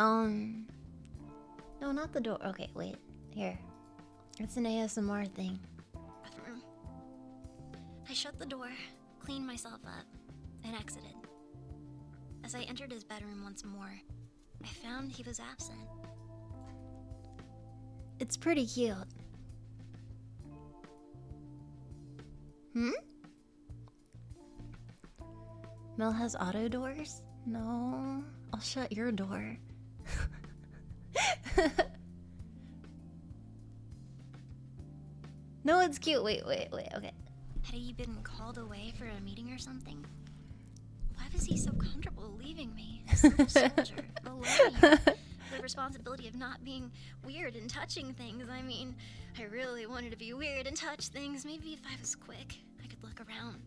No, not the door. Okay, wait. Here. It's an ASMR thing. Bathroom. I shut the door, cleaned myself up, and exited. As I entered his bedroom once more, I found he was absent. It's pretty cute. Mel has auto doors? No. I'll shut your door. No, it's cute. Wait, okay. Had he been called away for a meeting or something? Why was he so comfortable leaving me, a simple soldier, alone here, with the responsibility of not being weird and touching things? I mean, I really wanted to be weird and touch things. Maybe if I was quick, I could look around.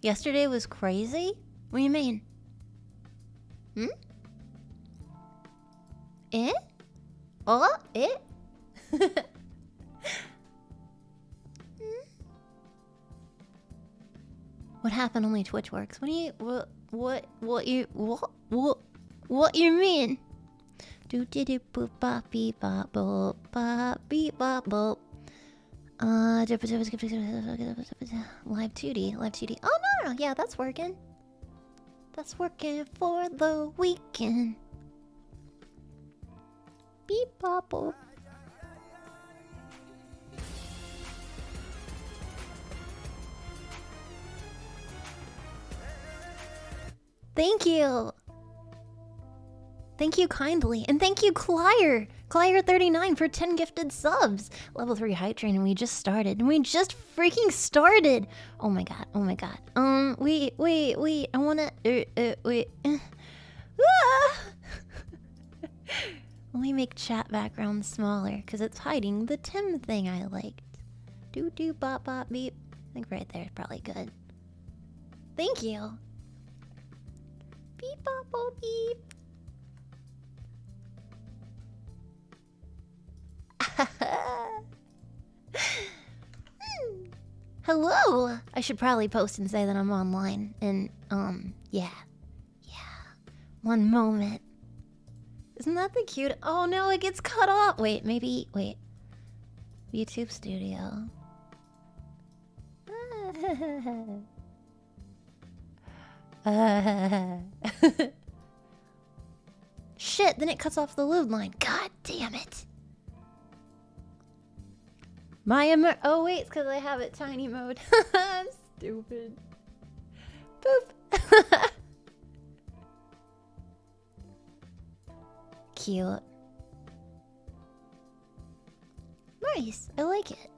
Yesterday was crazy? What do you mean? Eh? Oh, eh? What happened? Only Twitch works. What do you what you mean? Do do do boop bop beep bop boop bop beep bop boop. Live 2D. Oh no, yeah, that's working. That's working for the weekend. Beep bop boop. Thank you. Thank you kindly. And thank you, Clyer39 for 10 gifted subs. Level 3 hype train, and we just started. And we just freaking started. Oh my god. Wait. I wanna wait. Ah! Let me make chat background smaller, because it's hiding the Tim thing I liked. Do do bop bop beep. I think right there is probably good. Thank you. Beep bop bop beep. Hello. I should probably post and say that I'm online. And yeah. One moment. Isn't that the cute? Oh no, it gets cut off. Wait. YouTube Studio. Shit, then it cuts off the LewdLine. God damn it. Oh wait, it's because I have it tiny mode. Stupid. Boop. Cute. Nice, I like it.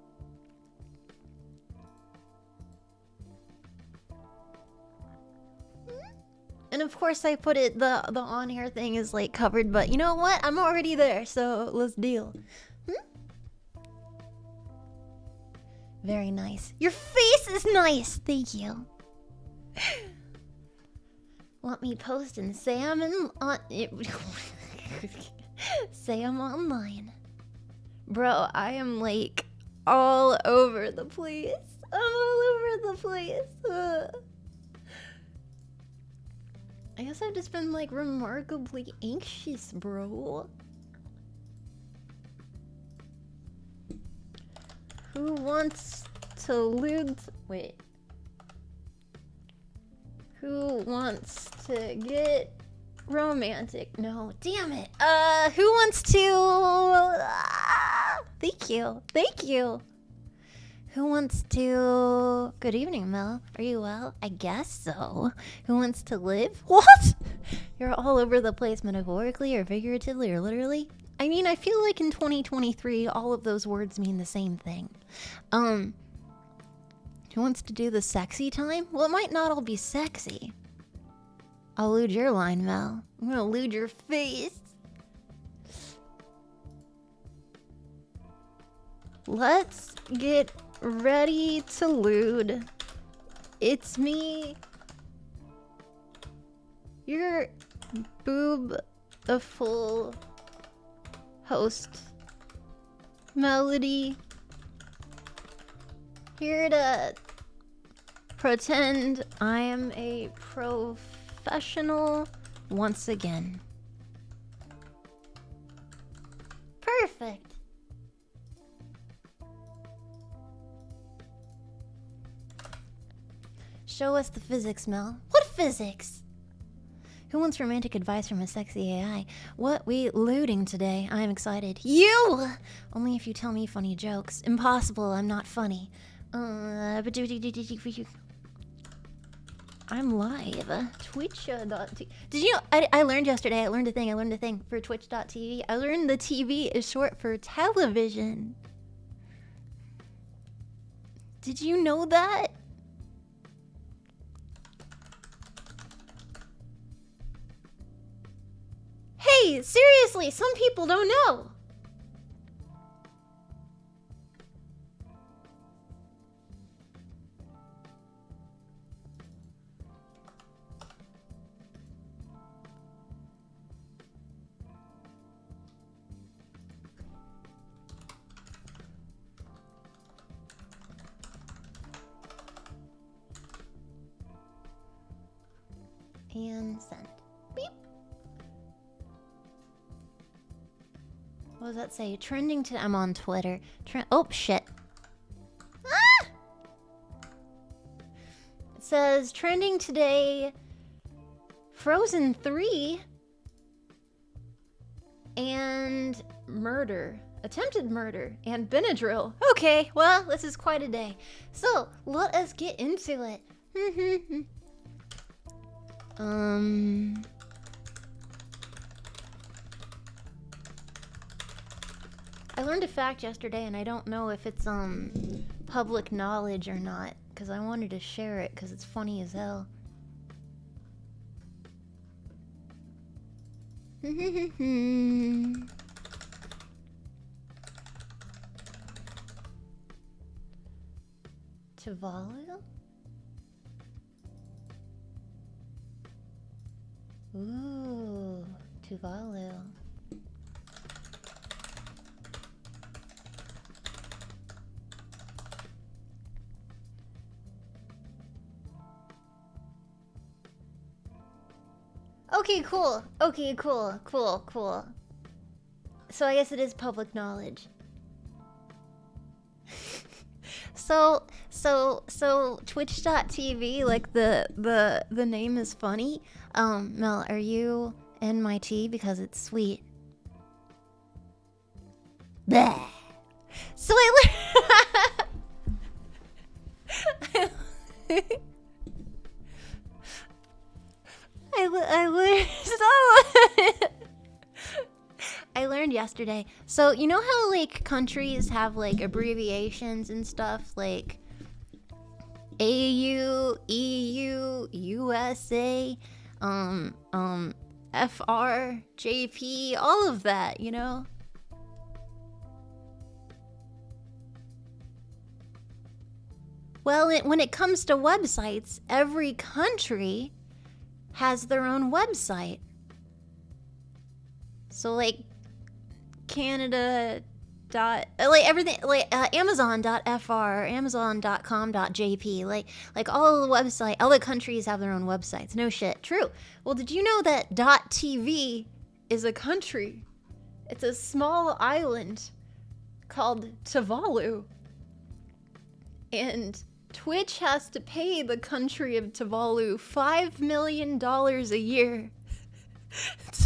And of course I put it, the on-air thing is like covered, but you know what? I'm already there, so let's deal. Very nice. Your face is nice. Thank you. Want me post and say I'm say I'm online. Bro, I am like all over the place. I'm all over the place. I guess I've just been like remarkably anxious, bro. Who wants to wait. Who wants to get romantic? No, damn it. Who wants to... Thank you. Who wants to... Good evening, Mel. Are you well? I guess so. Who wants to live? What? You're all over the place, metaphorically or figuratively or literally. I mean, I feel like in 2023, all of those words mean the same thing. Who wants to do the sexy time? Well, it might not all be sexy. I'll lewd your line, Mel. I'm gonna lewd your face. Let's get ready to lewd. It's me. Your boob-a-full host. Melody. Here to pretend I am a professional once again. Perfect. Show us the physics, Mel. What physics? Who wants romantic advice from a sexy AI? What we looting today? I'm excited. You! Only if you tell me funny jokes. Impossible, I'm not funny. I'm live. Twitch.tv. Did you know, I learned yesterday, I learned a thing for Twitch.tv. I learned the TV is short for television. Did you know that? Hey, seriously, some people don't know. And send. Beep. What does that say? Trending to... I'm on Twitter. Oh, shit. Ah! It says, trending today, Frozen 3 and murder. Attempted murder and Benadryl. Okay, well, this is quite a day. So, let us get into it. I learned a fact yesterday and I don't know if it's public knowledge or not, because I wanted to share it because it's funny as hell. Tuvalu? Ooh, Tuvalu. Okay, cool. Okay, cool. Cool. So I guess it is public knowledge. So Twitch.tv, like the name is funny. Mel, are you in my tea because it's sweet? Bleh. So I learned yesterday. So you know how like countries have like abbreviations and stuff, like AU, EU, USA, FR, JP, all of that, you know? Well, when it comes to websites, every country has their own website. So like Canada like everything, like Amazon.fr, Amazon.com.jp, like all the website, all the countries have their own websites. No shit. True. Well, did you know that .tv is a country? It's a small island called Tuvalu. And Twitch has to pay the country of Tuvalu $5 million a year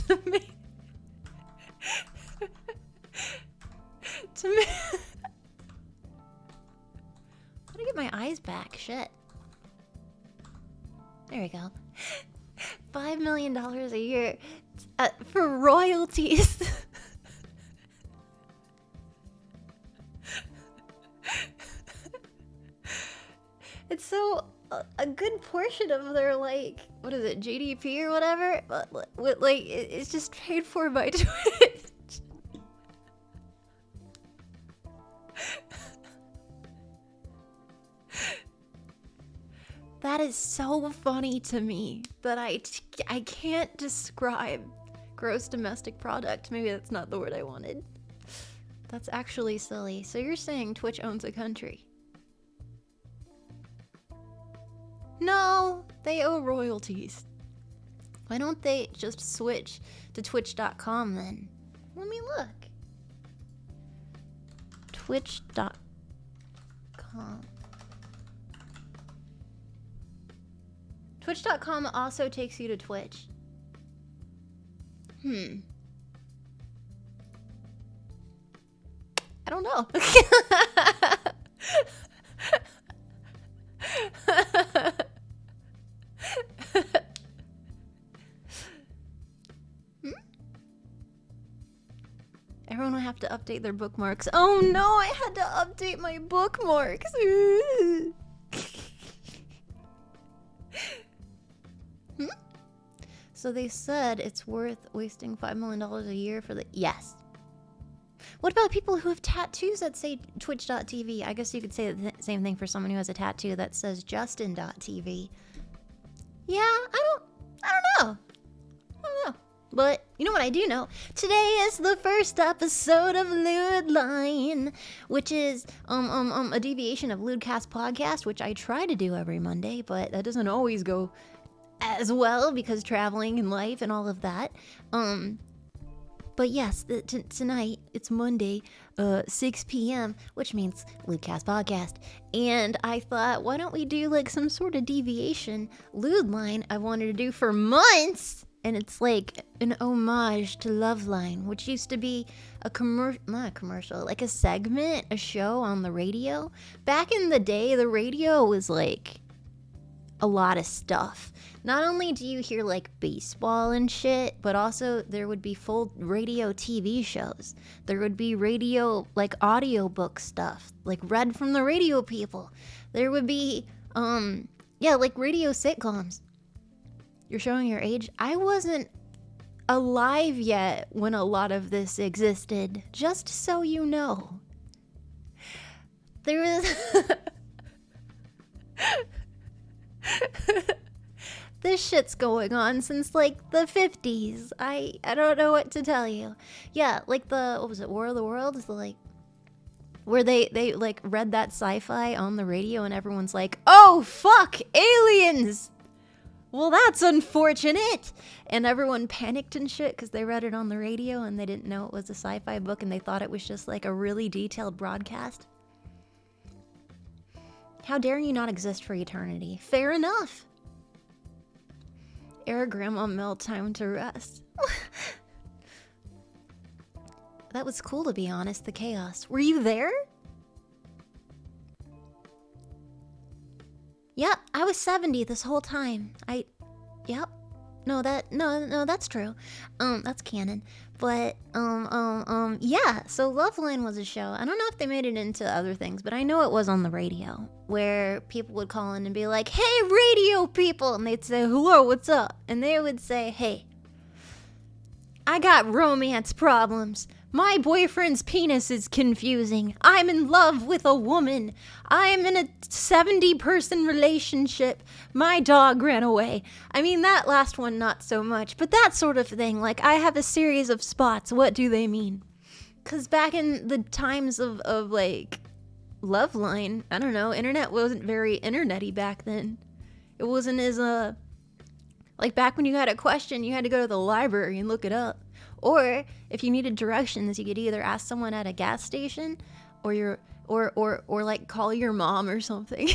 to make How do I get my eyes back? Shit. There we go. $5 million a year for royalties. It's so a good portion of their, like, what is it, GDP or whatever? Like, it's just paid for by Twitch. That is so funny to me that I can't describe gross domestic product. Maybe that's not the word I wanted. That's actually silly. So you're saying Twitch owns a country? No, they owe royalties. Why don't they just switch to twitch.com then? Let me look. Twitch.com. Twitch.com also takes you to Twitch. I don't know. Everyone will have to update their bookmarks. Oh no, I had to update my bookmarks. So they said it's worth wasting $5 million a year for the... Yes. What about people who have tattoos that say twitch.tv? I guess you could say the same thing for someone who has a tattoo that says justin.tv. Yeah, I don't know. But you know what I do know? Today is the first episode of LewdLine, which is a deviation of Lewdcast podcast, which I try to do every Monday, but that doesn't always go as well because traveling and life and all of that. But yes, tonight, it's Monday, 6 p.m., which means Lewdcast podcast. And I thought, why don't we do like some sort of deviation LewdLine I wanted to do for months? And it's like an homage to LoveLine, which used to be not a commercial, like a segment, a show on the radio. Back in the day, the radio was like a lot of stuff. Not only do you hear like baseball and shit, but also there would be full radio TV shows. There would be radio, like audiobook stuff, like read from the radio people. There would be, like radio sitcoms. You're showing your age. I wasn't alive yet when a lot of this existed, just so you know. There was... This shit's going on since like the 50s. I don't know what to tell you. Yeah, like the, what was it, War of the Worlds? The like, where they like read that sci-fi on the radio and everyone's like, oh fuck, aliens! Well, that's unfortunate. And everyone panicked and shit because they read it on the radio and they didn't know it was a sci-fi book and they thought it was just like a really detailed broadcast. How dare you not exist for eternity? Fair enough. Air Grandma Mel, time to rest. That was cool, to be honest, the chaos. Were you there? Yeah, I was 70 this whole time. Yep. No, that's true. That's canon. But, yeah, so LoveLine was a show. I don't know if they made it into other things, but I know it was on the radio, where people would call in and be like, hey, radio people! And they'd say, hello, what's up? And they would say, hey, I got romance problems. My boyfriend's penis is confusing. I'm in love with a woman. I'm in a 70-person relationship. My dog ran away. I mean, that last one, not so much, but that sort of thing. Like, I have a series of spots. What do they mean? Because back in the times of like, LoveLine, I don't know, internet wasn't very internet-y back then. It wasn't as, like, back when you had a question, you had to go to the library and look it up. Or if you needed directions, you could either ask someone at a gas station or like call your mom or something.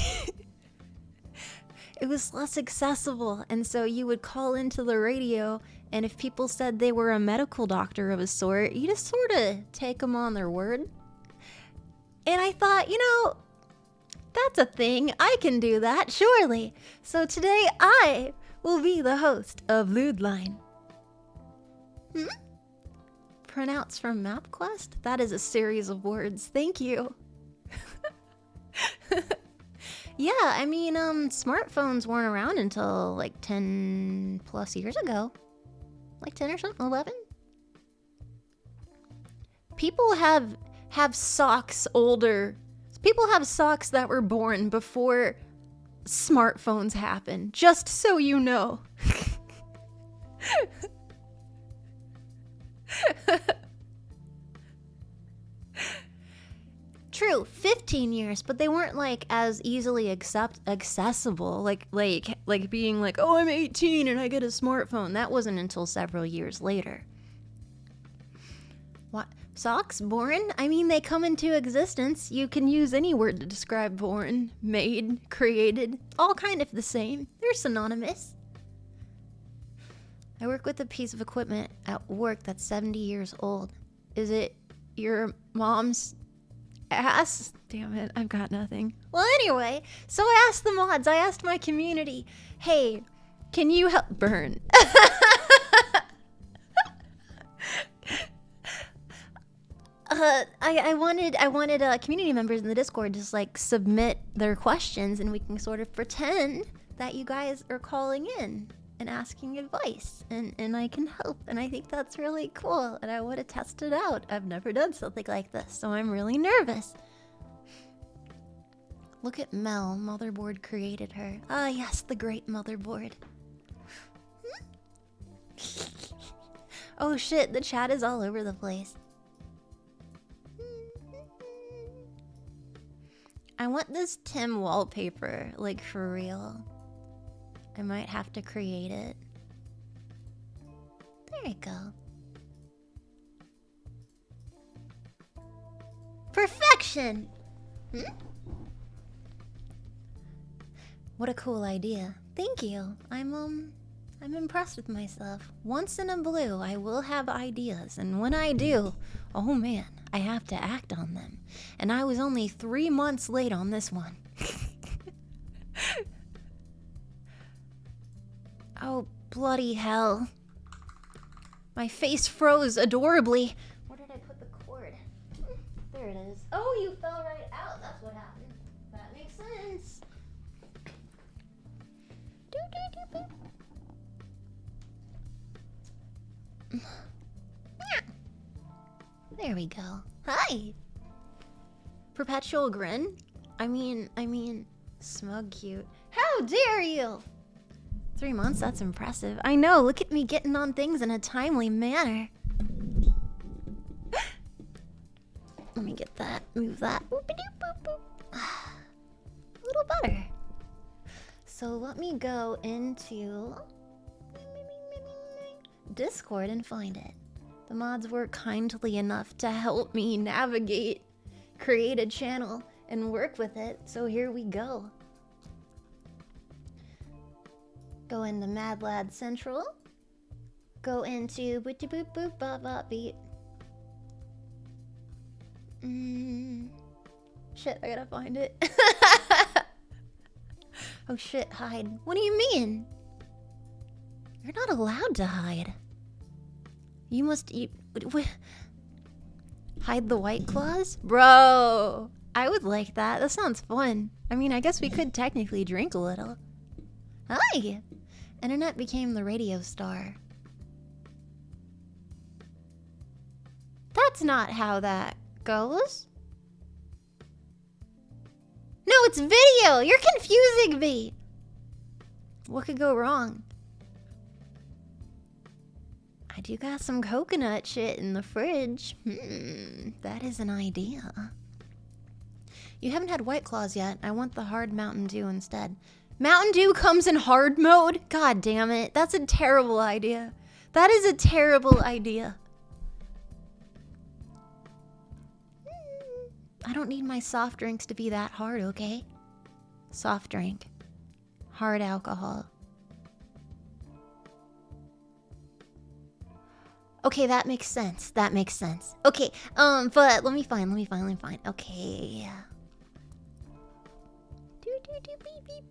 It was less accessible, and so you would call into the radio, and if people said they were a medical doctor of a sort, you just sort of take them on their word. And I thought, you know, that's a thing. I can do that, surely. So today I will be the host of LewdLine. Pronounced from MapQuest? That is a series of words. Thank you. Yeah, I mean, smartphones weren't around until like 10 plus years ago. Like 10 or something, 11? People have socks older. People have socks that were born before smartphones happened, just so you know. true, 15 years, but they weren't like as easily accessible. Like being like, oh, I'm 18 and I get a smartphone. That wasn't until several years later. What? Socks? Born? I mean, they come into existence. You can use any word to describe born, made, created, all kind of the same. They're synonymous. I work with a piece of equipment at work that's 70 years old. Is it your mom's ass? Damn it, I've got nothing. Well, anyway, so I asked the mods, I asked my community, hey, can you help burn? I wanted community members in the Discord to just like submit their questions, and we can sort of pretend that you guys are calling in and asking advice, and I can help, and I think that's really cool, and I want to test it out. I've never done something like this, so I'm really nervous. Look at Mel, Motherboard created her. Ah, yes, the great Motherboard. Oh shit, the chat is all over the place. I want this Tim wallpaper, like for real. I might have to create it. There we go. Perfection! What a cool idea. Thank you. I'm impressed with myself. Once in a blue, I will have ideas, and when I do, oh man, I have to act on them. And I was only 3 months late on this one. Oh, bloody hell. My face froze adorably. Where did I put the cord? There it is. Oh, you fell right out. That's what happened. That makes sense. There we go. Hi. Perpetual grin? I mean, smug cute. How dare you? 3 months? That's impressive. I know, look at me getting on things in a timely manner. Let me get that, move that. A little better. So let me go into Discord and find it. The mods were kindly enough to help me navigate, create a channel, and work with it, so here we go. Go into Mad Lad Central. Go into boop boop boop bop bop beat. Shit, I gotta find it. Oh shit, hide. What do you mean? You're not allowed to hide. You must hide the white claws? Bro, I would like that. That sounds fun. I mean, I guess we could technically drink a little. Hi! Internet became the radio star. That's not how that goes. No, it's video! You're confusing me! What could go wrong? I do got some coconut shit in the fridge. That is an idea. You haven't had White Claws yet. I want the hard Mountain Dew instead. Mountain Dew comes in hard mode? God damn it. That's a terrible idea. That is a terrible idea. I don't need my soft drinks to be that hard, okay? Soft drink. Hard alcohol. Okay, that makes sense. That makes sense. Okay, but let me find. Okay. Beep, beep.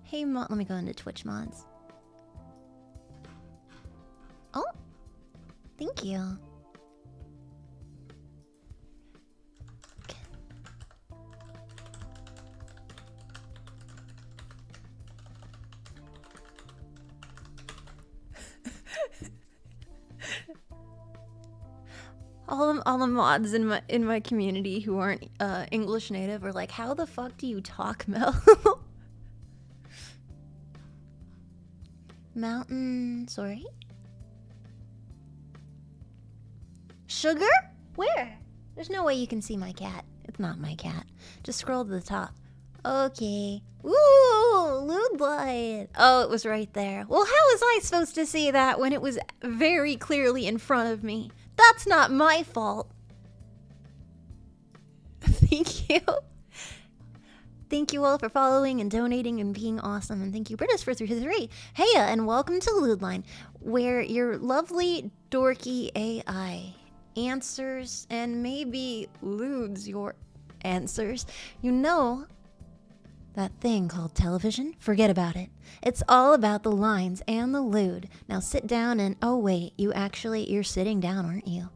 Hey, let me go into Twitch mods. Oh, thank you. All the mods in my community who aren't English native are like, how the fuck do you talk, Mel? Mountain, sorry? Sugar? Where? There's no way you can see my cat. It's not my cat. Just scroll to the top. Okay. Ooh, LewdLine. Oh, it was right there. Well, how was I supposed to see that when it was very clearly in front of me? That's not my fault. Thank you. Thank you all for following and donating and being awesome. And thank you, Britus, for 3. Heya, and welcome to LewdLine, where your lovely, dorky AI answers and maybe lewds your answers. You know that thing called television? Forget about it. It's all about the lines and the lewd. Now sit down and... Oh, wait. You're sitting down, aren't you?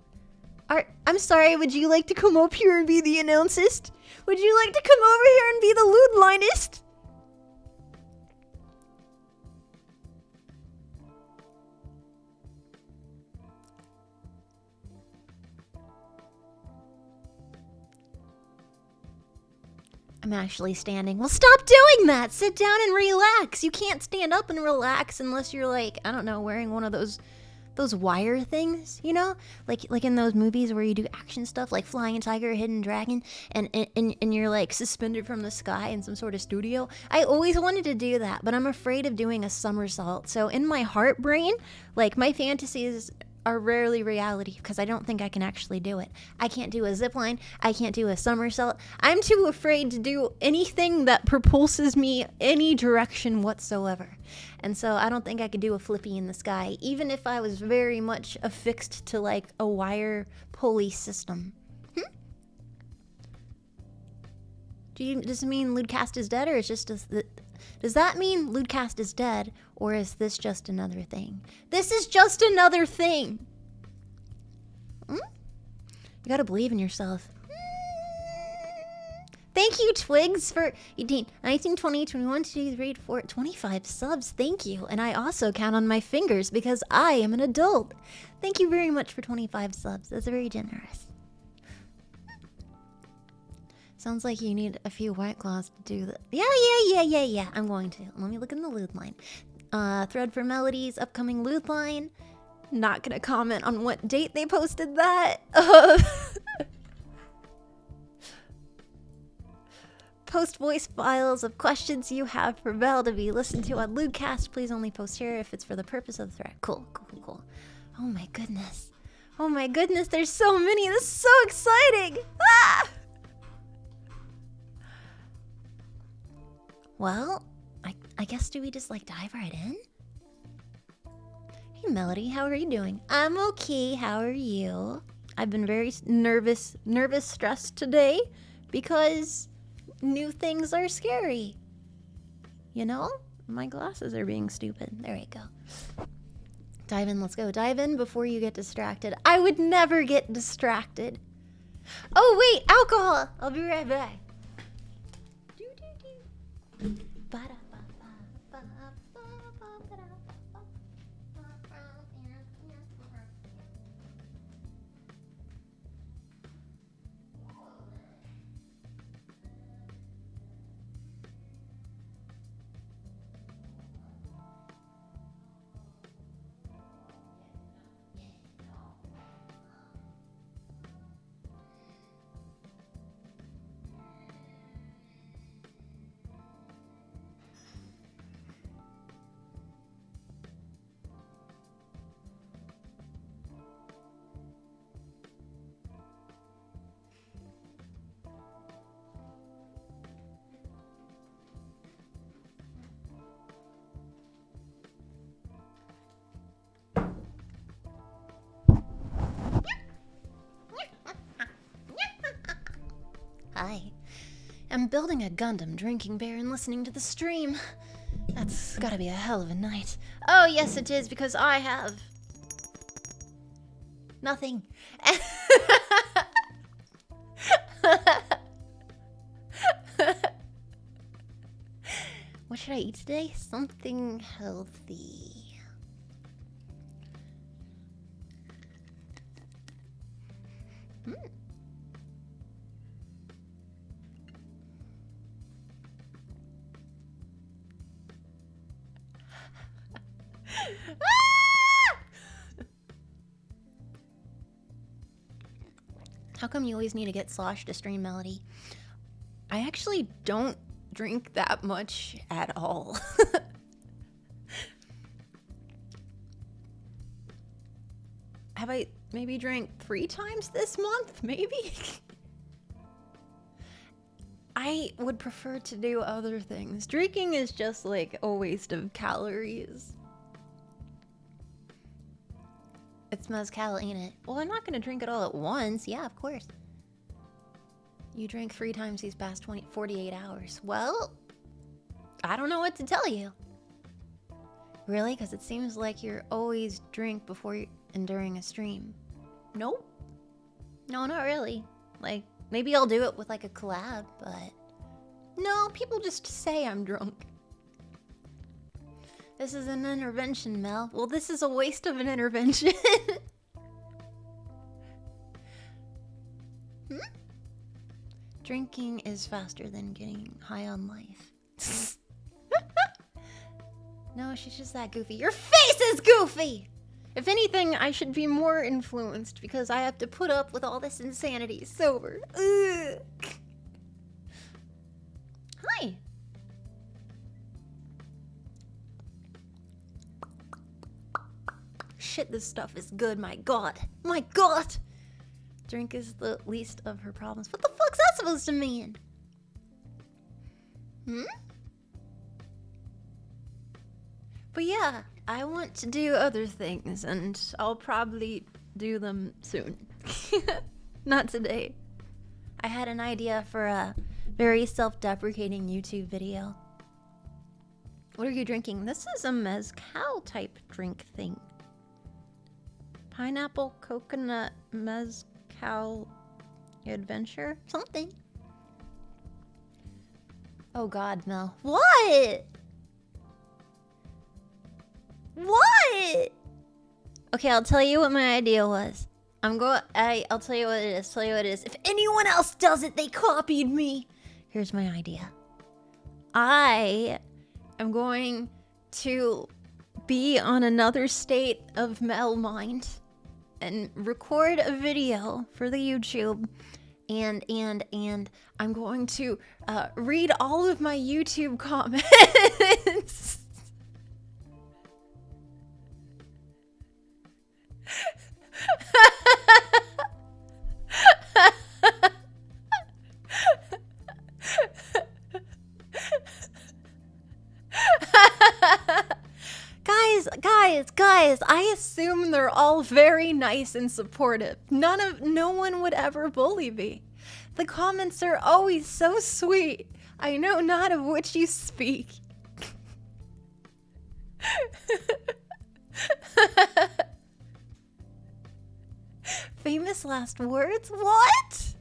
I'm sorry, would you like to come up here and be the announcist? Would you like to come over here and be the LewdLinist? I'm actually standing. Well, stop doing that! Sit down and relax! You can't stand up and relax unless you're like, I don't know, wearing one of those wire things, you know? Like in those movies where you do action stuff like Flying Tiger, Hidden Dragon, and you're like suspended from the sky in some sort of studio. I always wanted to do that, but I'm afraid of doing a somersault. So in my heart brain, like my fantasies are rarely reality because I don't think I can actually do it. I can't do a zip line. I can't do a somersault. I'm too afraid to do anything that propulses me any direction whatsoever. And so I don't think I could do a flippy in the sky, even if I was very much affixed to like a wire pulley system. Does it mean Lewdcast is dead, or is just does that mean Lewdcast is dead, or is this just another thing? This is just another thing. You gotta believe in yourself. Thank you, Twigs, for 18, 19, 20, 21, 22, 23, 24, 25 subs. Thank you. And I also count on my fingers because I am an adult. Thank you very much for 25 subs. That's very generous. Sounds like you need a few White Claws to do that. Yeah. I'm going to. Let me look in the LewdLine. Thread for Melodies, upcoming LewdLine. Not gonna comment on what date they posted that. Post voice files of questions you have for Belle to be listened to on Lewdcast. Please only post here if it's for the purpose of the thread. Cool. Oh my goodness. There's so many. This is so exciting. Ah! Well, I guess do we just like dive right in? Hey Melody, how are you doing? I'm okay, how are you? I've been very nervous, stressed today because new things are scary. You know? My glasses are being stupid. There we go. Dive in, let's go. Dive in before you get distracted. I would never get distracted. Oh wait, alcohol! I'll be right back. Hi. I'm building a Gundam, drinking beer, and listening to the stream. That's gotta be a hell of a night. Oh, yes, it is, because I have nothing. What should I eat today? Something healthy. How come you always need to get sloshed to stream, Melody? I actually don't drink that much at all. Have I maybe drank 3 times this month? Maybe? I would prefer to do other things. Drinking is just like a waste of calories. It's mezcal, ain't it? Well, I'm not gonna drink it all at once. Yeah, of course. You drank 3 times these past 48 hours. Well, I don't know what to tell you. Really? Because it seems like you're always drink before and during a stream. Nope. No, not really. Like, maybe I'll do it with like a collab, but... No, people just say I'm drunk. This is an intervention, Mel. Well, this is a waste of an intervention. Drinking is faster than getting high on life. No, she's just that goofy. Your face is goofy! If anything, I should be more influenced because I have to put up with all this insanity sober. Ugh. Hi. Shit, this stuff is good, my god. My god! Drink is the least of her problems. What the fuck's that supposed to mean? But yeah, I want to do other things, and I'll probably do them soon. Not today. I had an idea for a very self-deprecating YouTube video. What are you drinking? This is a mezcal type drink thing. Pineapple, coconut, mezcal, adventure? Something. Oh god, Mel. What? What? Okay, I'll tell you what my idea was. I'll tell you what it is. If anyone else does it, they copied me. Here's my idea. I am going to be on another state of Mel mind and record a video for the YouTube. And I'm going to read all of my YouTube comments. Guys, I assume they're all very nice and supportive. No one would ever bully me. The comments are always so sweet. I know not of which you speak. Famous last words? What?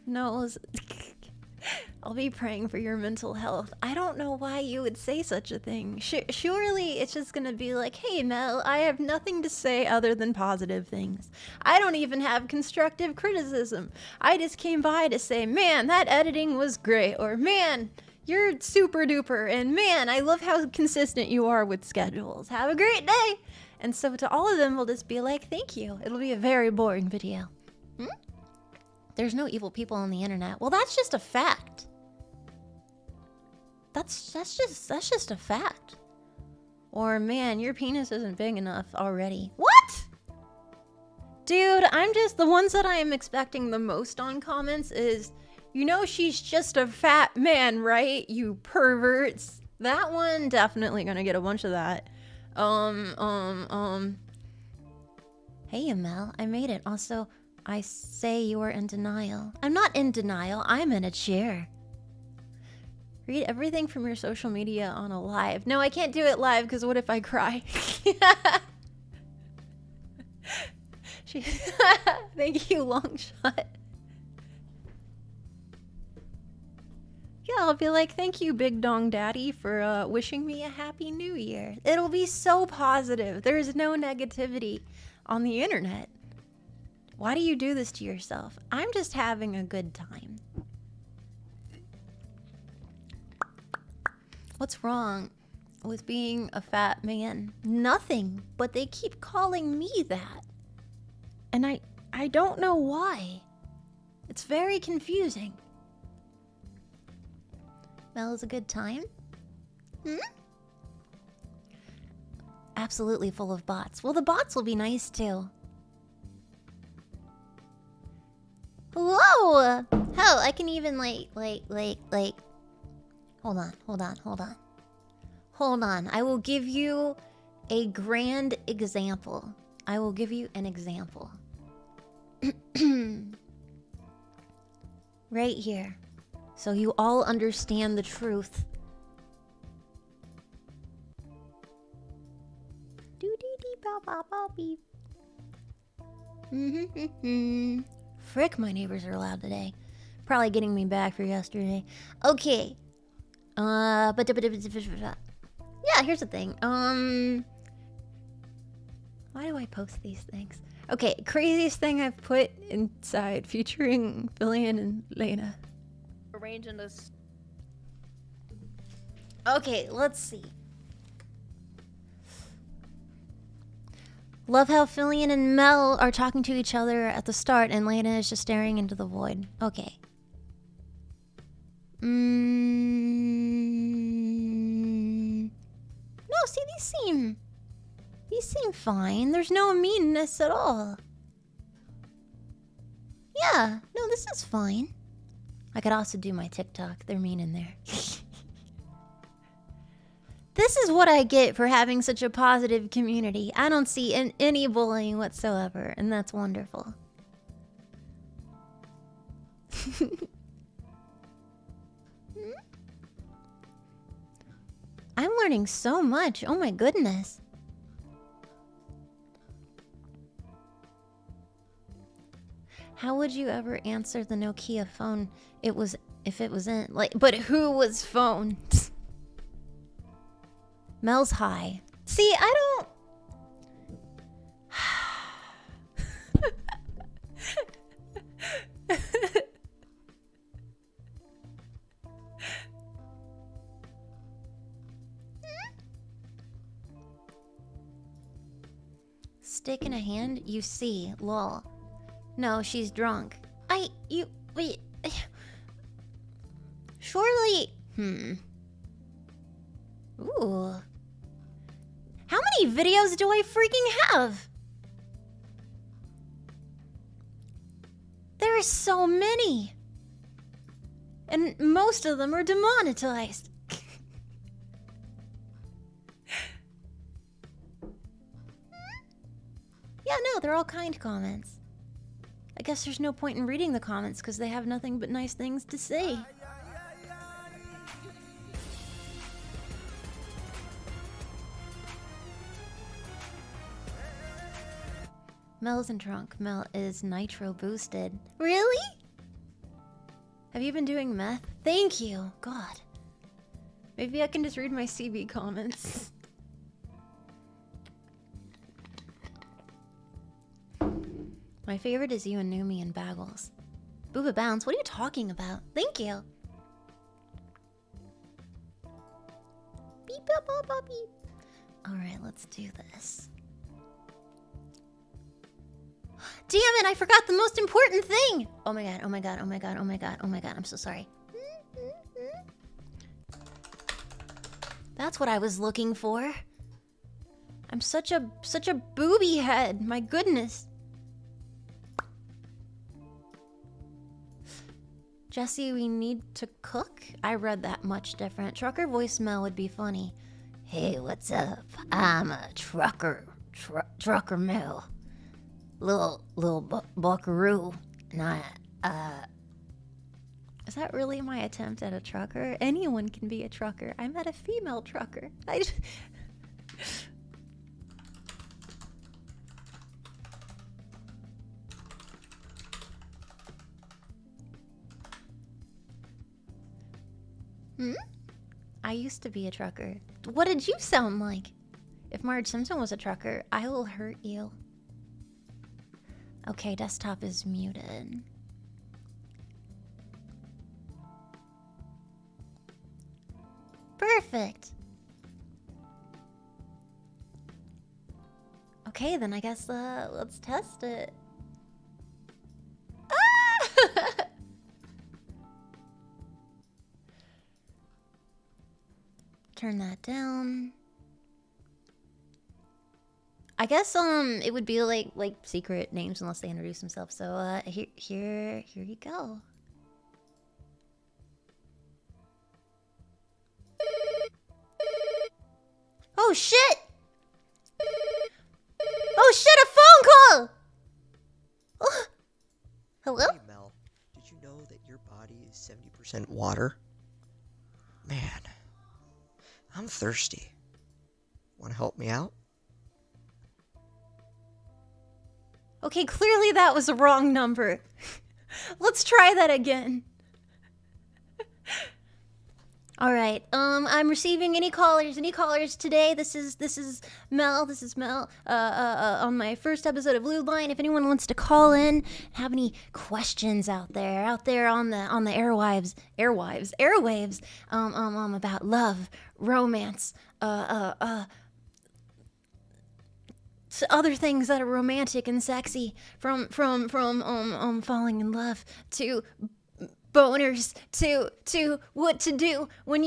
No, I'll be praying for your mental health. I don't know why you would say such a thing. Surely it's just gonna be like, hey Mel, I have nothing to say other than positive things. I don't even have constructive criticism. I just came by to say, man, that editing was great. Or man, you're super duper. And man, I love how consistent you are with schedules. Have a great day. And so to all of them, we'll just be like, thank you. It'll be a very boring video. There's no evil people on the internet. Well, that's just a fact. That's just a fact. Or man, your penis isn't big enough already. What? Dude, I'm just the ones that I am expecting the most on comments is, you know, she's just a fat man, right? You perverts. That one definitely gonna get a bunch of that. Hey, Mel, I made it. Also, I say you are in denial. I'm not in denial. I'm in a chair. Read everything from your social media on a live. No, I can't do it live because what if I cry? Thank you, long shot. Yeah, I'll be like, thank you, Big Dong Daddy, for wishing me a happy new year. It'll be so positive. There's no negativity on the internet. Why do you do this to yourself? I'm just having a good time. What's wrong with being a fat man? Nothing, but they keep calling me that. And I don't know why. It's very confusing. Mel is a good time? Hmm? Absolutely full of bots. Well, the bots will be nice too. Hello! Hell, I can even like. Hold on. I will give you a grand example. I will give you an example. Right here. So you all understand the truth. Frick, my neighbors are loud today. Probably getting me back for yesterday. Okay. Yeah, here's the thing. Why do I post these things? Okay, craziest thing I've put inside featuring Billion and Lena. Arranging this. Okay, let's see. Love how Fillion and Mel are talking to each other at the start and Lena is just staring into the void. Okay. No, see, these seem fine. There's no meanness at all. Yeah, no, this is fine. I could also do my TikTok. They're mean in there. This is what I get for having such a positive community. I don't see any bullying whatsoever, and that's wonderful. I'm learning so much. Oh my goodness. How would you ever answer the Nokia phone? If it was in like, but who was phone? Mel's high. See, I don't. Stick in a hand, you see, lol. No, she's drunk. Wait. Surely, Ooh. How many videos do I freaking have? There are so many. And most of them are demonetized. Yeah, no, they're all kind comments. I guess there's no point in reading the comments because they have nothing but nice things to say. Mel isn't drunk. Mel is nitro boosted. Really? Have you been doing meth? Thank you. God. Maybe I can just read my CB comments. My favorite is you and Numi and Bagels. Booba Bounce, what are you talking about? Thank you. Beep, beep, beep, beep, beep. Alright, let's do this. Damn it, I forgot the most important thing! Oh my god, oh my god, oh my god, oh my god, oh my god, I'm so sorry. That's what I was looking for. I'm such a booby head, my goodness. Jesse, we need to cook? I read that much different. Trucker voicemail would be funny. Hey, what's up? I'm a trucker. Trucker Mel. Little buckaroo. And is that really my attempt at a trucker? Anyone can be a trucker. I met a female trucker. I used to be a trucker. What did you sound like? If Marge Simpson was a trucker, I will hurt you. Okay, desktop is muted. Perfect. Okay, then I guess let's test it. turn that down. I guess it would be like secret names unless they introduce themselves. So here you go. Oh shit! Oh shit! A phone call! Oh. Hello? Hey Mel, did you know that your body is 70% water? Man, I'm thirsty. Want to help me out? Okay, clearly that was a wrong number. Let's try that again. All right. I'm receiving any callers today. This is Mel. On my first episode of LewdLine. If anyone wants to call in, have any questions out there on the airwaves, about love, romance, other things that are romantic and sexy, from falling in love to boners to what to do when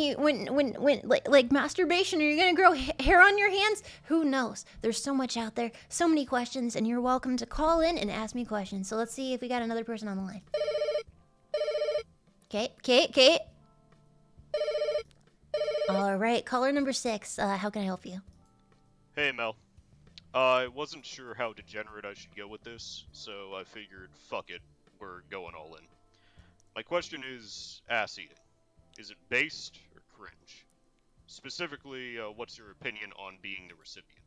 like masturbation. Are you gonna grow hair on your hands? Who knows? There's so much out there, so many questions, and you're welcome to call in and ask me questions. So let's see if we got another person on the line. Kate. All right, caller number 6. How can I help you? Hey Mel. I wasn't sure how degenerate I should go with this, so I figured, fuck it, we're going all in. My question is ass eating. Is it based or cringe? Specifically, what's your opinion on being the recipient?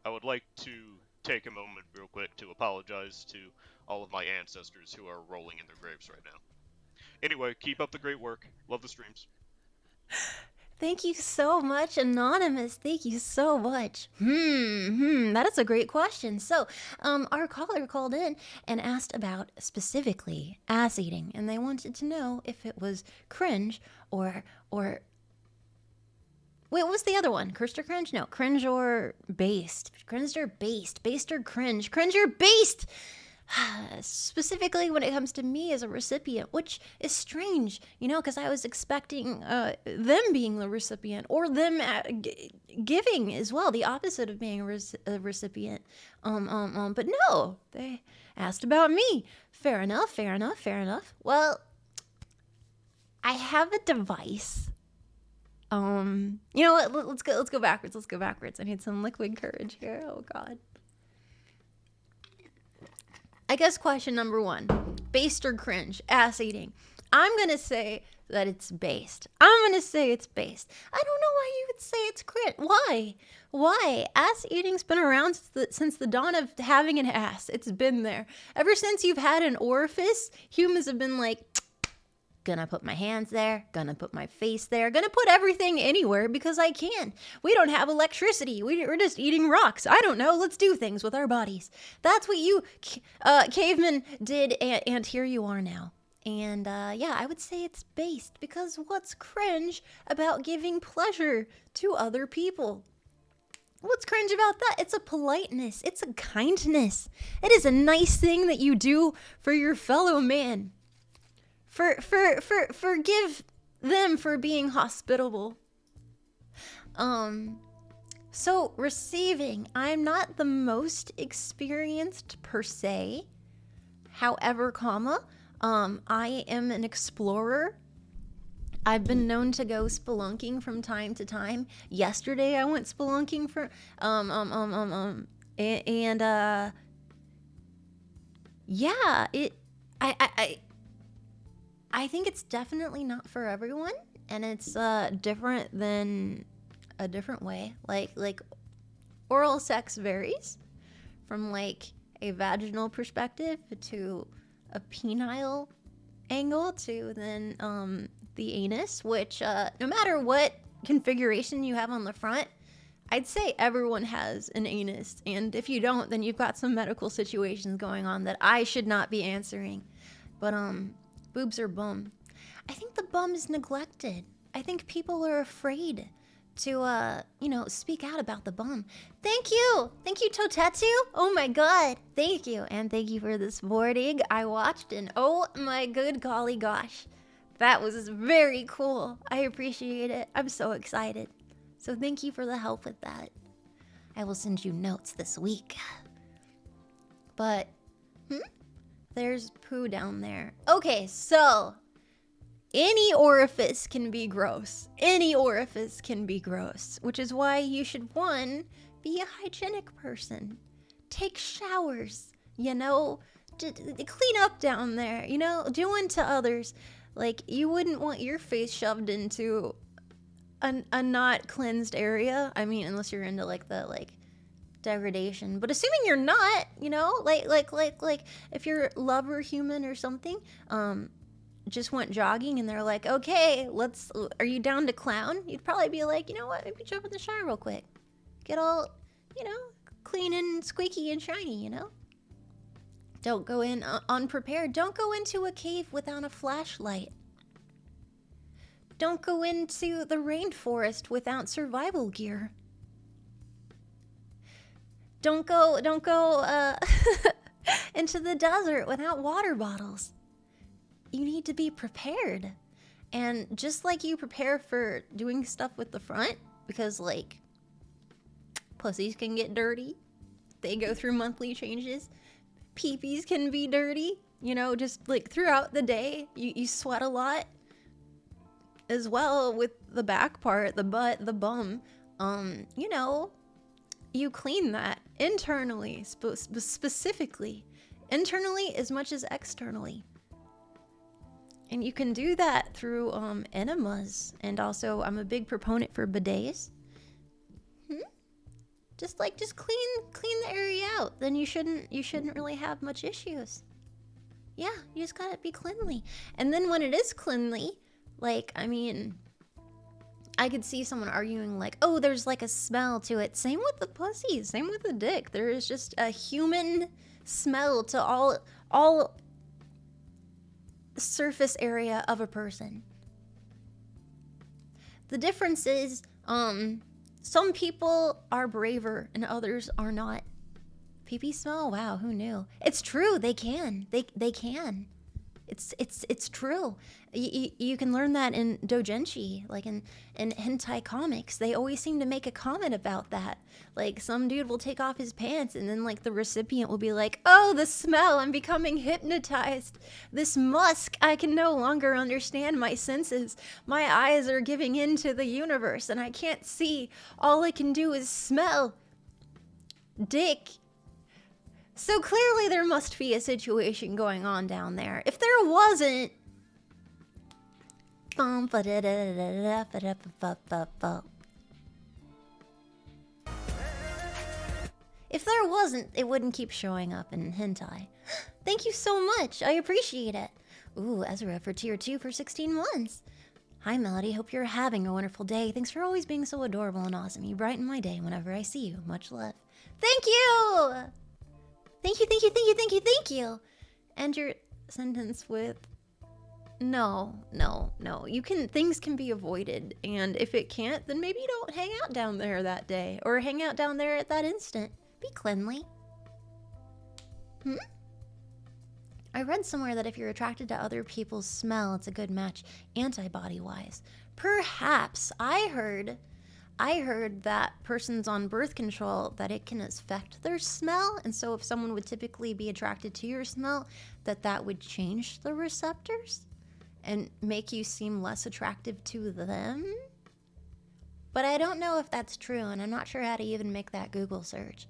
I would like to take a moment real quick to apologize to all of my ancestors who are rolling in their graves right now. Anyway, keep up the great work. Love the streams. Thank you so much, Anonymous. Thank you so much. That is a great question. So, our caller called in and asked about specifically ass eating, and they wanted to know if it was cringe or wait, what was the other one? Cursed or cringe? No, cringe or based. Cringe or based. Based or cringe. Cringe or based. Specifically when it comes to me as a recipient, which is strange, because I was expecting them being the recipient or them giving as well, the opposite of being a recipient. But no, they asked about me. Fair enough. Well, I have a device. You know what? Let's go backwards. I need some liquid courage here. Oh God. I guess question number 1, based or cringe, ass eating. I'm going to say that it's based. I don't know why you would say it's cringe. Why? Ass eating's been around since the dawn of having an ass. It's been there. Ever since you've had an orifice, humans have been like, gonna put my hands there, gonna put my face there, gonna put everything anywhere because I can. We don't have electricity. We're just eating rocks. I don't know. Let's do things with our bodies. That's what you cavemen did, and here you are now. And yeah, I would say it's based, because what's cringe about giving pleasure to other people? What's cringe about that? It's a politeness. It's a kindness. It is a nice thing that you do for your fellow man. Forgive them for being hospitable. So receiving, I'm not the most experienced per se. However, I am an explorer. I've been known to go spelunking from time to time. Yesterday I went spelunking for yeah, I think it's definitely not for everyone, and it's different than a different way. Like oral sex varies from like a vaginal perspective to a penile angle to then the anus, which no matter what configuration you have on the front, I'd say everyone has an anus, and if you don't, then you've got some medical situations going on that I should not be answering. But boobs or bum. I think the bum is neglected. I think people are afraid to, speak out about the bum. Thank you, Totetsu. Oh my God, thank you, and thank you for this boarding I watched, and oh my good golly gosh, That was very cool. I appreciate it. I'm so excited. So thank you for the help with that. I will send you notes this week. But, there's poo down there. Okay, so any orifice can be gross. Any orifice can be gross, which is why you should, one, be a hygienic person. Take showers, you know, clean up down there, you know, do unto others. Like, you wouldn't want your face shoved into a not cleansed area. I mean, unless you're into like the degradation. But assuming you're not, you know, like if you're a lover human or something, just went jogging and they're like, okay, are you down to clown? You'd probably be like, you know what, maybe jump in the shower real quick. Get all, you know, clean and squeaky and shiny, you know? Don't go in unprepared. Don't go into a cave without a flashlight. Don't go into the rainforest without survival gear. Don't go into the desert without water bottles. You need to be prepared. And just like you prepare for doing stuff with the front, because like pussies can get dirty. They go through monthly changes. Peepees can be dirty. You know, just like throughout the day, you sweat a lot. As well with the back part, the butt, the bum. You know, you clean that internally, specifically. Internally as much as externally. And you can do that through enemas. And also, I'm a big proponent for bidets. Just clean the area out. Then you shouldn't really have much issues. Yeah, you just gotta be cleanly. And then when it is cleanly, like, I mean, I could see someone arguing like, oh, there's like a smell to it. Same with the pussy, same with the dick. There is just a human smell to all surface area of a person. The difference is, some people are braver and others are not. Pee-pee smell? Wow, who knew? It's true, they can. They can. It's true. You can learn that in doujinshi, like in hentai comics. They always seem to make a comment about that. Like, some dude will take off his pants and then like the recipient will be like, oh, the smell, I'm becoming hypnotized. This musk, I can no longer understand my senses. My eyes are giving in to the universe and I can't see. All I can do is smell dick. So clearly there must be a situation going on down there. If there wasn't... If there wasn't, it wouldn't keep showing up in hentai. Thank you so much. I appreciate it. Ooh, Ezra for tier 2 for 16 months. Hi, Melody. Hope you're having a wonderful day. Thanks for always being so adorable and awesome. You brighten my day whenever I see you. Much love. Thank you! Thank you, thank you, thank you, thank you, thank you. End your sentence with no. Things can be avoided. And if it can't, then maybe don't hang out down there that day. Or hang out down there at that instant. Be cleanly. I read somewhere that if you're attracted to other people's smell, it's a good match antibody-wise. Perhaps. I heard that persons on birth control, that it can affect their smell. And so if someone would typically be attracted to your smell, that would change the receptors and make you seem less attractive to them. But I don't know if that's true, and I'm not sure how to even make that Google search.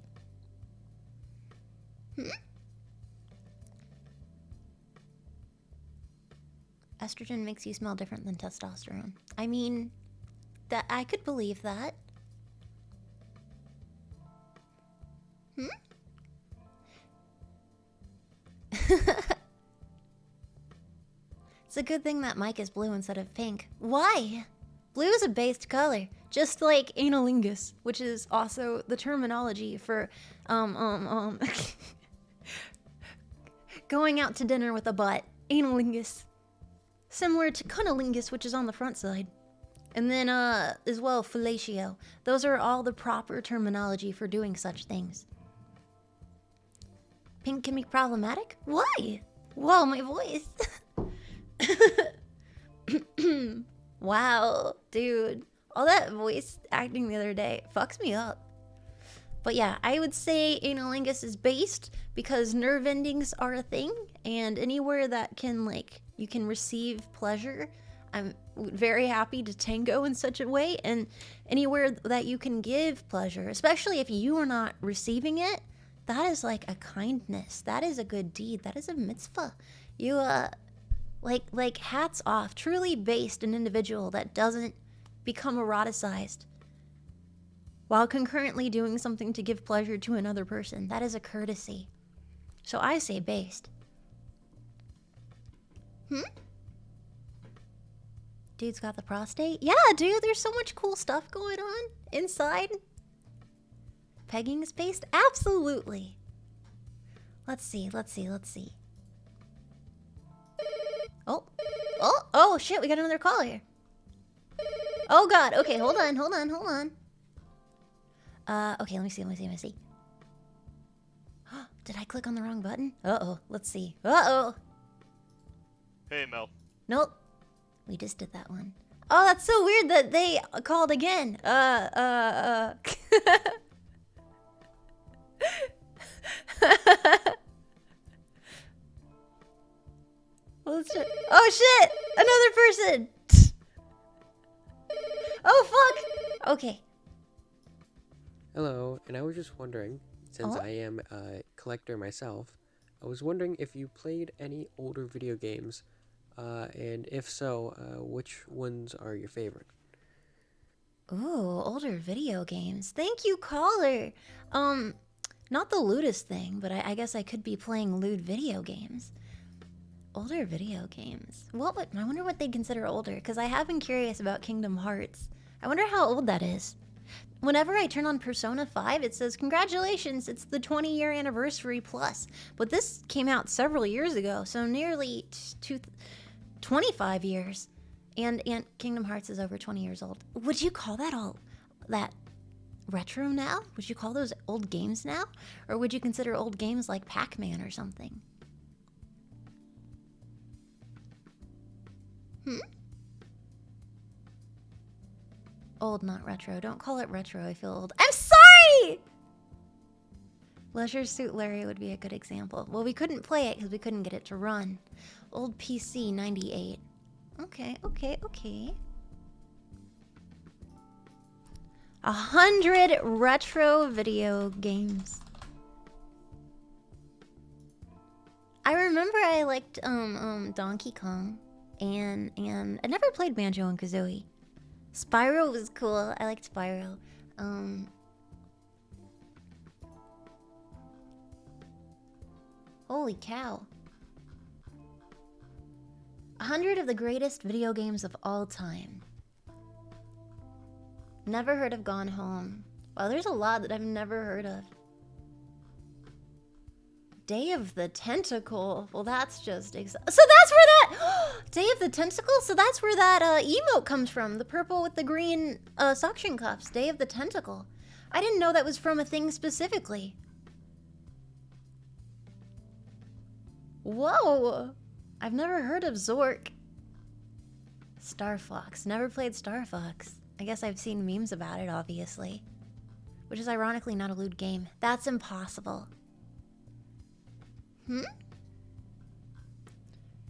Estrogen makes you smell different than testosterone. I mean... that I could believe that. It's a good thing that mic is blue instead of pink. Why? Blue is a based color, just like analingus, which is also the terminology for going out to dinner with a butt. Analingus. Similar to cunnilingus, which is on the front side. And then, as well, fellatio. Those are all the proper terminology for doing such things. Pink can be problematic? Why? Whoa, my voice. Wow, dude. All that voice acting the other day fucks me up. But yeah, I would say analingus is based because nerve endings are a thing, and anywhere that can, like, you can receive pleasure, I'm very happy to tango in such a way, and anywhere that you can give pleasure, especially if you are not receiving it, that is like a kindness. That is a good deed. That is a mitzvah. You, like hats off. Truly based an individual that doesn't become eroticized while concurrently doing something to give pleasure to another person. That is a courtesy. So I say based. Dude's got the prostate? Yeah, dude, there's so much cool stuff going on inside. Pegging is based? Absolutely. Let's see. Oh, shit, we got another call here. Oh, God. Okay, hold on. Okay, let me see. Did I click on the wrong button? Uh-oh, let's see. Uh-oh. Hey, Mel. Nope. We just did that one. Oh, that's so weird that they called again. Oh, shit! Another person! Oh, fuck! Okay. Hello, and I was just wondering, since I am a collector myself, I was wondering if you played any older video games, and if so, which ones are your favorite? Ooh, older video games. Thank you, caller. Not the lewdest thing, but I guess I could be playing lewd video games. Older video games. I wonder what they consider older, because I have been curious about Kingdom Hearts. I wonder how old that is. Whenever I turn on Persona 5, it says, congratulations, it's the 20-year anniversary plus. But this came out several years ago, so nearly 25 years. And Kingdom Hearts is over 20 years old. Would you call that retro now? Would you call those old games now? Or would you consider old games like Pac-Man or something? Old, not retro. Don't call it retro. I feel old. I'm sorry! Leisure Suit Larry would be a good example. Well, we couldn't play it because we couldn't get it to run. Old PC 98. Okay. 100 retro video games. I remember I liked Donkey Kong and I never played Banjo and Kazooie. Spyro was cool. I liked Spyro. Holy cow. 100 of the greatest video games of all time. Never heard of Gone Home. Wow, there's a lot that I've never heard of. Day of the Tentacle. Well, that's just... So that's where that... Day of the Tentacle? So that's where that emote comes from. The purple with the green suction cups. Day of the Tentacle. I didn't know that was from a thing specifically. Whoa. I've never heard of Zork. Star Fox. Never played Star Fox. I guess I've seen memes about it, obviously. Which is ironically not a lewd game. That's impossible.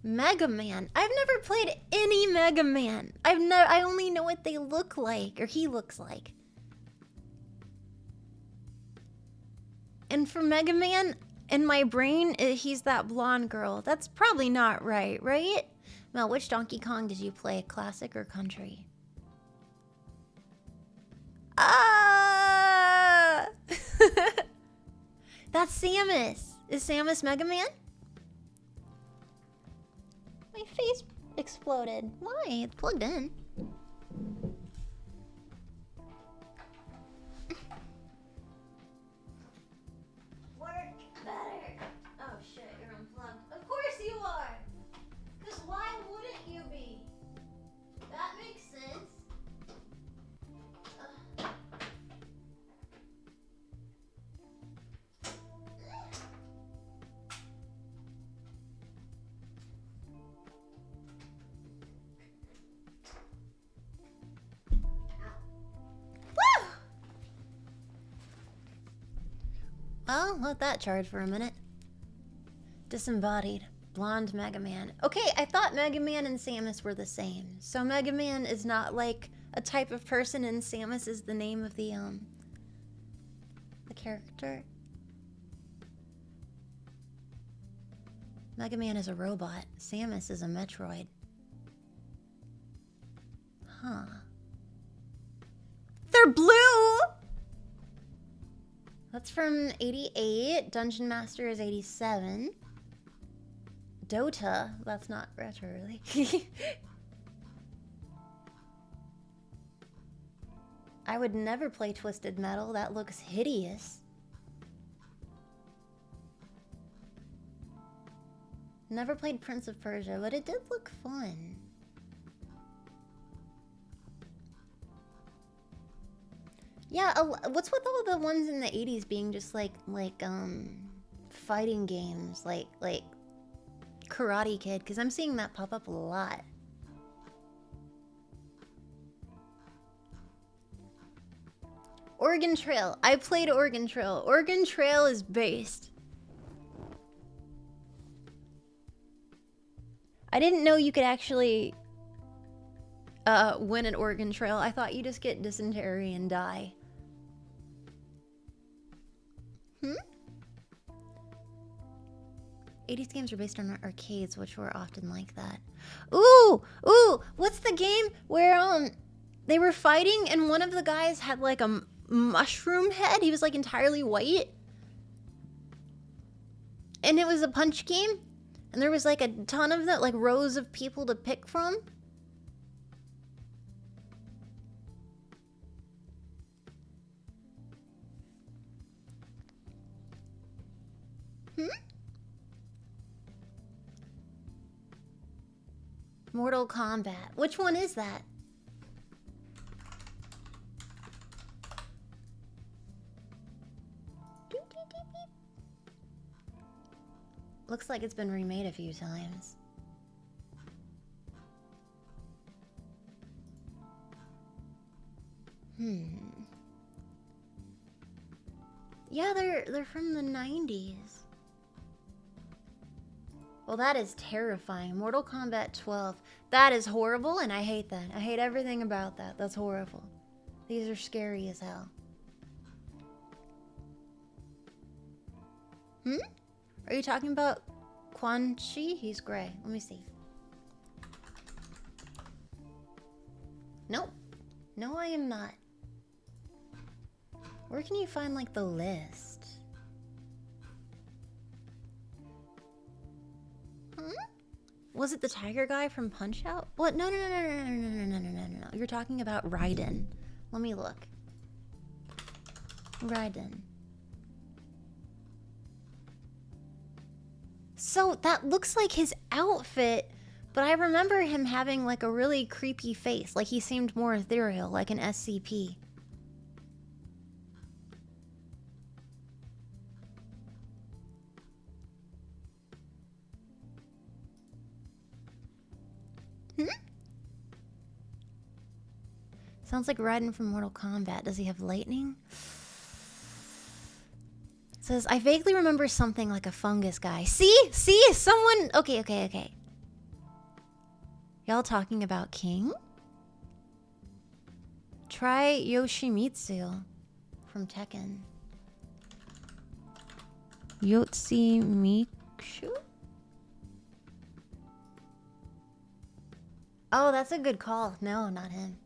Mega Man. I've never played any Mega Man. I only know what they look like, or he looks like. And for Mega Man, in my brain, he's that blonde girl. That's probably not right, right? Mel, which Donkey Kong did you play? Classic or country? Ah! That's Samus. Is Samus Mega Man? My face exploded. Why? It's plugged in. Work better. Oh shit, you're unplugged. Of course you are! Because why wouldn't you be? That makes sense. I'll let that charge for a minute. Disembodied. Blonde Mega Man. Okay, I thought Mega Man and Samus were the same. So Mega Man is not like a type of person and Samus is the name of the character. Mega Man is a robot. Samus is a Metroid. Huh. They're blue! That's from 88. Dungeon Master is 87. Dota. That's not retro, really. I would never play Twisted Metal. That looks hideous. Never played Prince of Persia, but it did look fun. Yeah, what's with all the ones in the 80s being just like fighting games, like Karate Kid? Because I'm seeing that pop up a lot. Oregon Trail. I played Oregon Trail. Oregon Trail is based. I didn't know you could actually win an Oregon Trail. I thought you just get dysentery and die. 80s games are based on arcades, which were often like that. Ooh! What's the game where they were fighting and one of the guys had like a mushroom head? He was like entirely white. And it was a punch game. And there was like a ton of that, like rows of people to pick from. Mortal Kombat. Which one is that? Looks like it's been remade a few times. Yeah, they're from the 90s. Well, that is terrifying. Mortal Kombat 12. That is horrible, and I hate that. I hate everything about that. That's horrible. These are scary as hell. Are you talking about Quan Chi? He's gray. Let me see. Nope. No, I am not. Where can you find, like, the list? Was it the tiger guy from Punch-Out? What? No. You're talking about Raiden. Let me look. Raiden. So that looks like his outfit, but I remember him having like a really creepy face. Like he seemed more ethereal, like an SCP. Sounds like Raiden from Mortal Kombat. Does he have lightning? It says, I vaguely remember something like a fungus guy. See? Someone... Okay. Y'all talking about King? Try Yoshimitsu from Tekken. Yotsumikshu? Oh, that's a good call. No, not him.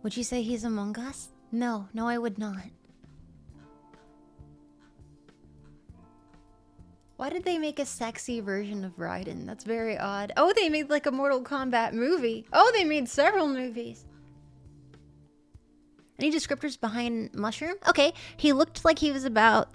Would you say he's Among Us? No, I would not. Why did they make a sexy version of Raiden? That's very odd. Oh, they made like a Mortal Kombat movie. Oh, they made several movies. Any descriptors behind Mushroom? Okay, he looked like he was about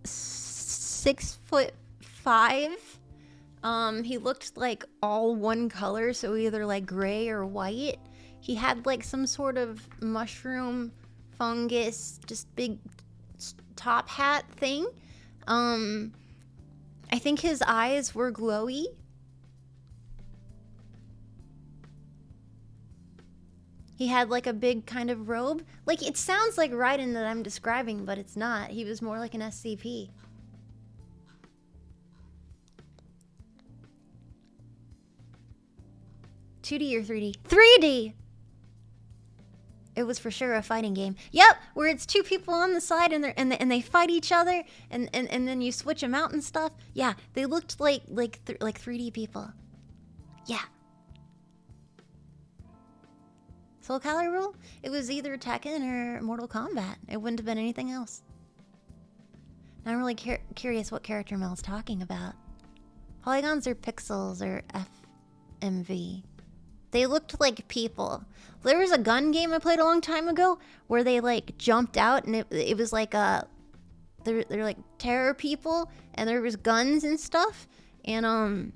6'5". He looked like all one color, so either like gray or white. He had like some sort of mushroom, fungus, just big top hat thing. I think his eyes were glowy. He had like a big kind of robe. Like, it sounds like Raiden that I'm describing, but it's not. He was more like an SCP. $2D or 3D? 3D! It was for sure a fighting game. Yep, where it's two people on the side and they fight each other and then you switch them out and stuff. Yeah, they looked like 3D people. Yeah. Soul Calibur? It was either Tekken or Mortal Kombat. It wouldn't have been anything else. Now I'm really curious what character Mel's talking about. Polygons or pixels or FMV? They looked like people. There was a gun game I played a long time ago where they like jumped out and it was like they're like terror people and there was guns and stuff and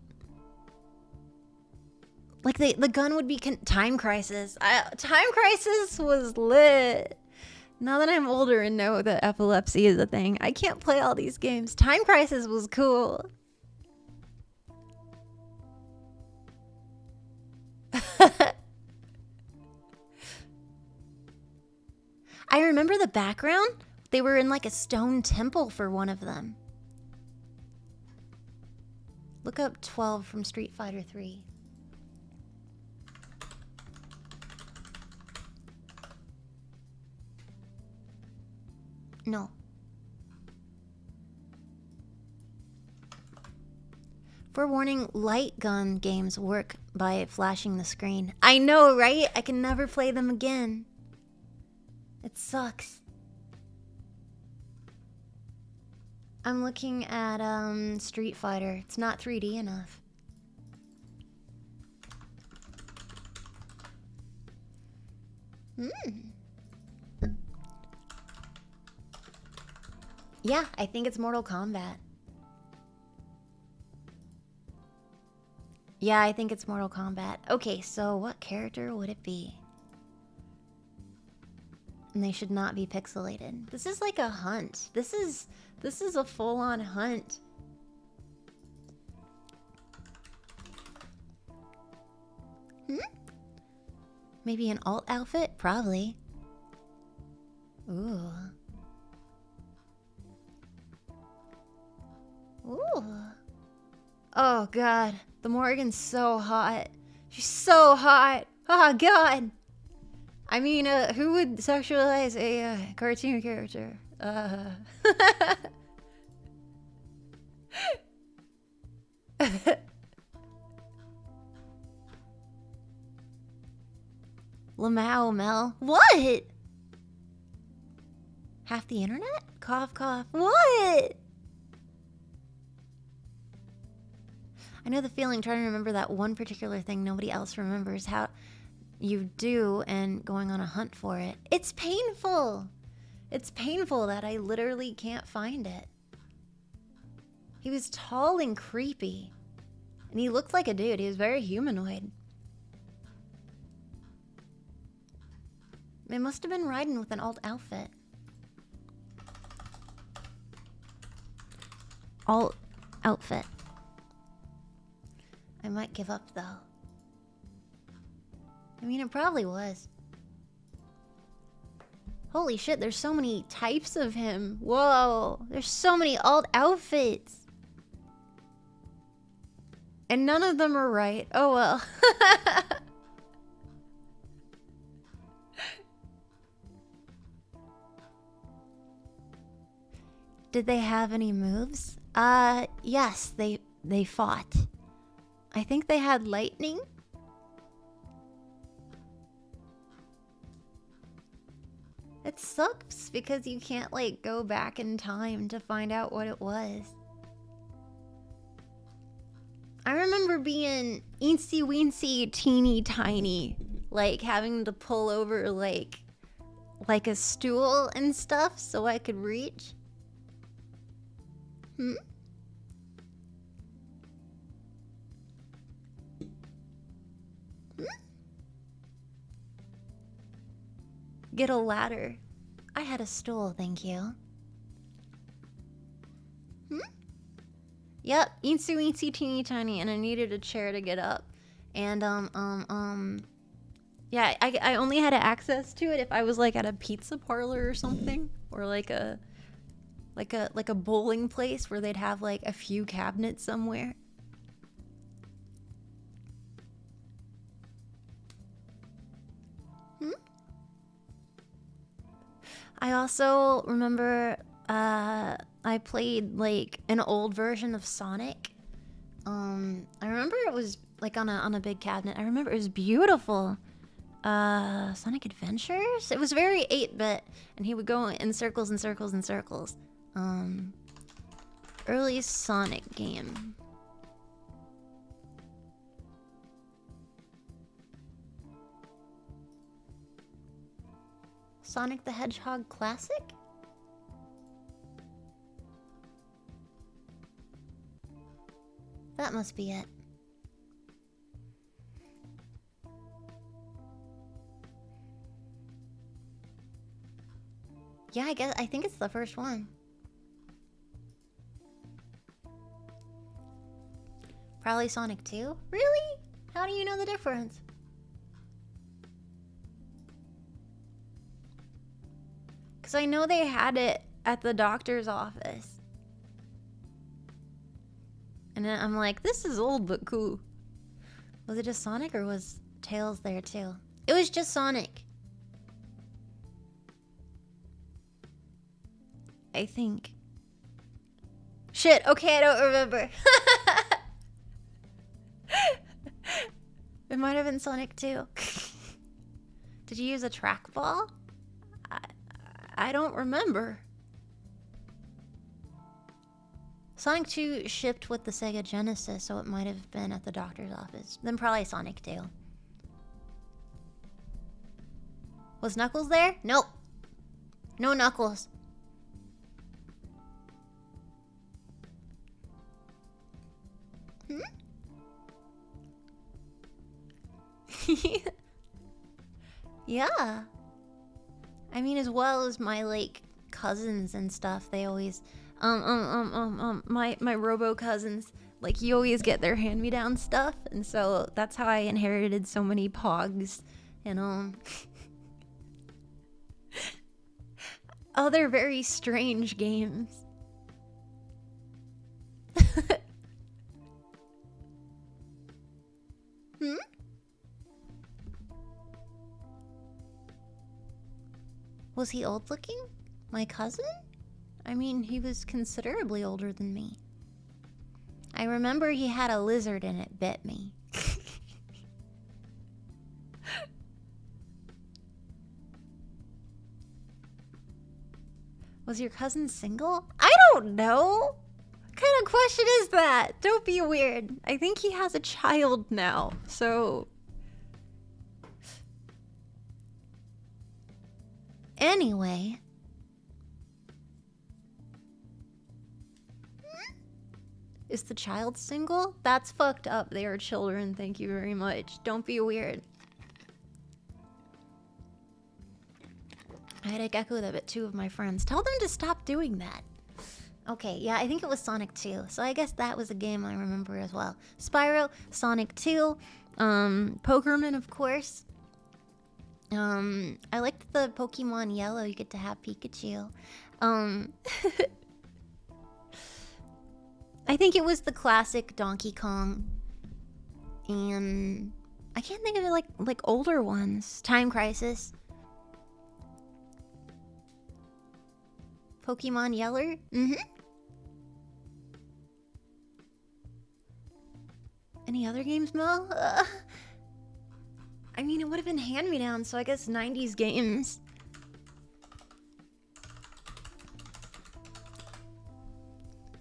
like the gun would be Time Crisis. Time Crisis was lit. Now that I'm older and know that epilepsy is a thing, I can't play all these games. Time Crisis was cool. I remember the background. They were in like a stone temple for one of them. Look up 12 from Street Fighter 3. No. Forewarning, light gun games work by flashing the screen. I know, right? I can never play them again. It sucks. I'm looking at Street Fighter. It's not 3D enough. Yeah, I think it's Mortal Kombat. Yeah, I think it's Mortal Kombat. Okay, so what character would it be? And they should not be pixelated. This is like a hunt. This is a full-on hunt. Maybe an alt outfit? Probably. Ooh. Ooh. Oh god, the Morgan's so hot. She's so hot. Oh god. I mean, who would sexualize a cartoon character? Lamau, Mel. What? Half the internet? Cough, cough. What? I know the feeling trying to remember that one particular thing nobody else remembers. How you do and going on a hunt for it. It's painful. It's painful that I literally can't find it. He was tall and creepy. And he looked like a dude. He was very humanoid. It must have been riding with an alt outfit. Alt outfit. I might give up though. I mean, it probably was. Holy shit, there's so many types of him. Whoa, there's so many alt outfits. And none of them are right. Oh well. Did they have any moves? Yes, they fought. I think they had lightning. It sucks because you can't like go back in time to find out what it was. I remember being eensy weensy teeny tiny, like having to pull over like a stool and stuff so I could reach. Get a ladder. I had a stool, thank you. Yep, eensy weensy teeny tiny, and I needed a chair to get up. And Yeah, I only had access to it if I was like at a pizza parlor or something, or like a bowling place where they'd have like a few cabinets somewhere. I also remember I played like an old version of Sonic. I remember it was like on a big cabinet. I remember it was beautiful. Sonic Adventures? It was very 8-bit, and he would go in circles and circles and circles. Early Sonic game. Sonic the Hedgehog Classic? That must be it. Yeah, I think it's the first one. Probably Sonic 2? Really? How do you know the difference? Because I know they had it at the doctor's office. And then I'm like, this is old but cool. Was it just Sonic or was Tails there too? It was just Sonic. I think. Shit, okay, I don't remember. It might have been Sonic 2. Did you use a trackball? I don't remember. Sonic 2 shipped with the Sega Genesis, so it might have been at the doctor's office. Then probably Sonic 2. Was Knuckles there? Nope. No Knuckles. Hmm? Yeah. I mean, as well as my, like, cousins and stuff, they always, my robo cousins, like, you always get their hand-me-down stuff, and so that's how I inherited so many Pogs, and, other very strange games. Hmm? Was he old looking? My cousin? I mean, he was considerably older than me. I remember he had a lizard and it bit me. Was your cousin single? I don't know. What kind of question is that? Don't be weird. I think he has a child now, so... Anyway. Is the child single? That's fucked up. They are children. Thank you very much. Don't be weird. I had a gecko that bit 2 of my friends. Tell them to stop doing that. Okay, yeah, I think it was Sonic 2. So I guess that was a game I remember as well. Spyro, Sonic 2, Pokerman, of course. I liked the Pokemon Yellow. You get to have Pikachu. I think it was the classic Donkey Kong. And I can't think of it like older ones. Time Crisis. Pokemon Yeller? Mm-hmm. Any other games, Mel? I mean, it would have been hand-me-down, so I guess 90s games.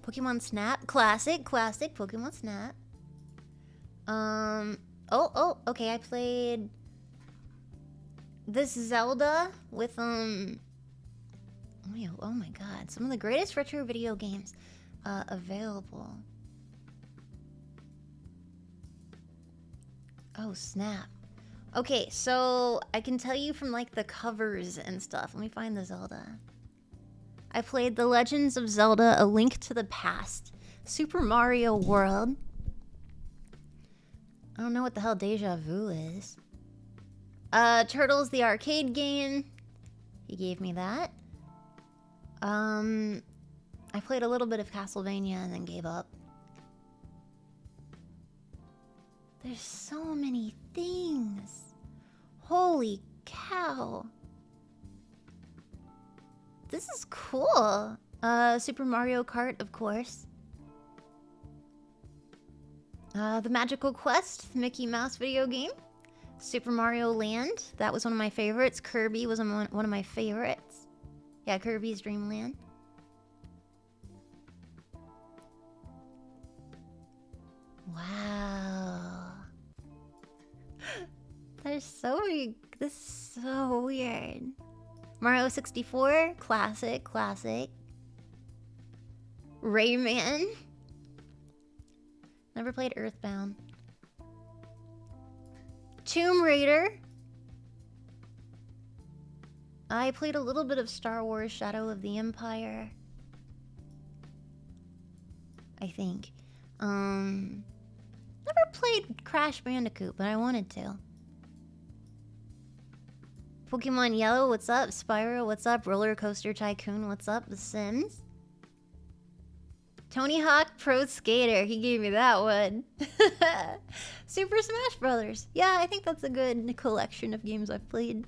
Pokemon Snap? Classic Pokemon Snap. Okay, I played this Zelda with, oh my god, some of the greatest retro video games available. Oh, snap. Okay, so I can tell you from like the covers and stuff. Let me find the Zelda. I played The Legends of Zelda: A Link to the Past, Super Mario World. I don't know what the hell Deja Vu is. Turtles the arcade game. He gave me that. I played a little bit of Castlevania and then gave up. There's so many things. Holy cow. This is cool. Super Mario Kart, of course. The Magical Quest, the Mickey Mouse video game. Super Mario Land, that was one of my favorites. Kirby was one of my favorites. Yeah, Kirby's Dream Land. Wow. There's so many. This is so weird. Mario 64, classic. Rayman. Never played Earthbound. Tomb Raider. I played a little bit of Star Wars Shadow of the Empire. I think. Never played Crash Bandicoot, but I wanted to. Pokemon Yellow, what's up? Spyro, what's up? Roller Coaster Tycoon, what's up? The Sims. Tony Hawk Pro Skater, he gave me that one. Super Smash Brothers. Yeah, I think that's a good collection of games I've played.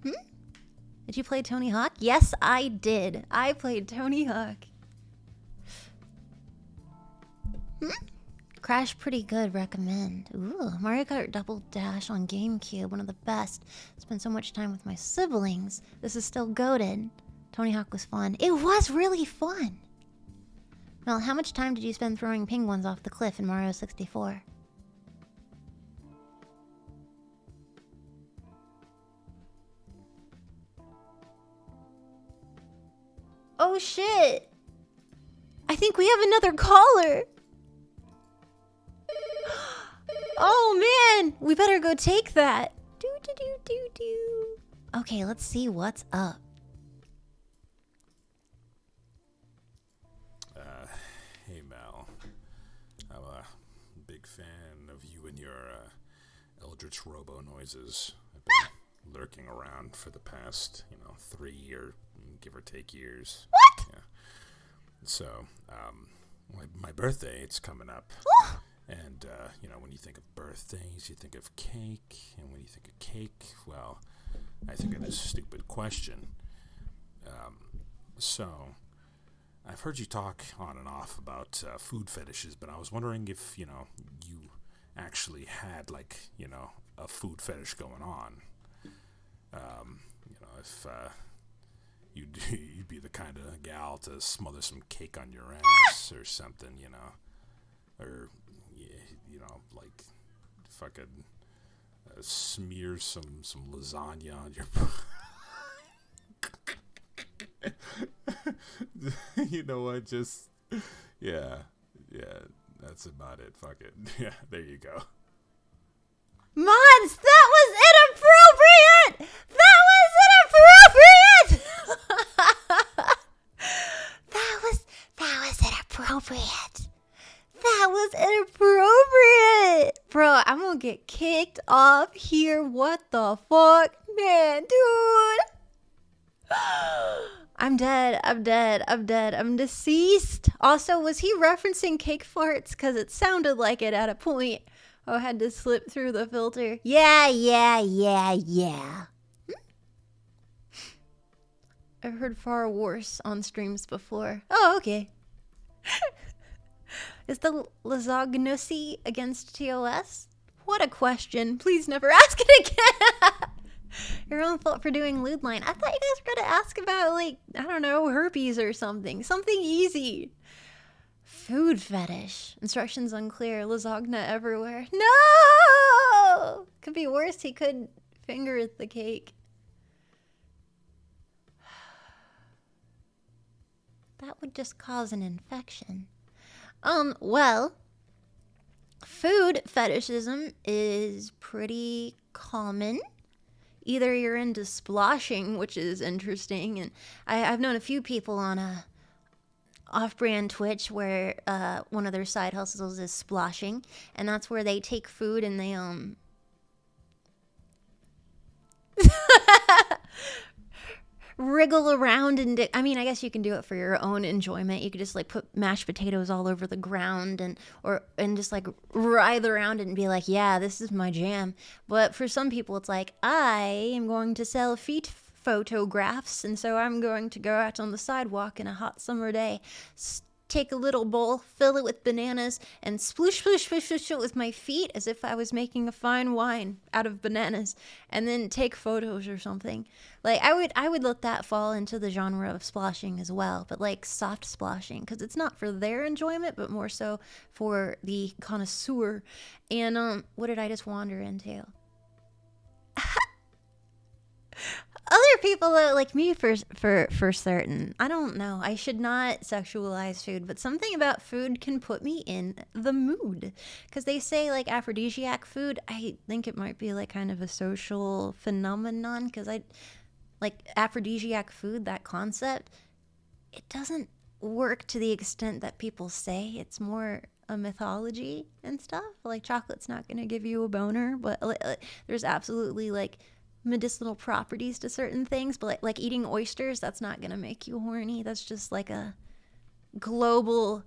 Did you play Tony Hawk? Yes, I did. I played Tony Hawk. Crash pretty good, recommend. Ooh, Mario Kart Double Dash on GameCube, one of the best. Spent so much time with my siblings. This is still goated. Tony Hawk was fun. It was really fun. Mel, how much time did you spend throwing penguins off the cliff in Mario 64? Oh shit! I think we have another caller! Oh man! We better go take that! Okay, let's see what's up. Hey Mel. I'm a big fan of you and your eldritch robo noises. I've been lurking around for the past, 3 year, give or take years. What? Yeah. So, my birthday, it's coming up. And, when you think of birthdays, you think of cake. And when you think of cake, well, I think of this stupid question. So, I've heard you talk on and off about food fetishes, but I was wondering if, you actually had, a food fetish going on. If you'd be the kind of gal to smother some cake on your ass or something, or fucking smear some lasagna on your you know what, just yeah, that's about it. Fuck it. Yeah, there you go. Mods, that was inappropriate! That was inappropriate! That was inappropriate! Bro, I'm gonna get kicked off here. What the fuck? Man, dude! I'm dead. I'm deceased. Also, was he referencing cake farts? Because it sounded like it at a point. Oh, I had to slip through the filter. Yeah. I've heard far worse on streams before. Oh, okay. Is the lasagnosi against TOS? What a question. Please never ask it again. Your own fault for doing LewdLine. I thought you guys were going to ask about, I don't know, herpes or something. Something easy. Food fetish. Instructions unclear. Lasagna everywhere. No! Could be worse. He could finger the cake. That would just cause an infection. Well, food fetishism is pretty common. Either you're into sploshing, which is interesting, and I've known a few people on a off-brand Twitch where one of their side hustles is sploshing, and that's where they take food and they Wriggle around and I mean, I guess you can do it for your own enjoyment. You could just like put mashed potatoes all over the ground and just like writhe around it and be like, yeah, this is my jam. But for some people, it's like, I am going to sell feet photographs, and so I'm going to go out on the sidewalk in a hot summer day, take a little bowl, fill it with bananas, and sploosh, sploosh, sploosh, sploosh it with my feet as if I was making a fine wine out of bananas, and then take photos or something. Like, I would let that fall into the genre of splashing as well, but like soft splashing, because it's not for their enjoyment, but more so for the connoisseur. And what did I just wander into? Other people like me for certain. I don't know. I should not sexualize food, but something about food can put me in the mood. Because they say like aphrodisiac food. I think it might be like kind of a social phenomenon. Because I like aphrodisiac food, that concept. It doesn't work to the extent that people say. It's more a mythology and stuff. Like chocolate's not going to give you a boner, but there's absolutely like medicinal properties to certain things, but like eating oysters, that's not gonna make you horny. That's just like a global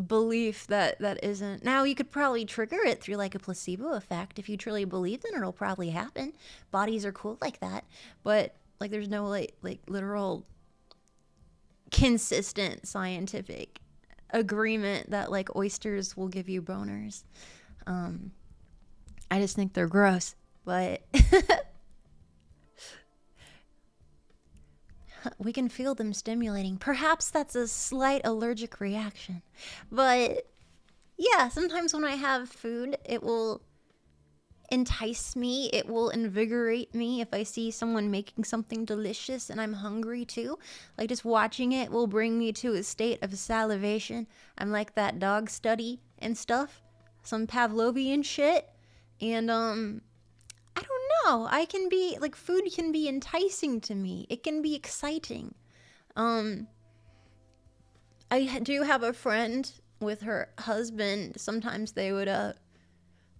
belief that isn't. Now you could probably trigger it through like a placebo effect. If you truly believe, then it'll probably happen. Bodies are cool like that, but like there's no like literal consistent scientific agreement that like oysters will give you boners. I just think they're gross, but we can feel them stimulating. Perhaps that's a slight allergic reaction. But yeah, sometimes when I have food, it will entice me. It will invigorate me if I see someone making something delicious and I'm hungry too. Like just watching it will bring me to a state of salivation. I'm like that dog study and stuff. Some Pavlovian shit. And I don't know. I can be like food can be enticing to me. It can be exciting. I do have a friend with her husband. Sometimes they would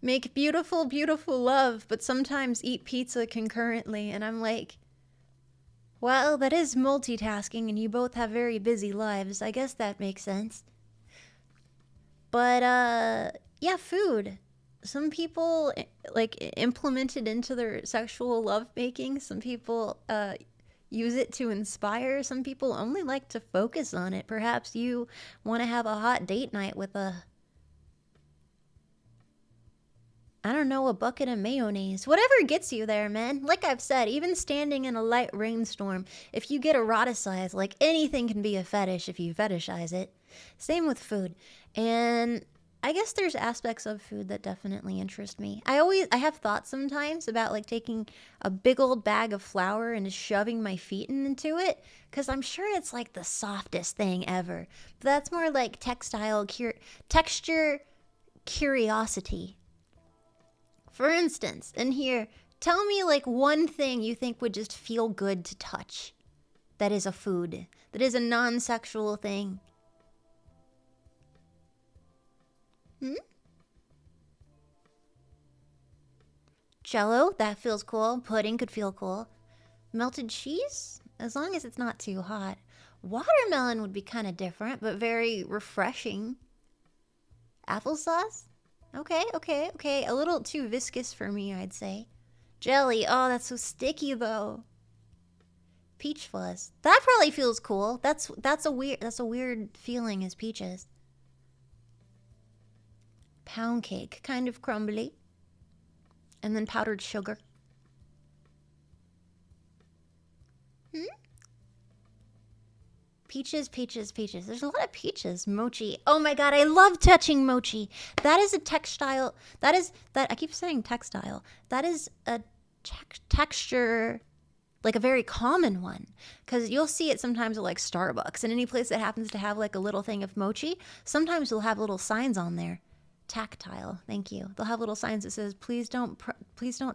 make beautiful, beautiful love, but sometimes eat pizza concurrently. And I'm like, well, that is multitasking, and you both have very busy lives. I guess that makes sense. But yeah, food. Some people like implement it into their sexual lovemaking. Some people use it to inspire. Some people only like to focus on it. Perhaps you want to have a hot date night with a bucket of mayonnaise. Whatever gets you there, man. Like I've said, even standing in a light rainstorm, if you get eroticized, like anything can be a fetish if you fetishize it. Same with food. And I guess there's aspects of food that definitely interest me. I have thoughts sometimes about like taking a big old bag of flour and just shoving my feet into it, because I'm sure it's like the softest thing ever. But that's more like texture curiosity. For instance, in here, tell me like one thing you think would just feel good to touch. That is a food. That is a non-sexual thing. Jello, that feels cool. Pudding could feel cool. Melted cheese, as long as it's not too hot. Watermelon would be kind of different, but very refreshing. Applesauce? Okay. A little too viscous for me, I'd say. Jelly, oh, that's so sticky though. Peach fuzz, that probably feels cool. That's a weird feeling as peaches. Pound cake, kind of crumbly. And then powdered sugar. Peaches. There's a lot of peaches. Mochi. Oh my god, I love touching mochi. That is a textile. I keep saying textile. That is a texture, like a very common one. Because you'll see it sometimes at like Starbucks. And any place that happens to have like a little thing of mochi, sometimes they'll have little signs on there. Tactile, thank you. They'll have little signs that says, please don't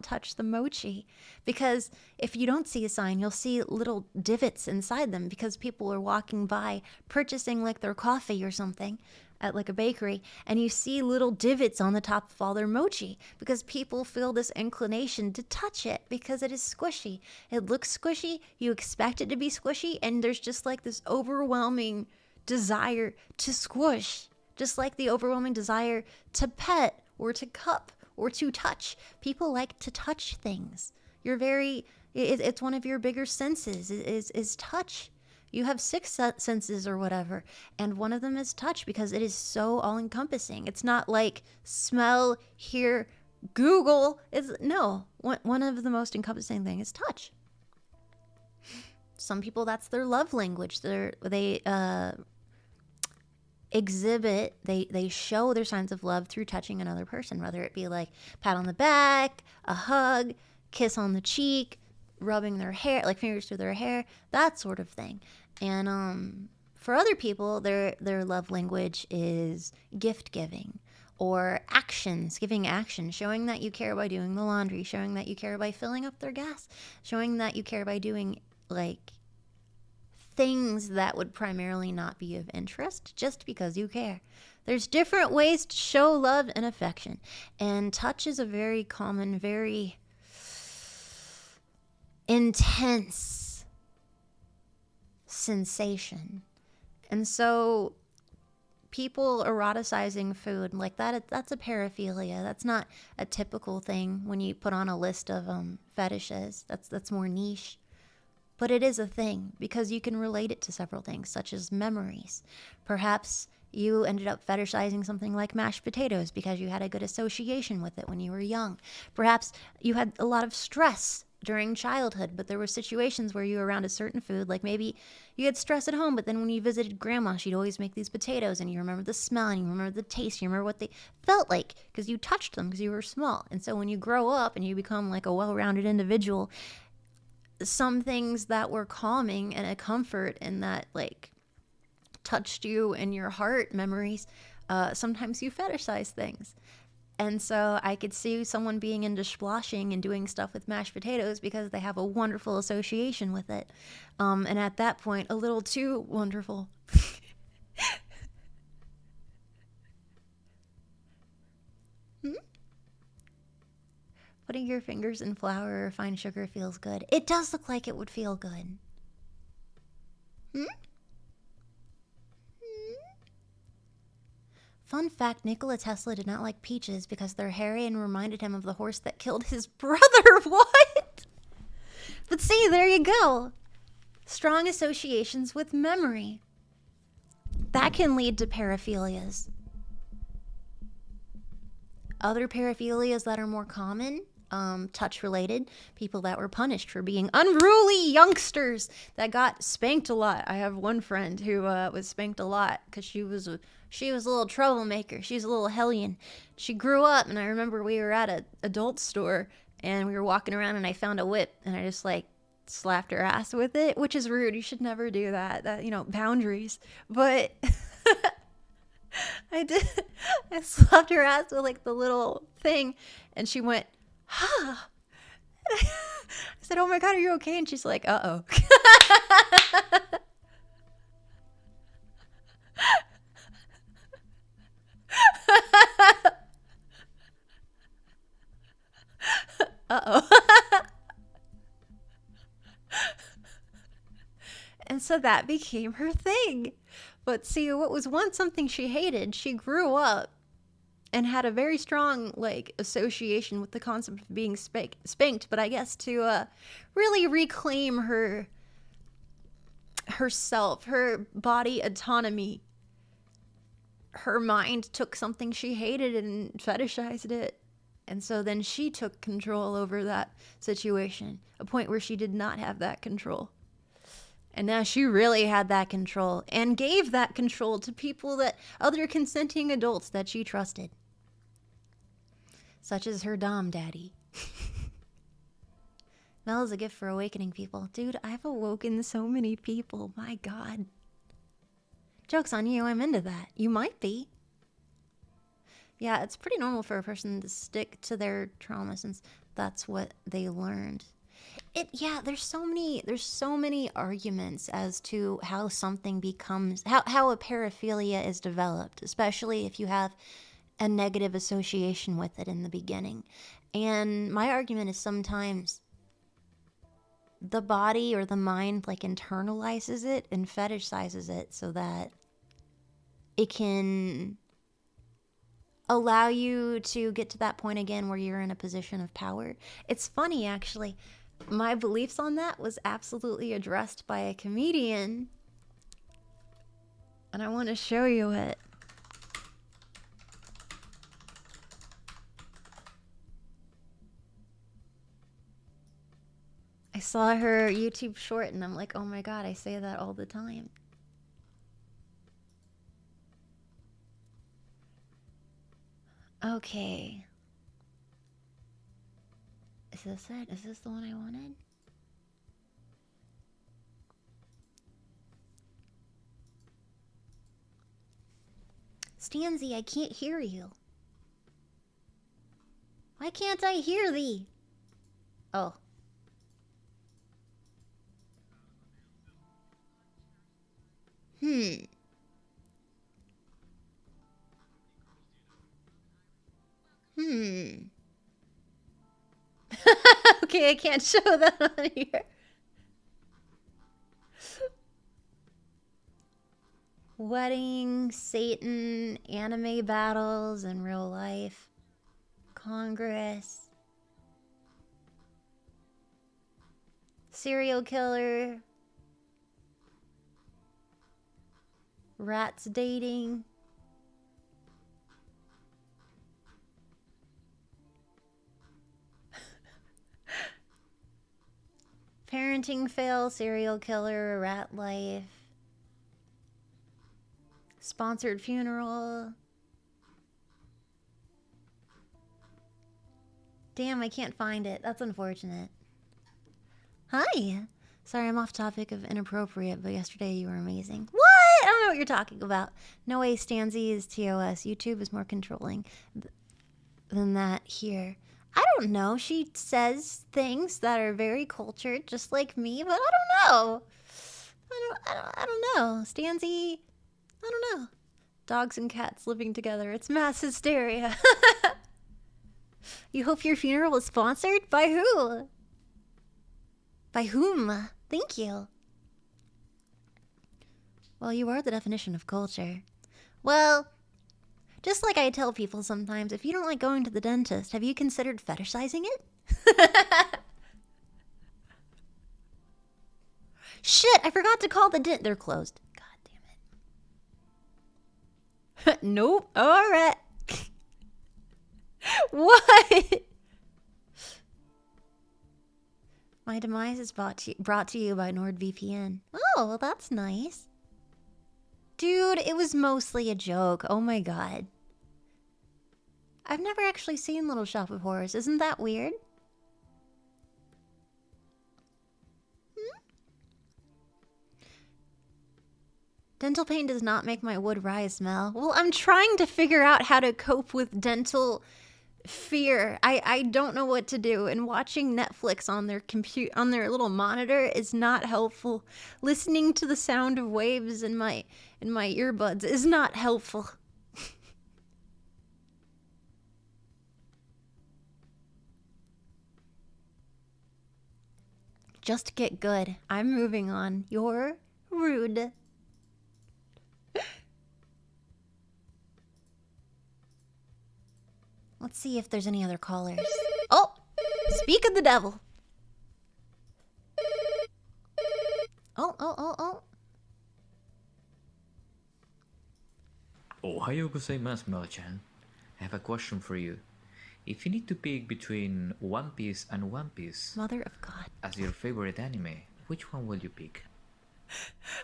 touch the mochi. Because if you don't see a sign, you'll see little divots inside them because people are walking by purchasing like their coffee or something. at like a bakery, and you see little divots on the top of all their mochi because people feel this inclination to touch it because it is squishy. It looks squishy, you expect it to be squishy, and there's just like this overwhelming desire to squish, just like the overwhelming desire to pet or to cup or to touch. People like to touch things. It's one of your bigger senses is touch. You have 6 senses or whatever, and one of them is touch because it is so all-encompassing. It's not like smell, hear, Google. One of the most encompassing thing is touch. Some people, that's their love language. They exhibit, they show their signs of love through touching another person, whether it be like pat on the back, a hug, kiss on the cheek, rubbing their hair, like fingers through their hair, that sort of thing. And for other people, their love language is gift giving or actions, giving action, showing that you care by doing the laundry, showing that you care by filling up their gas, showing that you care by doing like things that would primarily not be of interest just because you care. There's different ways to show love and affection, and touch is a very common, very intense sensation. And so people eroticizing food like that's a paraphilia. That's not a typical thing when you put on a list of fetishes. That's more niche. But it is a thing because you can relate it to several things, such as memories. Perhaps you ended up fetishizing something like mashed potatoes because you had a good association with it when you were young. Perhaps you had a lot of stress during childhood, but there were situations where you were around a certain food, like maybe you had stress at home, but then when you visited grandma, she'd always make these potatoes, and you remember the smell, and you remember the taste, you remember what they felt like, because you touched them because you were small. And so when you grow up and you become like a well-rounded individual, some things that were calming and a comfort and that like touched you in your heart memories, sometimes you fetishize things. And so I could see someone being into sploshing and doing stuff with mashed potatoes because they have a wonderful association with it. And at that point, a little too wonderful. Putting your fingers in flour or refined sugar feels good. It does look like it would feel good. Fun fact, Nikola Tesla did not like peaches because they're hairy and reminded him of the horse that killed his brother. What? But see, there you go. Strong associations with memory. That can lead to paraphilias. Other paraphilias that are more common, touch-related, people that were punished for being unruly youngsters that got spanked a lot. I have one friend who was spanked a lot because she was a little troublemaker. She was a little hellion. She grew up, and I remember we were at an adult store, and we were walking around, and I found a whip, and I just, like, slapped her ass with it, which is rude. You should never do that. Boundaries. But I did. I slapped her ass with, like, the little thing, and she went, "Huh." I said, "Oh, my God, are you okay?" And she's like, "Uh-oh." Uh-oh. And so that became her thing. But see, what was once something she hated, she grew up and had a very strong, like, association with the concept of being spanked. But I guess to really reclaim herself, her body autonomy, her mind took something she hated and fetishized it. And so then she took control over that situation, a point where she did not have that control. And now she really had that control and gave that control to people other consenting adults that she trusted. Such as her dom daddy. Mel is a gift for awakening people. Dude, I've awoken so many people. My God. Joke's on you, I'm into that. You might be. Yeah, it's pretty normal for a person to stick to their trauma since that's what they learned. Yeah, there's so many arguments as to how something becomes, how a paraphilia is developed, especially if you have a negative association with it in the beginning. And my argument is sometimes the body or the mind like internalizes it and fetishizes it so that it can allow you to get to that point again where you're in a position of power. It's funny, actually. My beliefs on that was absolutely addressed by a comedian. And I want to show you it. I saw her YouTube short and I'm like, oh my god, I say that all the time. Okay. Is this it? Is this the one I wanted? Stanzy, I can't hear you. Why can't I hear thee? Oh. Okay, I can't show that on here. Wedding, Satan, anime battles in real life, Congress, serial killer, rats dating. Parenting fail, serial killer, rat life, sponsored funeral. Damn, I can't find it. That's unfortunate. Hi. Sorry, I'm off topic of inappropriate, but yesterday you were amazing. What? I don't know what you're talking about. No way, Stanzy is TOS. YouTube is more controlling than that here. I don't know. She says things that are very cultured, just like me, but I don't know. I don't know. Stanzy, I don't know. Dogs and cats living together. It's mass hysteria. You hope your funeral was sponsored? By who? By whom? Thank you. Well, you are the definition of culture. Well, just like I tell people sometimes, if you don't like going to the dentist, have you considered fetishizing it? Shit, I forgot to call the dent. They're closed. God damn it. Nope. All right. What? My demise is brought to you by NordVPN. Oh, well, that's nice. Dude, it was mostly a joke. Oh my god. I've never actually seen Little Shop of Horrors. Isn't that weird? Dental pain does not make my wood rise smell. Well, I'm trying to figure out how to cope with dental fear. I don't know what to do, and watching Netflix on their little monitor is not helpful. Listening to the sound of waves in my earbuds is not helpful. Just get good. I'm moving on. You're rude. Let's see if there's any other callers. Oh! Speak of the devil. Oh. Ohayou gozaimasu, Mel-chan. I have a question for you. If you need to pick between One Piece and One Piece Mother of God. as your favorite anime, which one will you pick?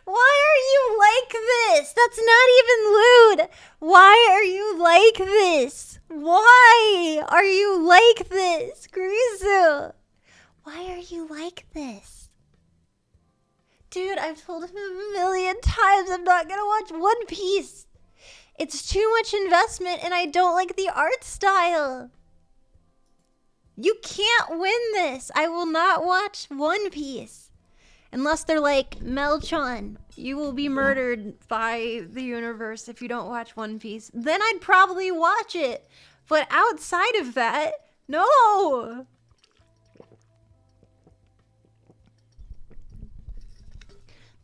Why are you like this? That's not even lewd. Why are you like this? Why are you like this, Grizu? Why are you like this? Dude, I've told him a million times I'm not gonna watch One Piece. It's too much investment and I don't like the art style. You can't win this. I will not watch One Piece. Unless they're like, Melchon, you will be murdered by the universe if you don't watch One Piece. Then I'd probably watch it. But outside of that, no.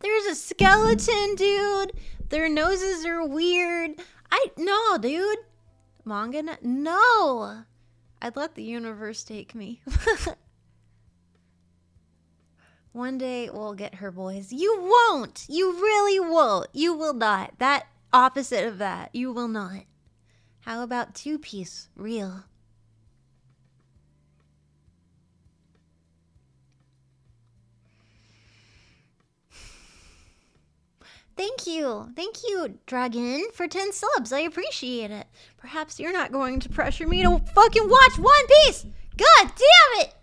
There's a skeleton, dude. Their noses are weird. No, dude. Manga? No. I'd let the universe take me. One day we'll get her, boys. You won't. You really won't. You will not. That opposite of that. You will not. How about Two Piece? Real. Thank you, Dragon, for 10 subs. I appreciate it. Perhaps you're not going to pressure me to fucking watch One Piece. God damn it!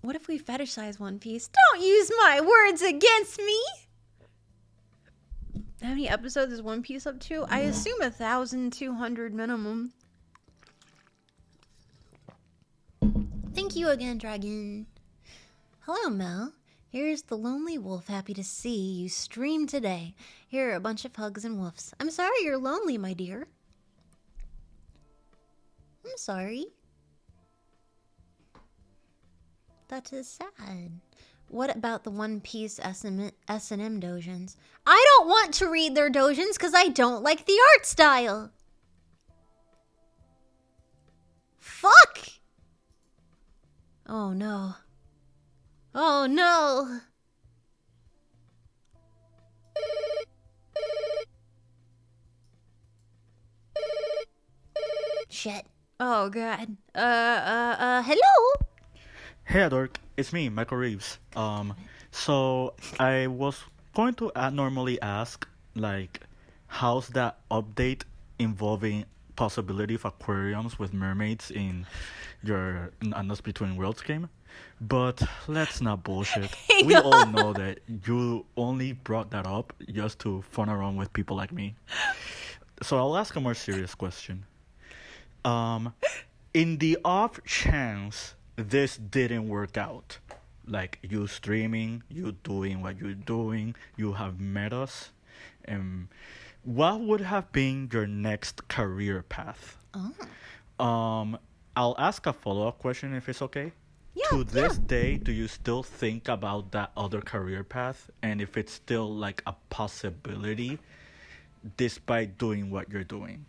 What if we fetishize One Piece? Don't use my words against me! How many episodes is One Piece up to? I assume 1,200 minimum. Thank you again, Dragon. Hello, Mel. Here's the lonely wolf, happy to see you stream today. Here are a bunch of hugs and woofs. I'm sorry you're lonely, my dear. I'm sorry. That is sad. What about the One Piece S&M doujins? I don't want to read their doujins because I don't like the art style. Fuck! Oh no. Oh no! Shit. Oh god. Hello? Hey Adork, it's me, Michael Reeves. So I was going to normally ask, like, how's that update involving possibility of aquariums with mermaids in your Us Between Worlds game? But let's not bullshit. We all know that you only brought that up just to fun around with people like me. So I'll ask a more serious question. In the off chance this didn't work out, like you streaming, you doing what you're doing, you have met us, what would have been your next career path? I'll ask a follow-up question if it's okay. Yeah, to this day, do you still think about that other career path, and if it's still like a possibility despite doing what you're doing?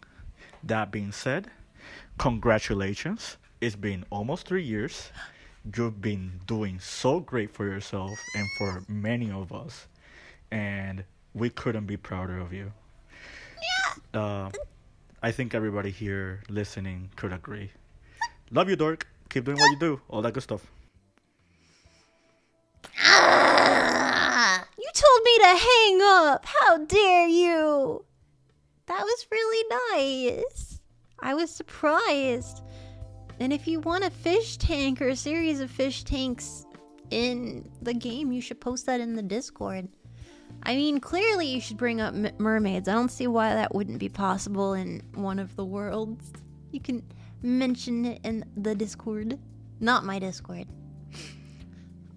That being said, congratulations. It's been almost 3 years. You've been doing so great for yourself and for many of us, and we couldn't be prouder of you. I think everybody here listening could agree. Love you, Dork. Keep doing what you do. All that good stuff. You told me to hang up. How dare you? That was really nice. I was surprised. And if you want a fish tank or a series of fish tanks in the game, you should post that in the Discord. I mean, clearly you should bring up mermaids. I don't see why that wouldn't be possible in one of the worlds. You can mention it in the Discord. Not my Discord.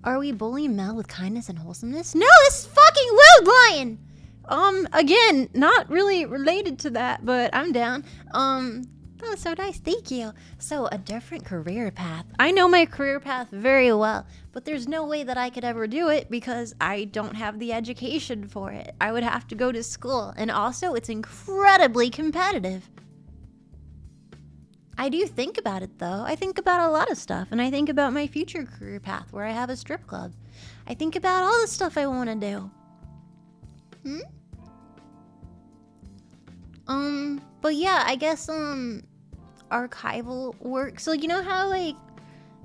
Are we bullying Mel with kindness and wholesomeness? No, this is fucking LewdLine! Again, not really related to that, but I'm down. That was so nice, thank you. So, a different career path. I know my career path very well, but there's no way that I could ever do it because I don't have the education for it. I would have to go to school, and also it's incredibly competitive. I do think about it, though. I think about a lot of stuff, and I think about my future career path where I have a strip club. I think about all the stuff I want to do. But yeah, I guess, archival work. So, you know how,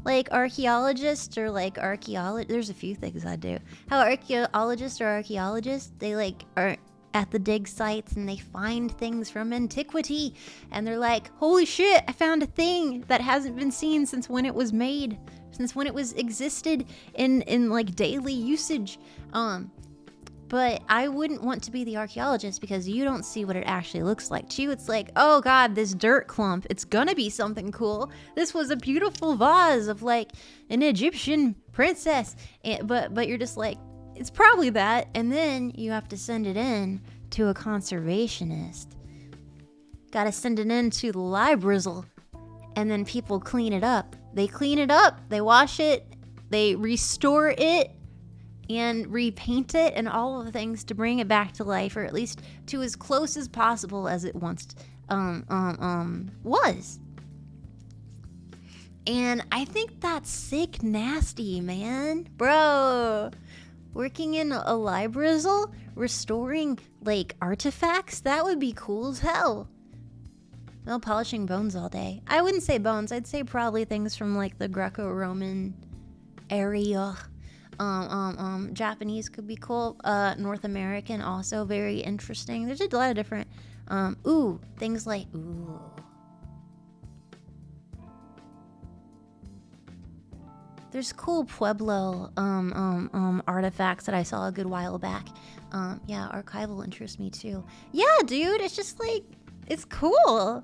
like archaeologists or, like, there's a few things I do. How archaeologists, they, like, are at the dig sites and they find things from antiquity. And they're like, holy shit, I found a thing that hasn't been seen since when it was made. Since when it was existed in like, daily usage. But I wouldn't want to be the archaeologist because you don't see what it actually looks like. To you, it's like, oh god, this dirt clump, it's gonna be something cool. This was a beautiful vase of like an Egyptian princess. But you're just like, it's probably that. And then you have to send it in to a conservationist. Gotta send it in to the librizzle. And then people clean it up. They clean it up, they wash it, they restore it, and repaint it and all of the things to bring it back to life, or at least to as close as possible as it once was. And I think that's sick nasty, man. Bro, working in a librizzle, restoring like artifacts, that would be cool as hell. No, polishing bones all day. I wouldn't say bones, I'd say probably things from like the Greco-Roman area. Japanese could be cool. North American also very interesting. There's a lot of different things like there's cool Pueblo artifacts that I saw a good while back. Yeah, archival interests me too. Yeah, dude, it's just like it's cool.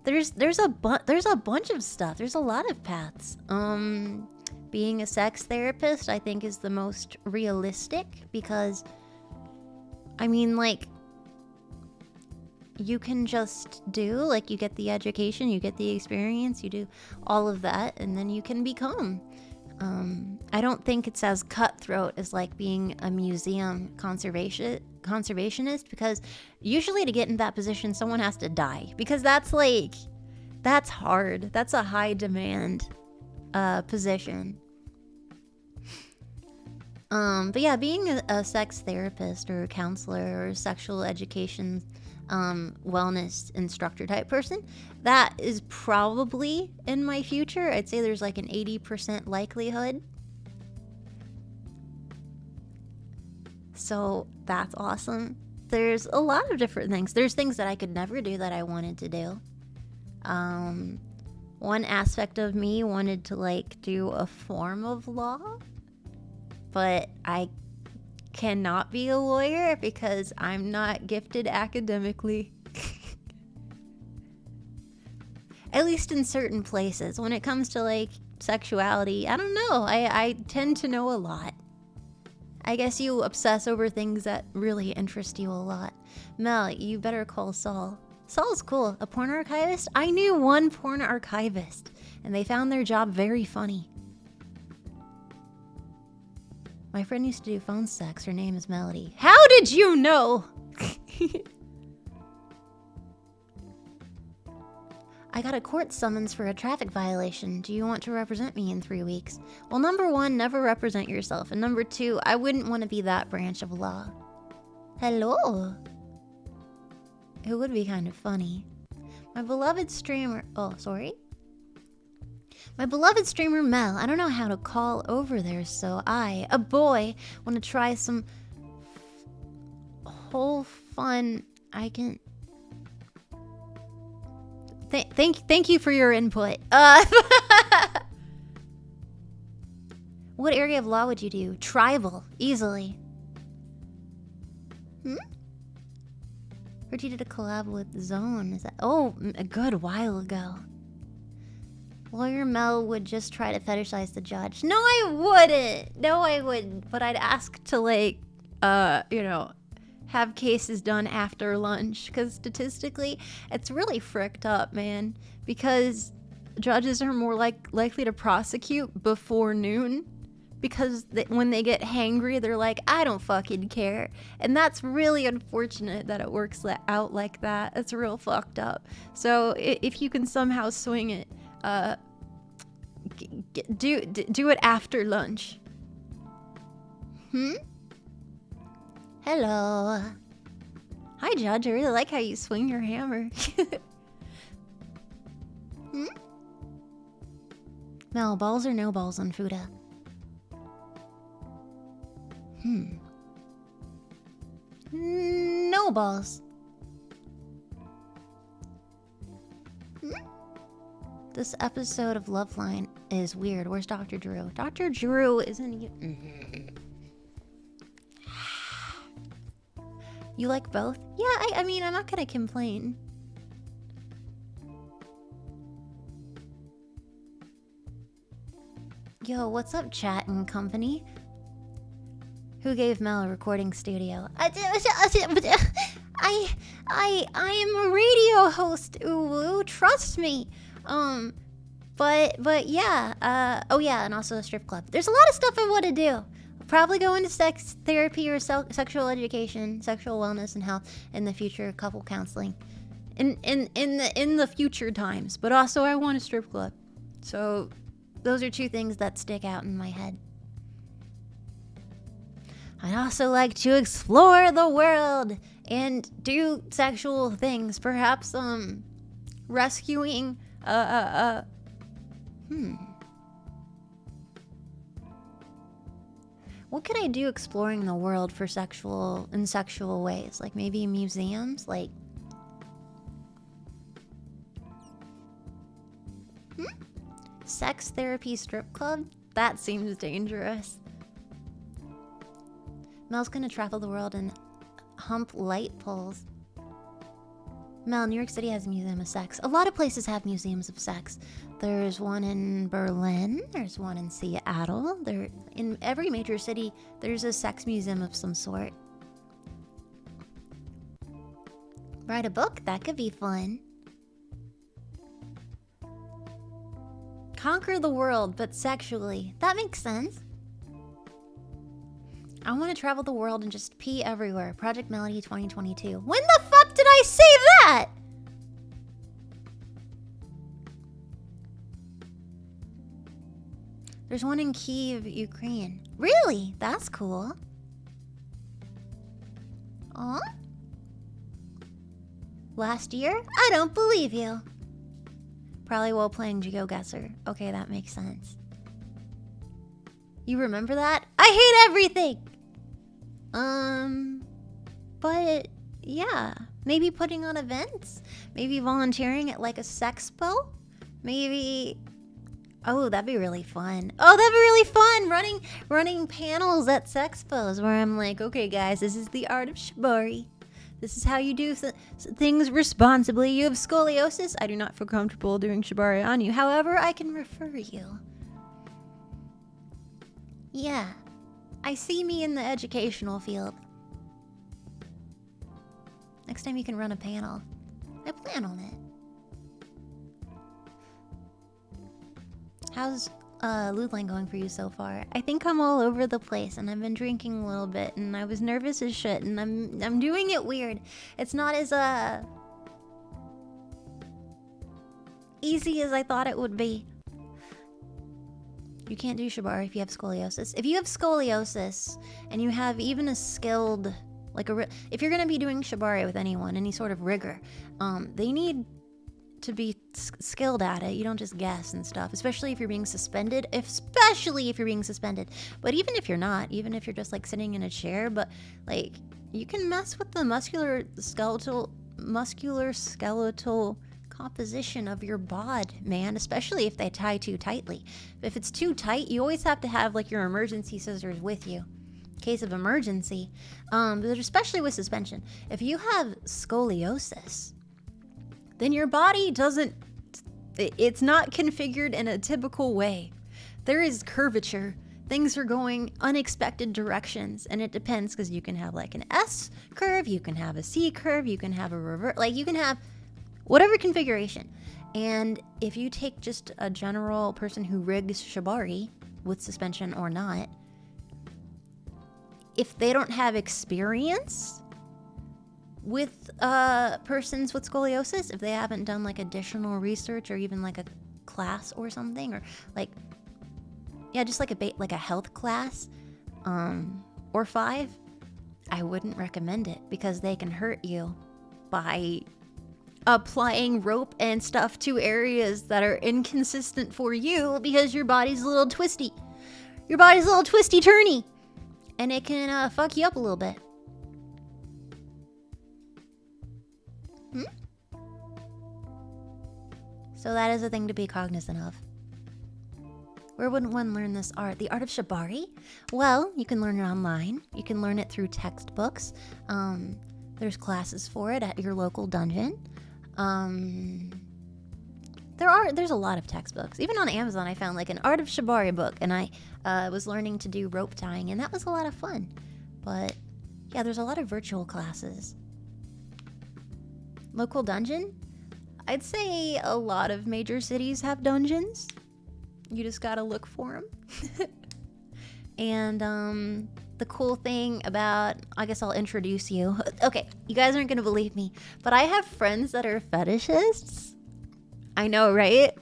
There's a bunch of stuff. There's a lot of paths. Being a sex therapist, I think, is the most realistic because, I mean, like, you can just do, like, you get the education, you get the experience, you do all of that, and then you can become. I don't think it's as cutthroat as, like, being a museum conservationist because usually to get in that position, someone has to die because that's, like, that's hard. That's a high demand position. But yeah, being a sex therapist or a counselor or sexual education wellness instructor type person, that is probably in my future. I'd say there's like an 80% likelihood. So that's awesome. There's a lot of different things. There's things that I could never do that I wanted to do. One aspect of me wanted to like do a form of law, but I cannot be a lawyer because I'm not gifted academically. At least in certain places. When it comes to like sexuality, I don't know. I tend to know a lot. I guess you obsess over things that really interest you a lot. Mel, you better call Saul. Saul's cool. A porn archivist? I knew one porn archivist, and they found their job very funny. My friend used to do phone sex. Her name is Melody. How did you know? I got a court summons for a traffic violation. Do you want to represent me in 3 weeks? Well, number one, never represent yourself. And number two, I wouldn't want to be that branch of law. Hello. It would be kind of funny. My beloved streamer... Oh, sorry. My beloved streamer Mel. I don't know how to call over there, so I, a boy, want to try some whole fun... I can... Thank you for your input. What area of law would you do? Tribal, easily. Heard you did a collab with Zone. Is that? Oh, a good while ago. Lawyer Mel would just try to fetishize the judge. No, I wouldn't. No, I wouldn't. But I'd ask to like, have cases done after lunch, because statistically it's really fricked up, man, because judges are more likely to prosecute before noon because when they get hangry they're like, I don't fucking care. And that's really unfortunate that it works out like that. It's real fucked up. So if you can somehow swing it, do it after lunch. Hello. Hi, Judge. I really like how you swing your hammer. Mel, balls or no balls on Fuda? No balls. This episode of LewdLine is weird. Where's Dr. Drew? Dr. Drew isn't... You like both? Yeah, I mean, I'm not gonna complain. Yo, what's up, chat and company? Who gave Mel a recording studio? I am a radio host. Ooh, trust me. But yeah. Oh yeah, and also a strip club. There's a lot of stuff I want to do. Probably go into sex therapy or sexual education, sexual wellness and health in the future, couple counseling, in the future times. But also, I want a strip club. So, those are two things that stick out in my head. I'd also like to explore the world and do sexual things. Perhaps rescuing What could I do exploring the world for sexual ways? Like maybe museums? Like sex therapy strip club? That seems dangerous. Mel's gonna travel the world and hump light poles. Mel, New York City has a museum of sex. A lot of places have museums of sex. There's one in Berlin. There's one in Seattle. In every major city, there's a sex museum of some sort. Write a book? That could be fun. Conquer the world, but sexually. That makes sense. I want to travel the world and just pee everywhere. Project Melody 2022. When the fuck did I say that? There's one in Kyiv, Ukraine. Really? That's cool. Aw? Last year? I don't believe you. Probably while playing GeoGuessr. Okay, that makes sense. You remember that? I hate everything! But yeah, maybe putting on events, maybe volunteering at like a sexpo, maybe. Oh, that'd be really fun. Oh, that'd be really fun. Running panels at sexpos where I'm like, okay, guys, this is the art of shibari. This is how you do things responsibly. You have scoliosis. I do not feel comfortable doing shibari on you. However, I can refer you. Yeah, I see me in the educational field. Next time you can run a panel. I plan on it. How's LewdLine going for you so far? I think I'm all over the place, and I've been drinking a little bit, and I was nervous as shit, and I'm doing it weird. It's not as easy as I thought it would be. You can't do shibari if you have scoliosis. If you have scoliosis and you have even a skilled, like if you're gonna be doing shibari with anyone, any sort of rigor, they need to be skilled at it. You don't just guess and stuff, especially if you're being suspended. Especially if you're being suspended. But even if you're not, even if you're just like sitting in a chair, but like you can mess with the muscular skeletal composition of your bod, man, especially if they tie too tightly. If it's too tight, you always have to have like your emergency scissors with you in case of emergency. But especially with suspension, if you have scoliosis, then your body it's not configured in a typical way. There is curvature. Things are going unexpected directions, and it depends, because you can have like an S curve, you can have a C curve, you can have a revert, like you can have whatever configuration. And if you take just a general person who rigs shibari, with suspension or not, if they don't have experience with persons with scoliosis, if they haven't done like additional research or even like a class or something, or like, yeah, just like a health class, or 5, I wouldn't recommend it, because they can hurt you by applying rope and stuff to areas that are inconsistent for you, because your body's a little twisty. Your body's a little twisty turny, and it can fuck you up a little bit. So that is a thing to be cognizant of. Where would one learn this art? The art of shibari? Well, you can learn it online. You can learn it through textbooks. There's classes for it at your local dungeon. There's a lot of textbooks. Even on Amazon, I found like an Art of Shibari book, and I was learning to do rope tying, and that was a lot of fun. But yeah, there's a lot of virtual classes. Local dungeon? I'd say a lot of major cities have dungeons. You just gotta look for them. And the cool thing about, I guess I'll introduce you. Okay, you guys aren't gonna believe me, but I have friends that are fetishists. I know, right?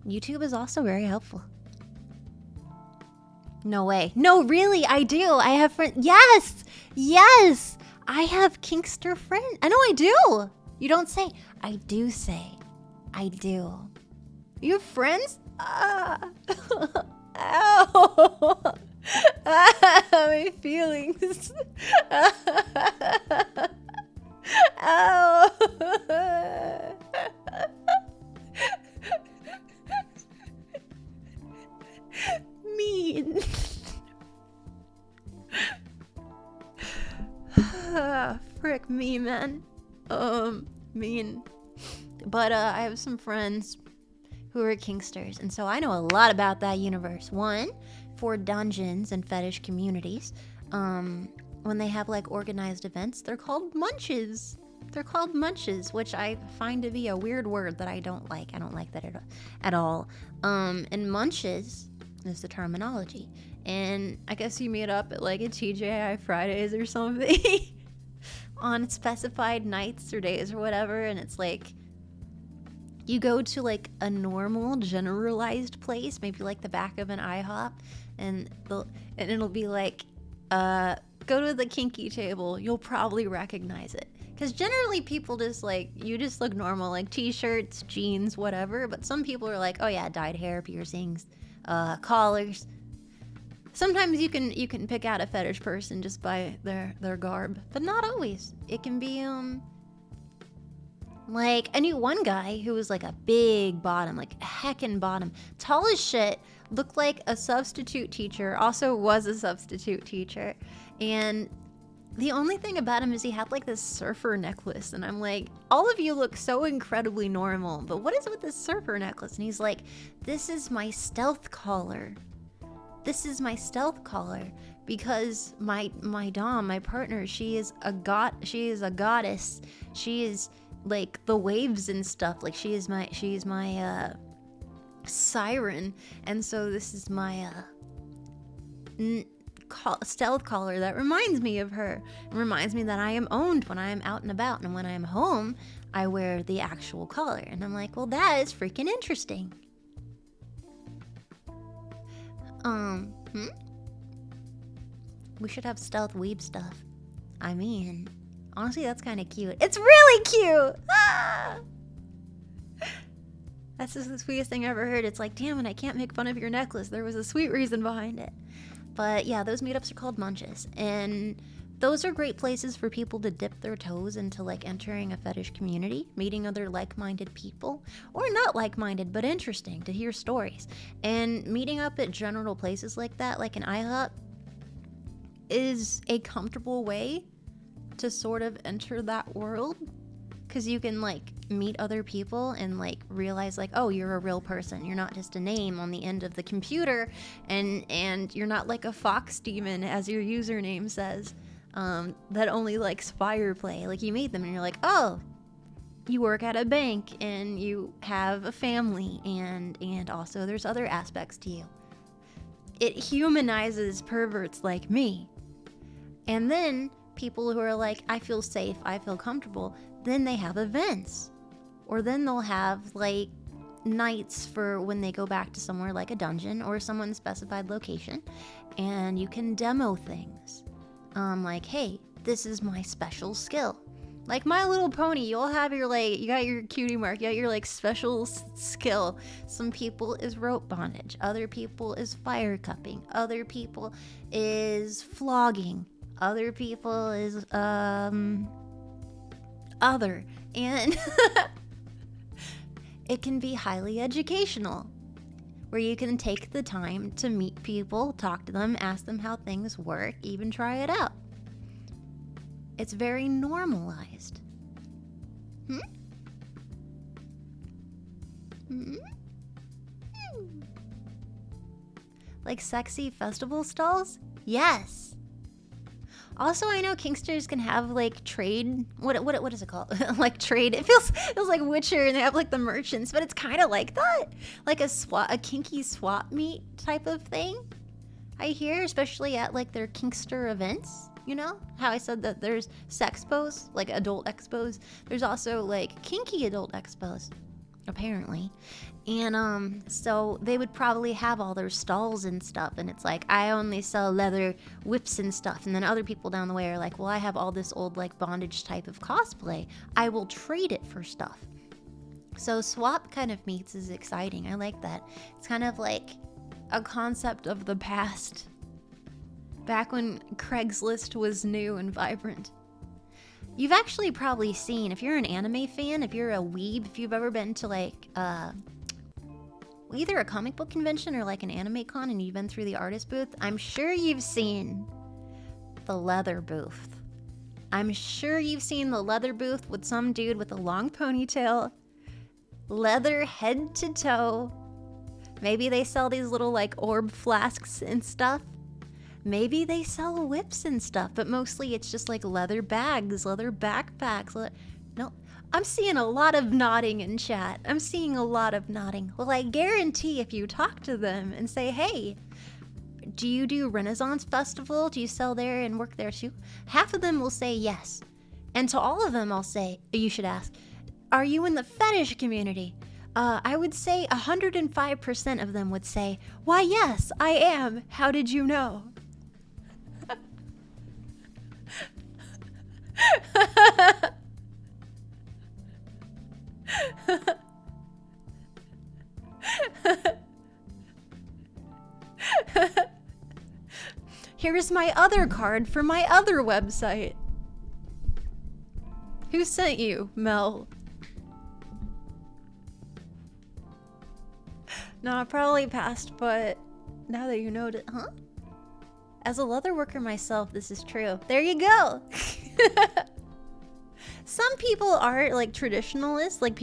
YouTube is also very helpful. No way. No, really, I do. I have friends. Yes! Yes! I have Kinkster friends. I know I do. You don't say. I do say. I do. You have friends? Ow! My feelings. Ow! Mean. Frick me, man. Mean. But I have some friends who are Kinksters, and so I know a lot about that universe. One, for dungeons and fetish communities, when they have like organized events, they're called munches. They're called munches, which I find to be a weird word that I don't like. I don't like that at all. And munches is the terminology. And I guess you meet up at like a TJI Fridays or something on specified nights or days or whatever, and it's like you go to like a normal generalized place, maybe like the back of an IHOP, and it'll be like, go to the kinky table. You'll probably recognize it. Because generally people just like, you just look normal, like t-shirts, jeans, whatever. But some people are like, oh yeah, dyed hair, piercings, collars. Sometimes you can pick out a fetish person just by their garb, but not always. It can be like, I knew one guy who was like a big bottom, like a heckin' bottom, tall as shit, looked like a substitute teacher, also was a substitute teacher, and the only thing about him is he had like this surfer necklace, and I'm like, all of you look so incredibly normal, but what is with this surfer necklace? And he's like, this is my stealth collar. This is my stealth collar because my dom, my partner, she is a goddess. She is like the waves and stuff. Like she is my siren, and so this is my stealth collar that reminds me of her. It reminds me that I am owned when I am out and about, and when I am home, I wear the actual collar. And I'm like, well, that is freaking interesting. We should have stealth weeb stuff. I mean, honestly, that's kind of cute. It's really cute! Ah! That's just the sweetest thing I ever heard. It's like, damn it, I can't make fun of your necklace. There was a sweet reason behind it. But yeah, those meetups are called munches. And those are great places for people to dip their toes into like entering a fetish community, meeting other like-minded people, or not like-minded, but interesting to hear stories. And meeting up at general places like that, like an IHOP, is a comfortable way to sort of enter that world, because you can like meet other people and like realize like, oh, you're a real person. You're not just a name on the end of the computer, and you're not like a fox demon, as your username says, that only likes fire play. Like, you meet them and you're like, oh, you work at a bank and you have a family, and also there's other aspects to you. It humanizes perverts like me. And then people who are like, I feel safe, I feel comfortable, then they have events. Or then they'll have like nights for when they go back to somewhere like a dungeon or someone's specified location, and you can demo things. Like, hey, this is my special skill. Like My Little Pony, you'll have your like, you got your cutie mark, you got your like special skill. Some people is rope bondage, other people is fire cupping, other people is flogging, other people is other, and it can be highly educational, where you can take the time to meet people, talk to them, ask them how things work, even try it out. It's very normalized. Hmm? Hmm? Like sexy festival stalls? Yes. Also, I know Kinksters can have like trade. What is it called? Like trade. It feels like Witcher, and they have like the merchants, but it's kind of like that, like a kinky swap meet type of thing. I hear, especially at like their Kinkster events. You know how I said that there's sexpos, like adult expos. There's also like kinky adult expos, apparently. And so they would probably have all their stalls and stuff, and it's like, I only sell leather whips and stuff, and then other people down the way are like, well, I have all this old like bondage type of cosplay, I will trade it for stuff. So swap kind of meets is exciting. I like that. It's kind of like a concept of the past, back when Craigslist was new and vibrant. You've actually probably seen, if you're an anime fan, if you're a weeb, if you've ever been to like either a comic book convention or like an anime con and you've been through the artist booth, I'm sure you've seen the leather booth. I'm sure you've seen the leather booth with some dude with a long ponytail, leather head to toe. Maybe they sell these little like orb flasks and stuff. Maybe they sell whips and stuff, but mostly it's just like leather bags, leather backpacks. No, I'm seeing a lot of nodding in chat. I'm seeing a lot of nodding. Well, I guarantee if you talk to them and say, hey, do you do Renaissance Festival? Do you sell there and work there too? Half of them will say yes. And to all of them, I'll say, you should ask, are you in the fetish community? I would say 105% of them would say, why, yes, I am. How did you know? Here's my other card for my other website. Who sent you, Mel? No, I probably passed, but now that you know it, huh? As a leather worker myself, this is true. There you go. Some people are like traditionalists, like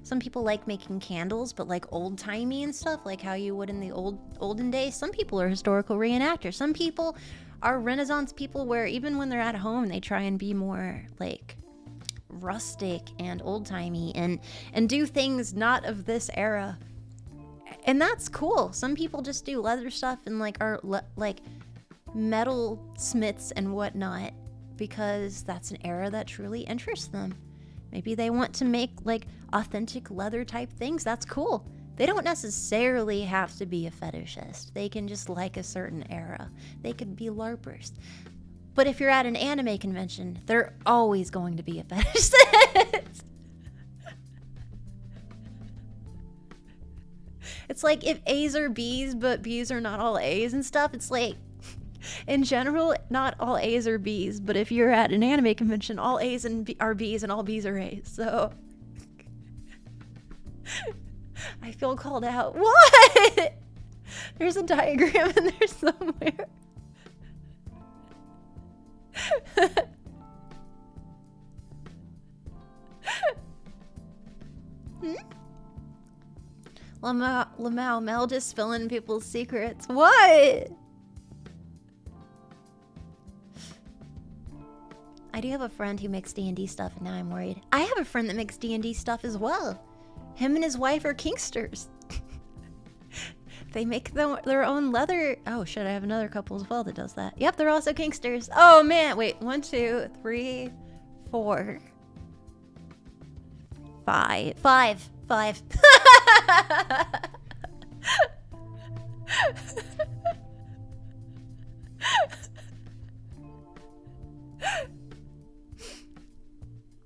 some people like making candles, but like old-timey and stuff, like how you would in the olden days. Some people are historical reenactors. Some people are Renaissance people where even when they're at home, they try and be more like rustic and old-timey and do things not of this era. And that's cool. Some people just do leather stuff and like are like metal smiths and whatnot because that's an era that truly interests them. Maybe they want to make like authentic leather type things. That's cool. They don't necessarily have to be a fetishist. They can just like a certain era. They could be LARPers. But if you're at an anime convention, they're always going to be a fetishist. It's like if A's are B's, but B's are not all A's and stuff. It's like, in general, not all A's are B's, but if you're at an anime convention, all A's are B's and all B's are A's. So I feel called out. What? There's a diagram in there somewhere. Lamau, Mel just spilling people's secrets. What? I do have a friend who makes D&D stuff, and now I'm worried. I have a friend that makes D&D stuff as well. Him and his wife are Kinksters. They make their own leather. Oh shit, I have another couple as well that does that. Yep, they're also Kinksters. Oh man, wait, 1, 2, 3, 4, 5. 5.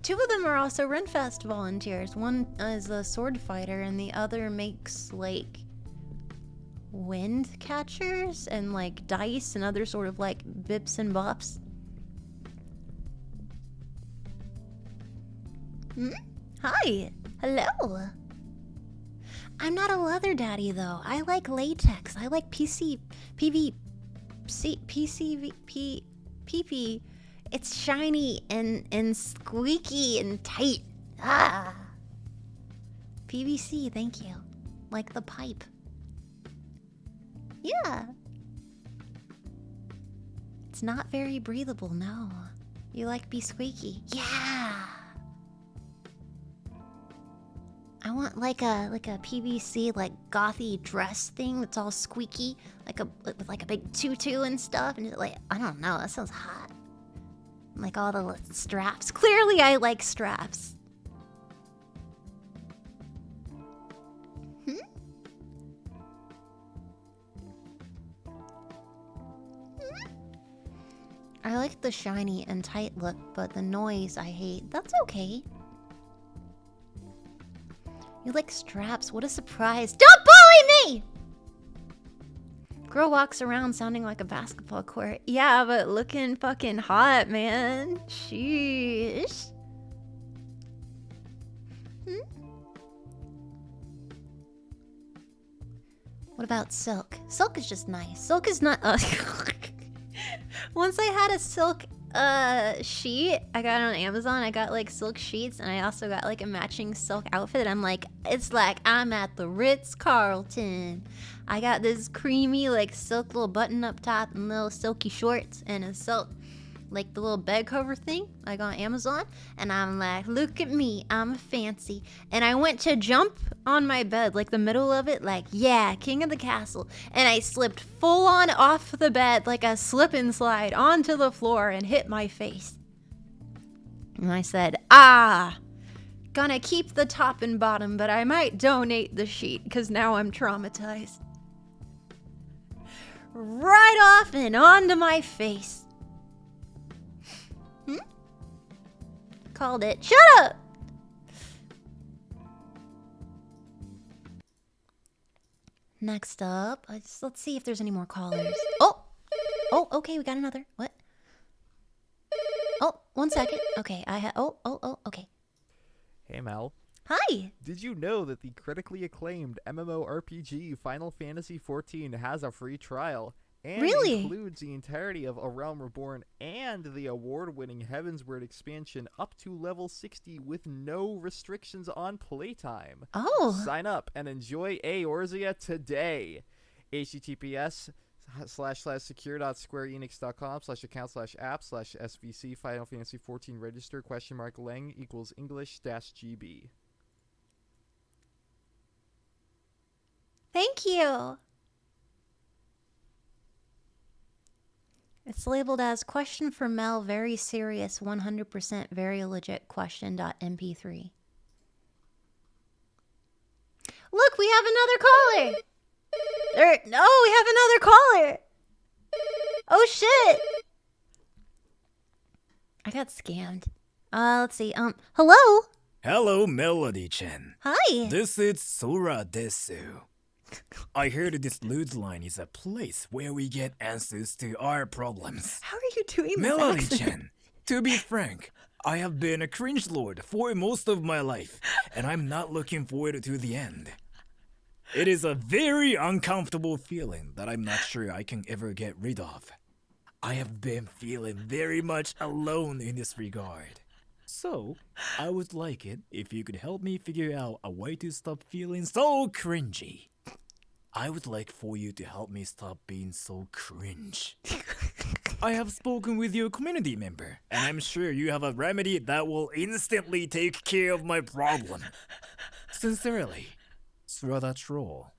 Two of them are also Renfest volunteers. One is a sword fighter and the other makes like wind catchers and like dice and other sort of like bips and bops. Hi. Hello. I'm not a leather daddy though. I like latex. I like PCV, It's shiny and squeaky and tight. Ah. PVC, thank you. Like the pipe. Yeah. It's not very breathable, no. You like be squeaky. Yeah. I want like a PVC like gothy dress thing that's all squeaky, with like a big tutu and stuff, and like I don't know, that sounds hot. Like all the straps. Clearly, I like straps. I like the shiny and tight look, but the noise I hate. That's okay. You like straps? What a surprise. Don't bully me! Girl walks around sounding like a basketball court. Yeah, but looking fucking hot, man. Sheesh. What about silk? Silk is just nice. Silk is not... Once I had a silk sheet I got on Amazon. I got like silk sheets, and I also got like a matching silk outfit. I'm like, it's like I'm at the Ritz-Carlton. I got this creamy like silk little button up top and little silky shorts and a silk like the little bed cover thing I got on Amazon, and I'm like, look at me, I'm fancy. And I went to jump on my bed, like the middle of it, like, yeah, king of the castle, and I slipped full on off the bed like a slip and slide onto the floor and hit my face. And I said, gonna keep the top and bottom, but I might donate the sheet because now I'm traumatized. Right off and onto my face. Called it. Shut up! Next up, let's see if there's any more callers. Oh, okay, we got another. What? Oh, 1 second. Okay, okay. Hey, Mel. Hi! Did you know that the critically acclaimed MMORPG Final Fantasy XIV has a free trial? And really? Includes the entirety of A Realm Reborn and the award-winning Heavensward expansion up to level 60 with no restrictions on playtime. Oh. Sign up and enjoy Eorzea today. https://secure.squareenix.com/account/app/svc Final Fantasy XIV register !lang equals English-GB. Thank you. It's labeled as question for Mel, very serious, 100% very legit question.mp3. Look, we have another caller. No, we have another caller. Oh shit. I got scammed. Let's see. Hello? Hello, Melody-chan. Hi. This is Sora desu. I heard this LewdLine is a place where we get answers to our problems. How are you doing this? Melody-chan, to be frank, I have been a cringe lord for most of my life, and I'm not looking forward to the end. It is a very uncomfortable feeling that I'm not sure I can ever get rid of. I have been feeling very much alone in this regard. So, I would like it if you could help me figure out a way to stop feeling so cringy. I would like for you to help me stop being so cringe. I have spoken with your community member, and I'm sure you have a remedy that will instantly take care of my problem. Sincerely, Srada Troll.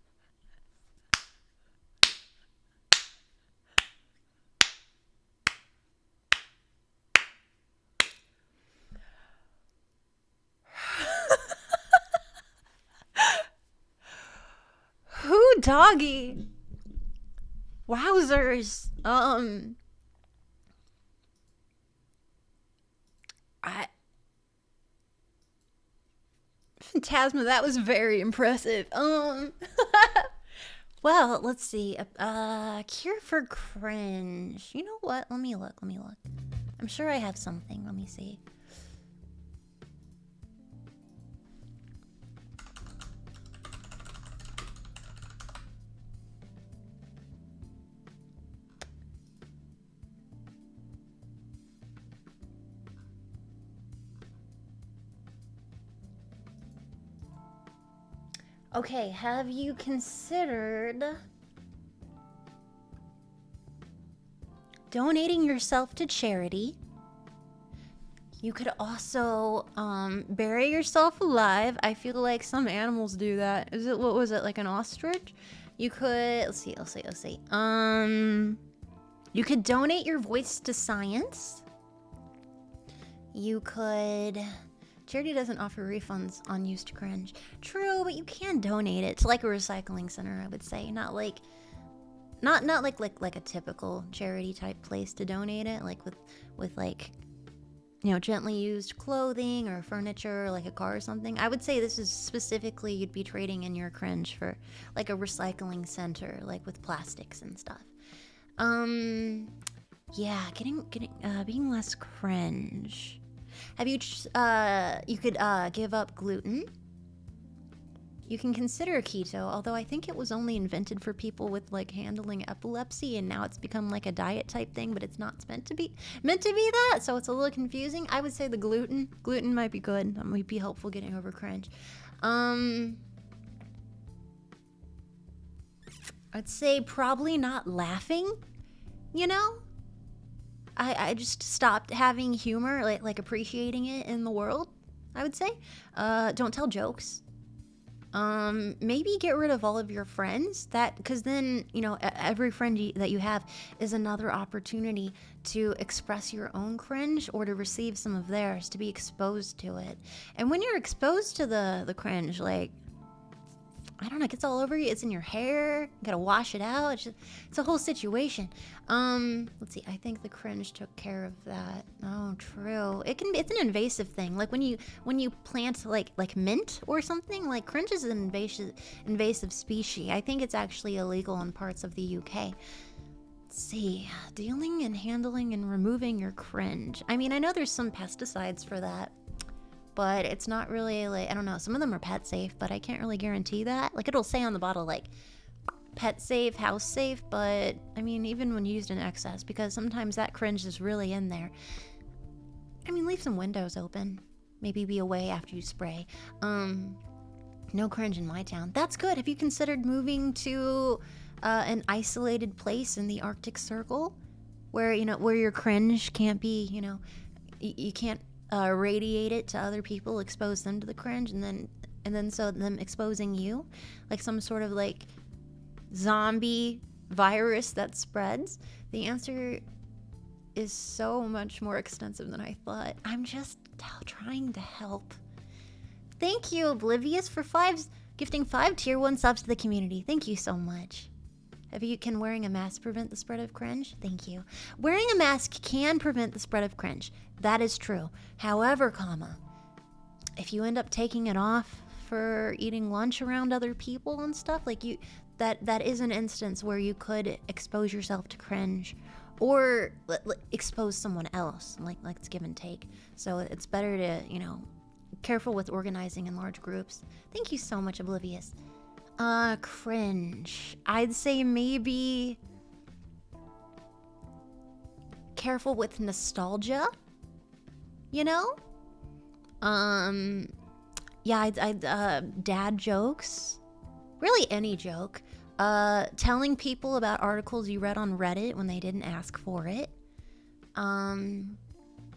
Who doggy? Wowzers. Phantasma, that was very impressive. Well, let's see. Cure for cringe. You know what? Let me look. I'm sure I have something. Let me see. Okay, have you considered donating yourself to charity? You could also bury yourself alive. I feel like some animals do that. What was it, like an ostrich? You could, let's see. You could donate your voice to science. You could, charity doesn't offer refunds on used cringe. True, but you can donate it to like a recycling center, I would say. Not like a typical charity type place to donate it, like with like, you know, gently used clothing or furniture, like a car or something. I would say this is specifically, you'd be trading in your cringe for like a recycling center, like with plastics and stuff. Yeah, being less cringe. Have you, you could give up gluten. You can consider keto, although I think it was only invented for people with like handling epilepsy, and now it's become like a diet type thing, but it's not meant to be that, so it's a little confusing. I would say the gluten might be good. That might be helpful getting over cringe. I'd say probably not laughing, you know? I just stopped having humor, like appreciating it in the world, I would say. Don't tell jokes. Maybe get rid of all of your friends, because then, you know, every friend that you have is another opportunity to express your own cringe or to receive some of theirs, to be exposed to it. And when you're exposed to the cringe, like, I don't know, it gets all over you. It's in your hair. You gotta wash it out. It's a whole situation. Let's see. I think the cringe took care of that. Oh, true. It's an invasive thing. Like when you plant like mint or something. Like cringe is an invasive species. I think it's actually illegal in parts of the UK. Let's see. Dealing and handling and removing your cringe. I mean, I know there's some pesticides for that, but it's not really, like, I don't know, some of them are pet safe, but I can't really guarantee that. Like, it'll say on the bottle, like, pet safe, house safe, but, I mean, even when used in excess, because sometimes that cringe is really in there. I mean, leave some windows open. Maybe be away after you spray. No cringe in my town. That's good. Have you considered moving to an isolated place in the Arctic Circle? Where, you know, where your cringe can't be, you know, you can't radiate it to other people, expose them to the cringe, and then so them exposing you, like some sort of like zombie virus that spreads. The answer is so much more extensive than I thought. I'm just trying to help. Thank you, Oblivious, for gifting 5 tier 1 subs to the community. Thank you so much. Can wearing a mask prevent the spread of cringe? Thank you. Wearing a mask can prevent the spread of cringe. That is true. However, if you end up taking it off for eating lunch around other people and stuff, like that is an instance where you could expose yourself to cringe or expose someone else. Like it's give and take. So it's better to, you know, careful with organizing in large groups. Thank you so much, Oblivious. Cringe. I'd say maybe careful with nostalgia, you know? Yeah, dad jokes. Really any joke. Telling people about articles you read on Reddit when they didn't ask for it.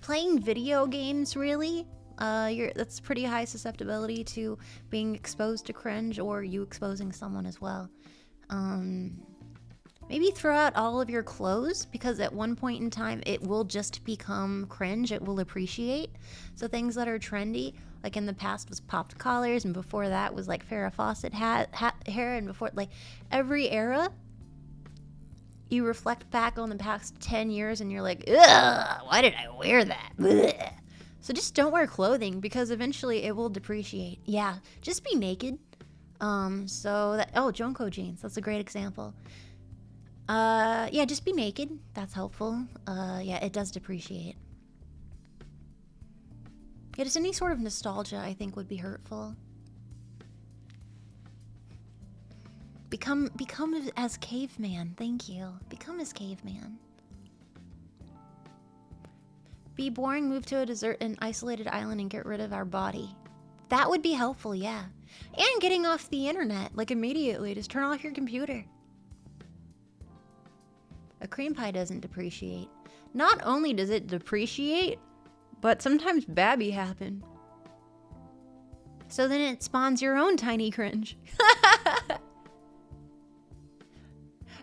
Playing video games, really. That's pretty high susceptibility to being exposed to cringe or you exposing someone as well. Maybe throw out all of your clothes, because at one point in time it will just become cringe. It will appreciate. So things that are trendy, like in the past was popped collars, and before that was like Farrah Fawcett hair, and before, like, every era, you reflect back on the past 10 years and you're like, ugh, why did I wear that? Blech. So just don't wear clothing, because eventually it will depreciate. Yeah, just be naked. Jonko jeans, that's a great example. Yeah, just be naked. That's helpful. Yeah, it does depreciate. Yeah, just any sort of nostalgia, I think, would be hurtful. Become as caveman. Thank you. Become as caveman. Be boring, move to a desert and isolated island and get rid of our body. That would be helpful, yeah. And getting off the internet, like immediately. Just turn off your computer. A cream pie doesn't depreciate. Not only does it depreciate, but sometimes babby happen. So then it spawns your own tiny cringe.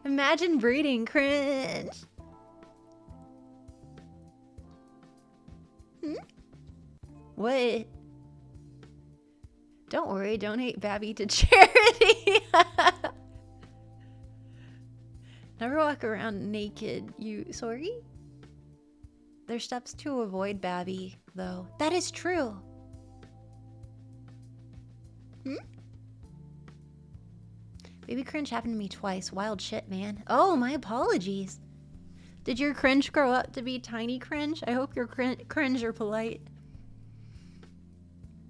Imagine breeding cringe. What? Don't worry, donate Babby to charity. Never walk around naked, sorry? There's steps to avoid Babby, though. That is true. Baby cringe happened to me twice. Wild shit, man. Oh, my apologies. Did your cringe grow up to be tiny cringe? I hope your cringe are polite.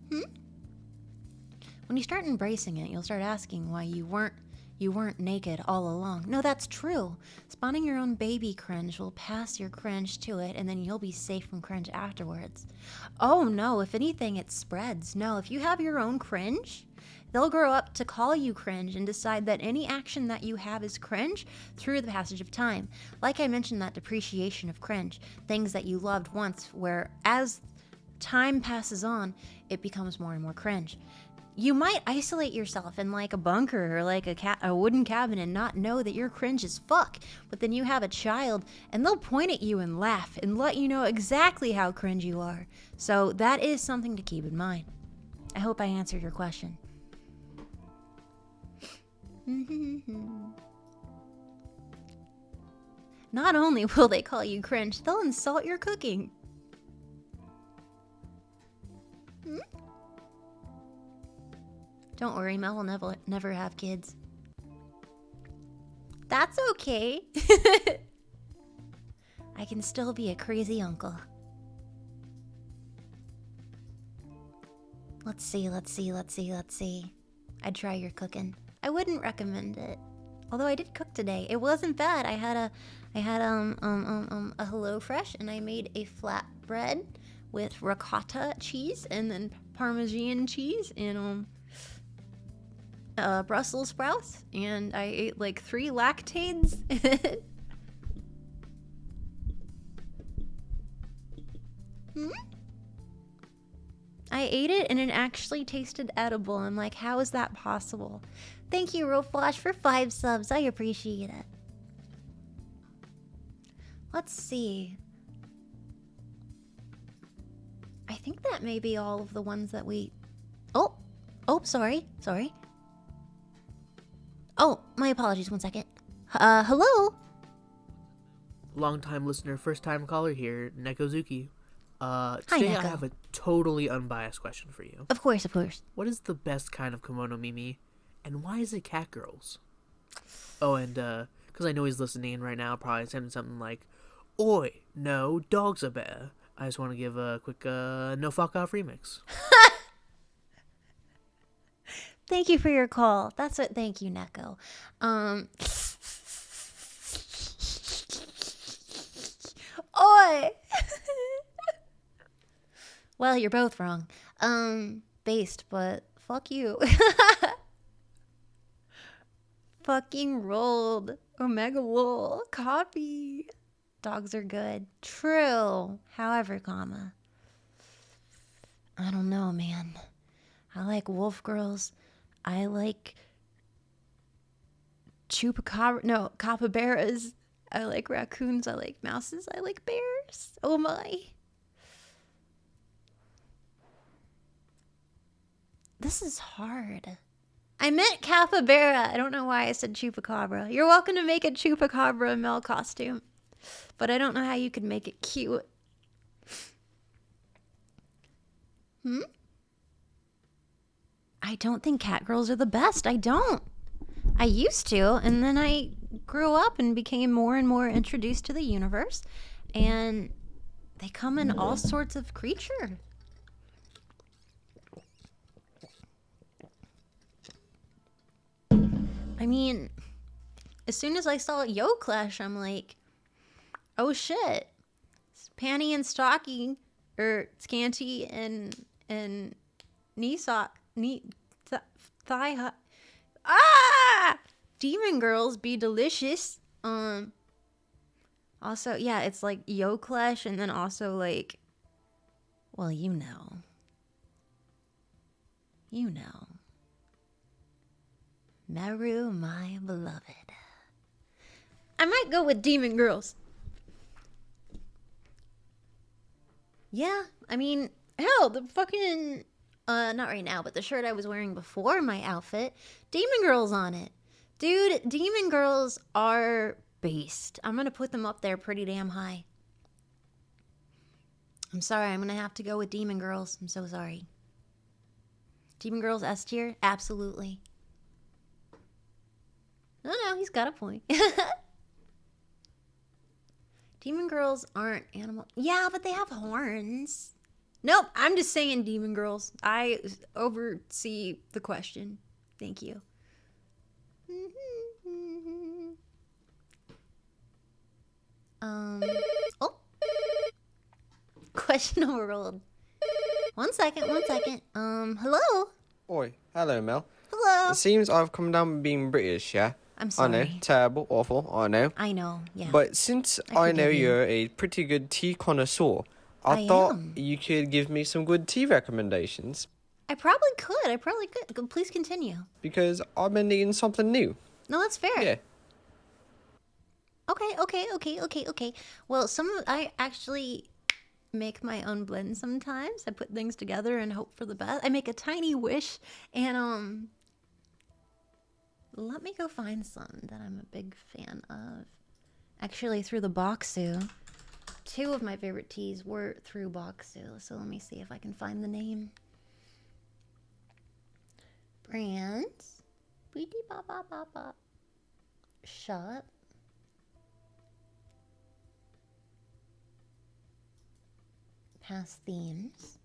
When you start embracing it, you'll start asking why you weren't naked all along. No, that's true. Spawning your own baby cringe will pass your cringe to it, and then you'll be safe from cringe afterwards. Oh no, if anything, it spreads. No, if you have your own cringe, they'll grow up to call you cringe and decide that any action that you have is cringe through the passage of time. Like I mentioned, that depreciation of cringe. Things that you loved once, where as time passes on, it becomes more and more cringe. You might isolate yourself in like a bunker or like a wooden cabin and not know that you're cringe as fuck. But then you have a child and they'll point at you and laugh and let you know exactly how cringe you are. So that is something to keep in mind. I hope I answered your question. Not only will they call you cringe, they'll insult your cooking. Don't worry, Mel will never have kids. That's okay. I can still be a crazy uncle. Let's see. I'd try your cooking. I wouldn't recommend it. Although I did cook today. It wasn't bad. I had a HelloFresh and I made a flatbread with ricotta cheese and then Parmesan cheese and Brussels sprouts, and I ate like 3 lactates. I ate it and it actually tasted edible. I'm like, how is that possible? Thank you, Roflash, for 5 subs. I appreciate it. Let's see. I think that may be all of the ones that we... Oh, sorry. Oh, my apologies, 1 second. Hello? Long-time listener, first-time caller here, Nekozuki. Hi, Today Neko. I have a totally unbiased question for you. Of course. What is the best kind of kimono mimi, and why is it cat girls? Oh, and, because I know he's listening right now, probably sending something like, Oi, no, dogs are better. I just want to give a quick, no fuck off remix. Thank you for your call. Thank you, Neko. Oi! Well, you're both wrong. Based, but fuck you. Fucking rolled. Omega lol. Copy. Dogs are good. True. However, comma. I don't know, man. I like wolf girls. I like capybaras. I like raccoons. I like mouses. I like bears. Oh my. This is hard. I meant capybara. I don't know why I said chupacabra. You're welcome to make a chupacabra Mel costume. But I don't know how you could make it cute. I don't think cat girls are the best. I don't. I used to, and then I grew up and became more and more introduced to the universe, and they come in all sorts of creature. I mean, as soon as I saw Yo Clash, I'm like, oh shit. It's panty and stocking, or scanty and knee sock. Thigh high. Ah! Demon girls be delicious. Also, yeah, it's like Yoklesh and then also like, well, you know. You know. Meru, my beloved. I might go with demon girls. Yeah, I mean, hell, the fucking, not right now, but the shirt I was wearing before my outfit, demon girls on it. Dude, demon girls are based. I'm gonna put them up there pretty damn high. I'm sorry, I'm gonna have to go with demon girls. I'm so sorry. Demon girls S tier? Absolutely. No, he's got a point. Demon girls aren't animal. Yeah, but they have horns. Nope, I'm just saying demon girls. I oversee the question. Thank you. Oh. Question overruled. One second. Hello? Oi, hello, Mel. Hello? It seems I've come down with being British, yeah? I'm I sorry. know, terrible, awful, I know. I know, yeah. But since I know forgive you. you're a pretty good tea connoisseur, I thought you could give me some good tea recommendations. I probably could. Please continue. Because I've been needing something new. No, that's fair. Yeah. Okay. Well, I actually make my own blend sometimes. I put things together and hope for the best. I make a tiny wish and let me go find some that I'm a big fan of. Actually, through the Boxu. 2 of my favorite teas were through Boxu, so let me see if I can find the name. Brands. Shop. Past themes.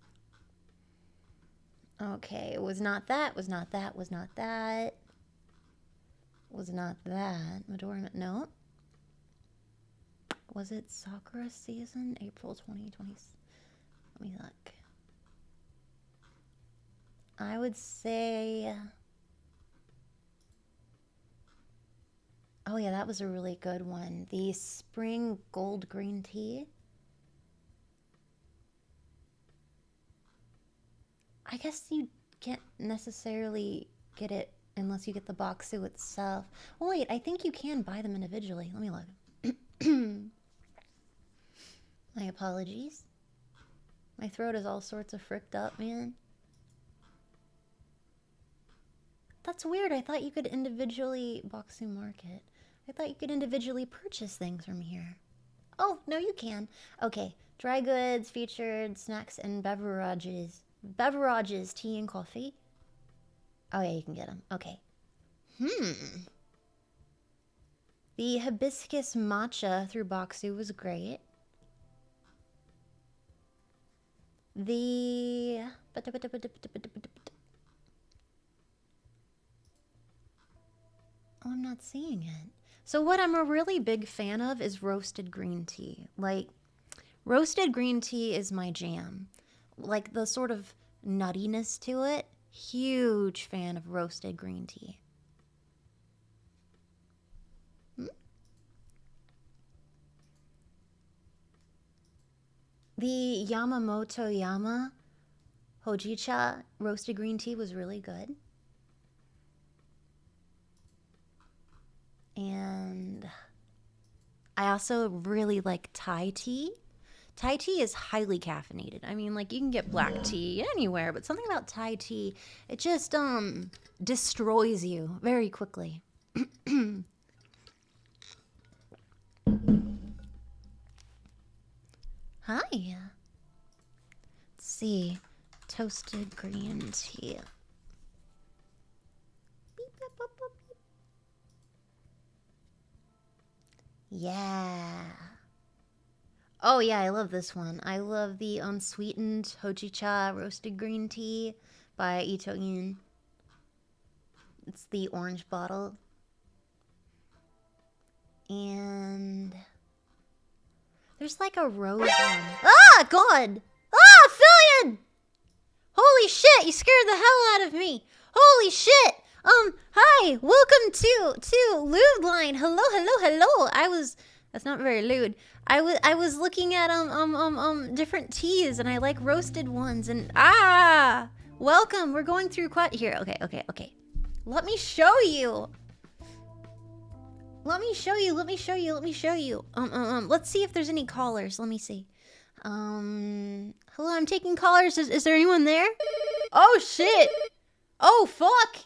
Okay, it was not that. Midorima, no. Was it Sakura season? April 2020. Let me look. I would say... Oh yeah, that was a really good one. The spring gold green tea. I guess you can't necessarily get it unless you get the Boxu itself. Oh wait, I think you can buy them individually. Let me look. My apologies. My throat is all sorts of fricked up, man. That's weird. I thought you could individually Boxu market. I thought you could individually purchase things from here. Oh, no, you can. Okay. Dry goods, featured, snacks, and beverages. Beverages, tea and coffee. Oh, yeah, you can get them. Okay. The hibiscus matcha through Boxu was great. The... Oh, I'm not seeing it. So what I'm a really big fan of is roasted green tea. Like, roasted green tea is my jam. Like, the sort of nuttiness to it. Huge fan of roasted green tea. The Yamamoto Yama Hojicha roasted green tea was really good. And I also really like Thai tea. Thai tea is highly caffeinated. I mean, like, you can get black tea anywhere, but something about Thai tea, it just destroys you very quickly. Hi. Let's see. Toasted green tea. Yeah. Oh yeah, I love this one. I love the unsweetened hojicha roasted green tea by Itoin. It's the orange bottle. And there's like a rose one. Ah, God! Ah, Fillion! Holy shit, you scared the hell out of me. Holy shit! Hi! Welcome to LewdLine. Hello. That's not very lewd. I was looking at different teas, and I like roasted ones, and welcome. We're going through quite here. Okay. Let me show you. Let's see if there's any callers. Let me see. Hello, I'm taking callers. Is there anyone there? Oh shit. Oh fuck.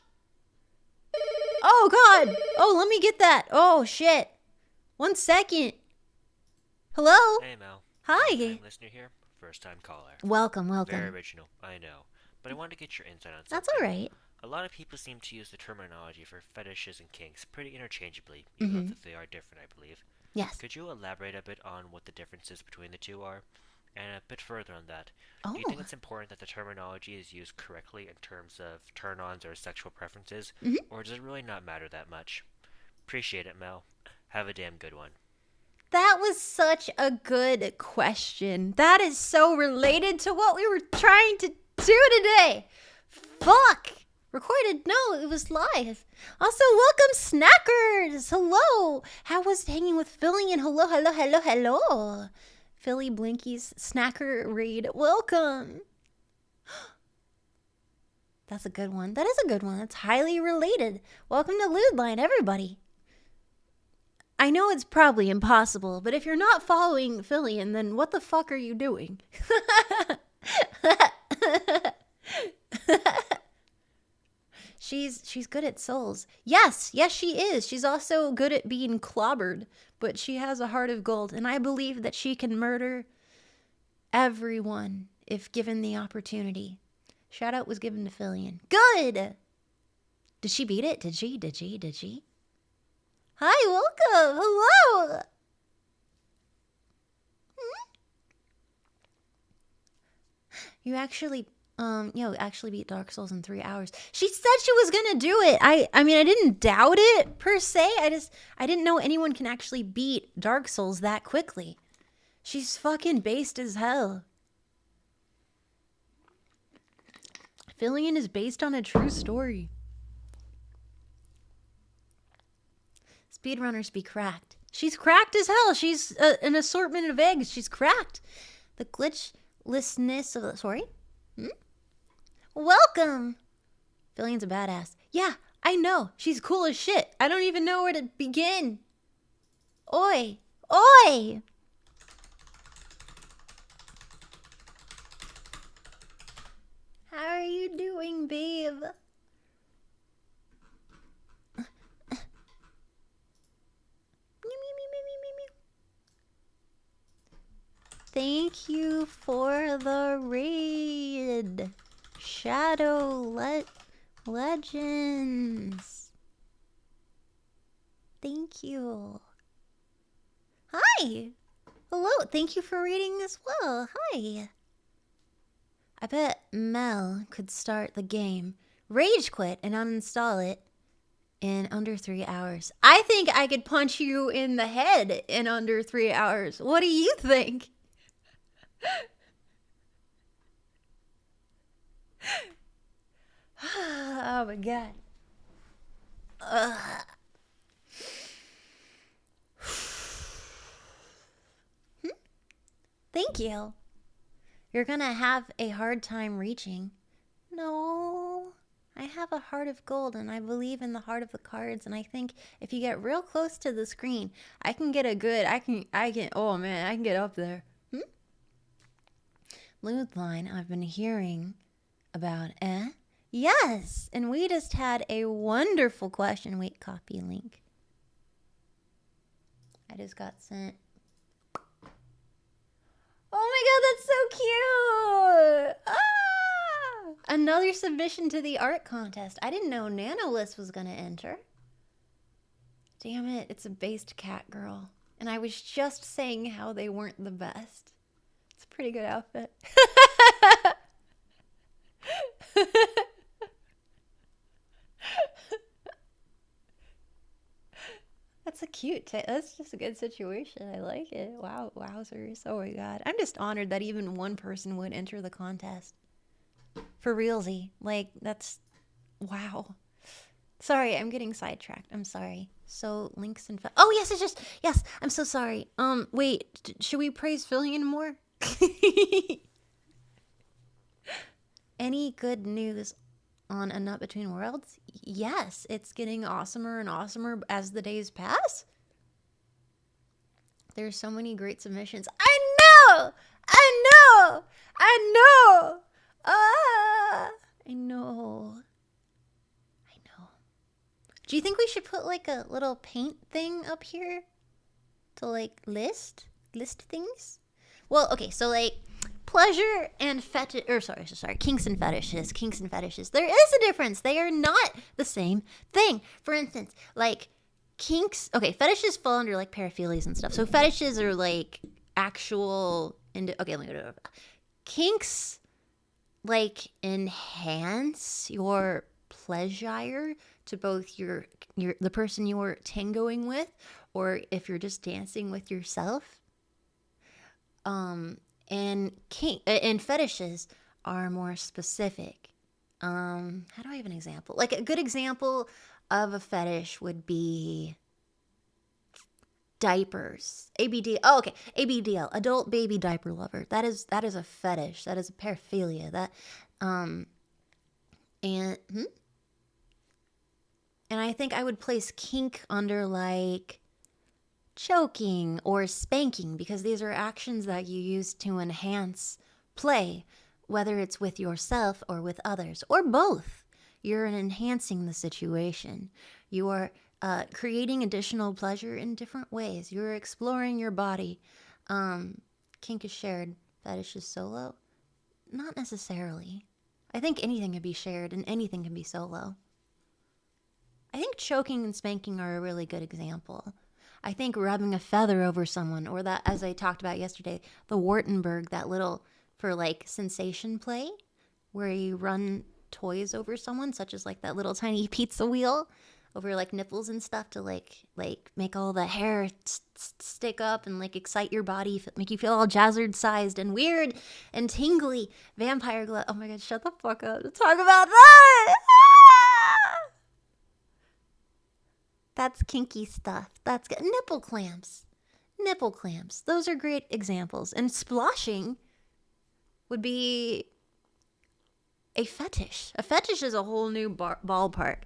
Oh god. Oh, let me get that. Oh shit. 1 second. Hello? Hey Mel. Hi. Long-time listener here, first time caller. Welcome. Very original, I know. But I wanted to get your insight on something. That's alright. A lot of people seem to use the terminology for fetishes and kinks pretty interchangeably, even though they are different, I believe. Yes. Could you elaborate a bit on what the differences between the two are? And a bit further on that, do you think it's important that the terminology is used correctly in terms of turn-ons or sexual preferences, or does it really not matter that much? Appreciate it, Mel. Have a damn good one. That was such a good question. That is so related to what we were trying to do today. Fuck. Recorded? No, it was live. Also, welcome Snackers. Hello. How was it hanging with Philly? And hello. Philly Blinky's Snacker Raid. Welcome. That's a good one. That is a good one. That's highly related. Welcome to LewdLine, everybody. I know it's probably impossible, but if you're not following Phillian, then what the fuck are you doing? She's good at souls. Yes, she is. She's also good at being clobbered, but she has a heart of gold, and I believe that she can murder everyone if given the opportunity. Shout out was given to Phillian. Good! Did she beat it? Did she? Hi, welcome. Hello. You actually beat Dark Souls in 3 hours. She said she was gonna do it. I mean, I didn't doubt it per se. I didn't know anyone can actually beat Dark Souls that quickly. She's fucking based as hell. Phillian is based on a true story. Speedrunners be cracked. She's cracked as hell. She's an assortment of eggs. She's cracked. The glitchlessness of the... Sorry? Welcome! Phillian's a badass. Yeah, I know. She's cool as shit. I don't even know where to begin. Oi! How are you doing, babe? Thank you for the raid, Shadow Legends. Thank you. Hi. Hello. Thank you for reading as well. Hi. I bet Mel could start the game, rage quit, and uninstall it in under 3 hours. I think I could punch you in the head in under 3 hours. What do you think? Oh my god. Thank you. You're gonna have a hard time reaching. No. I have a heart of gold, and I believe in the heart of the cards, and I think if you get real close to the screen, I can get a good, oh man, I can get up there. LewdLine, I've been hearing about, Yes, and we just had a wonderful question. Wait, copy link. I just got sent. Oh my god, that's so cute! Another submission to the art contest. I didn't know Nanolist was gonna enter. Damn it, it's a based cat girl. And I was just saying how they weren't the best. It's a pretty good outfit. That's a cute that's just a good situation. I like it. Wow, wowzers. Oh my god. I'm just honored that even one person would enter the contest. For realsy. Like, that's Wow. Sorry, I'm getting sidetracked. I'm sorry. So, links and... Oh, yes, it's just... Yes, I'm so sorry. Wait, should we praise Fillion more? Any good news on A Nut Between Worlds? Yes, it's getting awesomer and awesomer as the days pass. There's so many great submissions. I know! I know. Do you think we should put like a little paint thing up here to like list things? Well, okay, so like pleasure and kinks and fetishes. There is a difference. They are not the same thing. For instance, like kinks, okay, fetishes fall under like paraphilias and stuff. So fetishes are like actual okay, let me go. Kinks like enhance your pleasure to both your the person you're tangoing with, or if you're just dancing with yourself. And fetishes are more specific. How do I have an example? Like a good example of a fetish would be diapers. ABD. Oh, okay. ABDL, adult baby diaper lover. That is a fetish. That is a paraphilia. That and I think I would place kink under like choking or spanking, because these are actions that you use to enhance play, whether it's with yourself or with others, or both. You're enhancing the situation. You are creating additional pleasure in different ways. You're exploring your body. Kink is shared, fetish is solo. Not necessarily. I think anything can be shared and anything can be solo. I think choking and spanking are a really good example. I think rubbing a feather over someone, or that, as I talked about yesterday, the Wartenberg, that little, for like sensation play, where you run toys over someone, such as like that little tiny pizza wheel over like nipples and stuff to like make all the hair stick up and like excite your body, make you feel all jazzercise and weird and tingly. Vampire glove. Oh my god, shut the fuck up. Talk about that! That's kinky stuff. That's good. Nipple clamps. Those are great examples. And sploshing would be a fetish. A fetish is a whole new ballpark.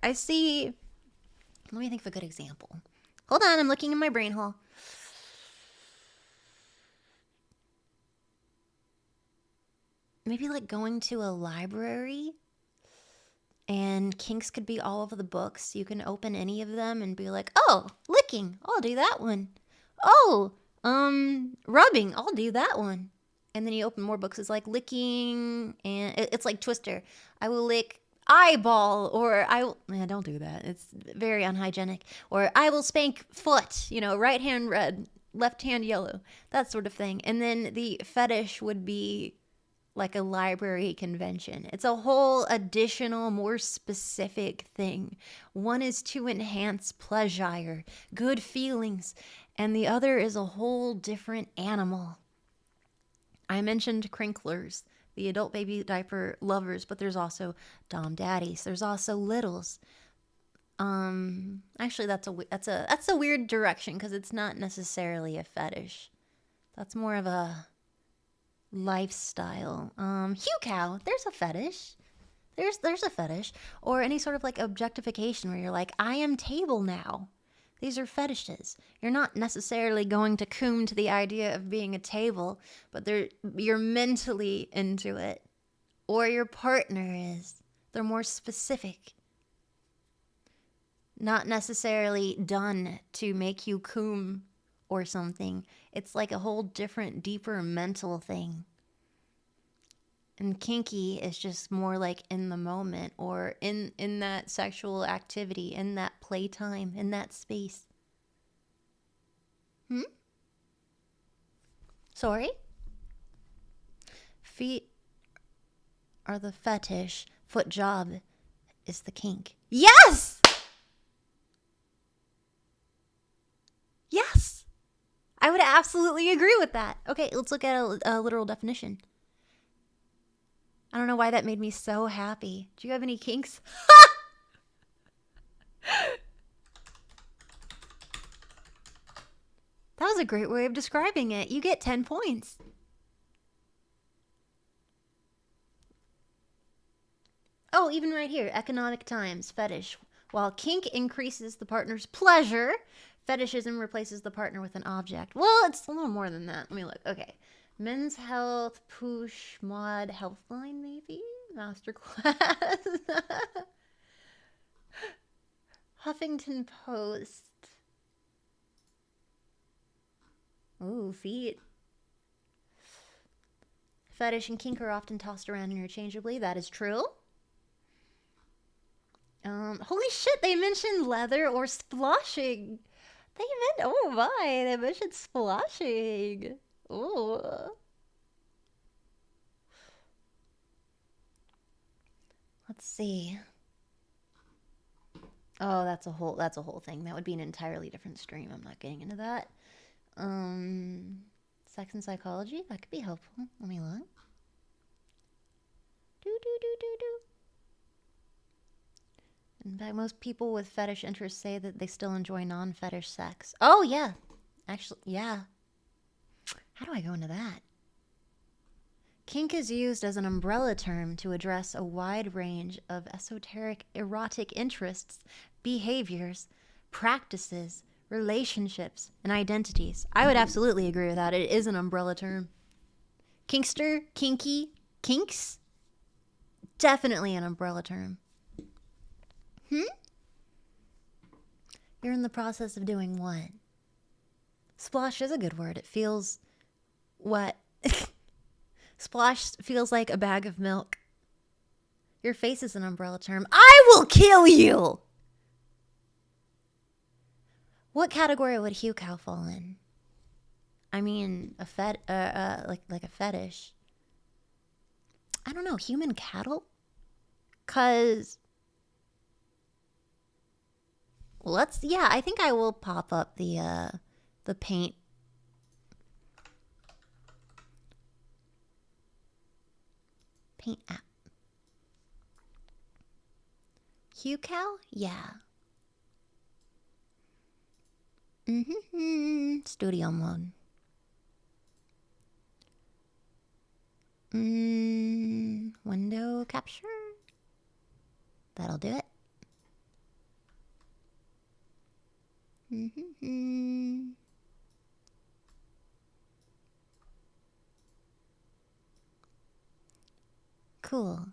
Let me think of a good example. Hold on, I'm looking in my brain hole. Maybe like going to a library, and kinks could be all over the books. You can open any of them and be like, oh, licking, I'll do that one. Oh, rubbing, I'll do that one. And then you open more books. It's like licking, and it's like Twister. I will lick eyeball, or don't do that. It's very unhygienic. Or I will spank foot, right hand red, left hand yellow, that sort of thing. And then the fetish would be like a library convention. It's a whole additional, more specific thing. One is to enhance pleasure, good feelings, and the other is a whole different animal. I mentioned crinklers, the adult baby diaper lovers, but there's also dom daddies. There's also littles. Actually, that's a weird direction, because it's not necessarily a fetish. That's more of a lifestyle. Hue cow, there's a fetish. There's a fetish. Or any sort of like objectification where you're like, I am table now. These are fetishes. You're not necessarily going to coom to the idea of being a table, but you're mentally into it. Or your partner is. They're more specific. Not necessarily done to make you coom or something. It's like a whole different, deeper mental thing. And kinky is just more like in the moment, or in that sexual activity, in that playtime, in that space. Sorry? Feet are the fetish. Foot job is the kink. Yes! Yes! I would absolutely agree with that. Okay, let's look at a literal definition. I don't know why that made me so happy. Do you have any kinks? That was a great way of describing it. You get 10 points. Oh, even right here. Economic times. Fetish. While kink increases the partner's pleasure, fetishism replaces the partner with an object. Well, it's a little more than that. Let me look. Okay. Men's health, push, mod, healthline, maybe? Masterclass. Huffington Post. Ooh, feet. Fetish and kink are often tossed around interchangeably. That is true. Holy shit, they mentioned leather or splashing. Oh my, they mentioned splashing. Ooh. Let's see. Oh, that's a whole thing. That would be an entirely different stream. I'm not getting into that. Sex and psychology, that could be helpful. Let me look. In fact, most people with fetish interests say that they still enjoy non-fetish sex. Oh, yeah. Actually, yeah. How do I go into that? Kink is used as an umbrella term to address a wide range of esoteric erotic interests, behaviors, practices, relationships, and identities. I would absolutely agree with that. It is an umbrella term. Kinkster, kinky, kinks? Definitely an umbrella term. You're in the process of doing what? Splosh is a good word. It feels... what? Splosh feels like a bag of milk. Your face is an umbrella term. I will kill you! What category would Hugh Cow fall in? I mean, like a fetish. I don't know, human cattle? 'Cause... yeah, I think I will pop up the paint. Paint app. Hue Cow? Yeah. Studio mode. Window capture? That'll do it. Cool.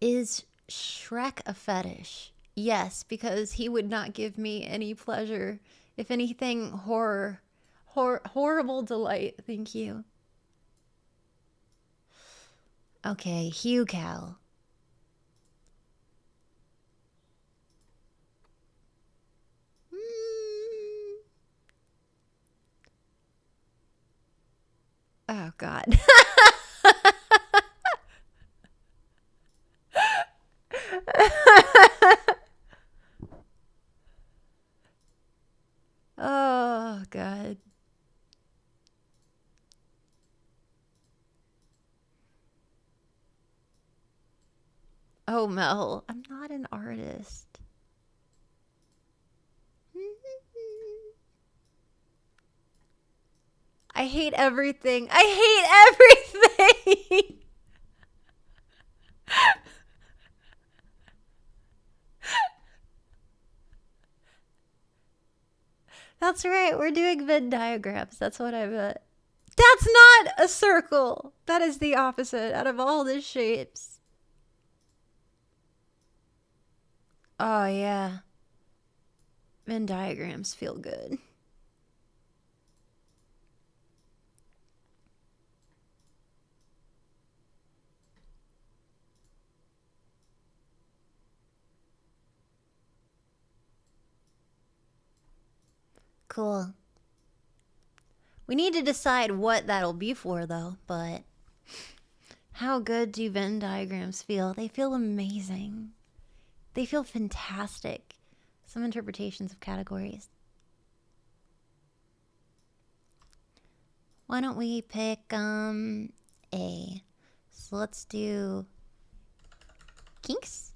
Is Shrek a fetish? Yes, because he would not give me any pleasure. If anything, horrible delight. Thank you. Okay, Hugh Cow. Oh, God. Oh, God. Oh, Mel, I'm not an artist. I hate everything. I hate everything. That's right. We're doing Venn diagrams. That's what I meant. That's not a circle. That is the opposite out of all the shapes. Oh, yeah. Venn diagrams feel good. Cool. We need to decide what that'll be for, though, but how good do Venn diagrams feel? They feel amazing. They feel fantastic. Some interpretations of categories. Why don't we pick A? So let's do Kinks.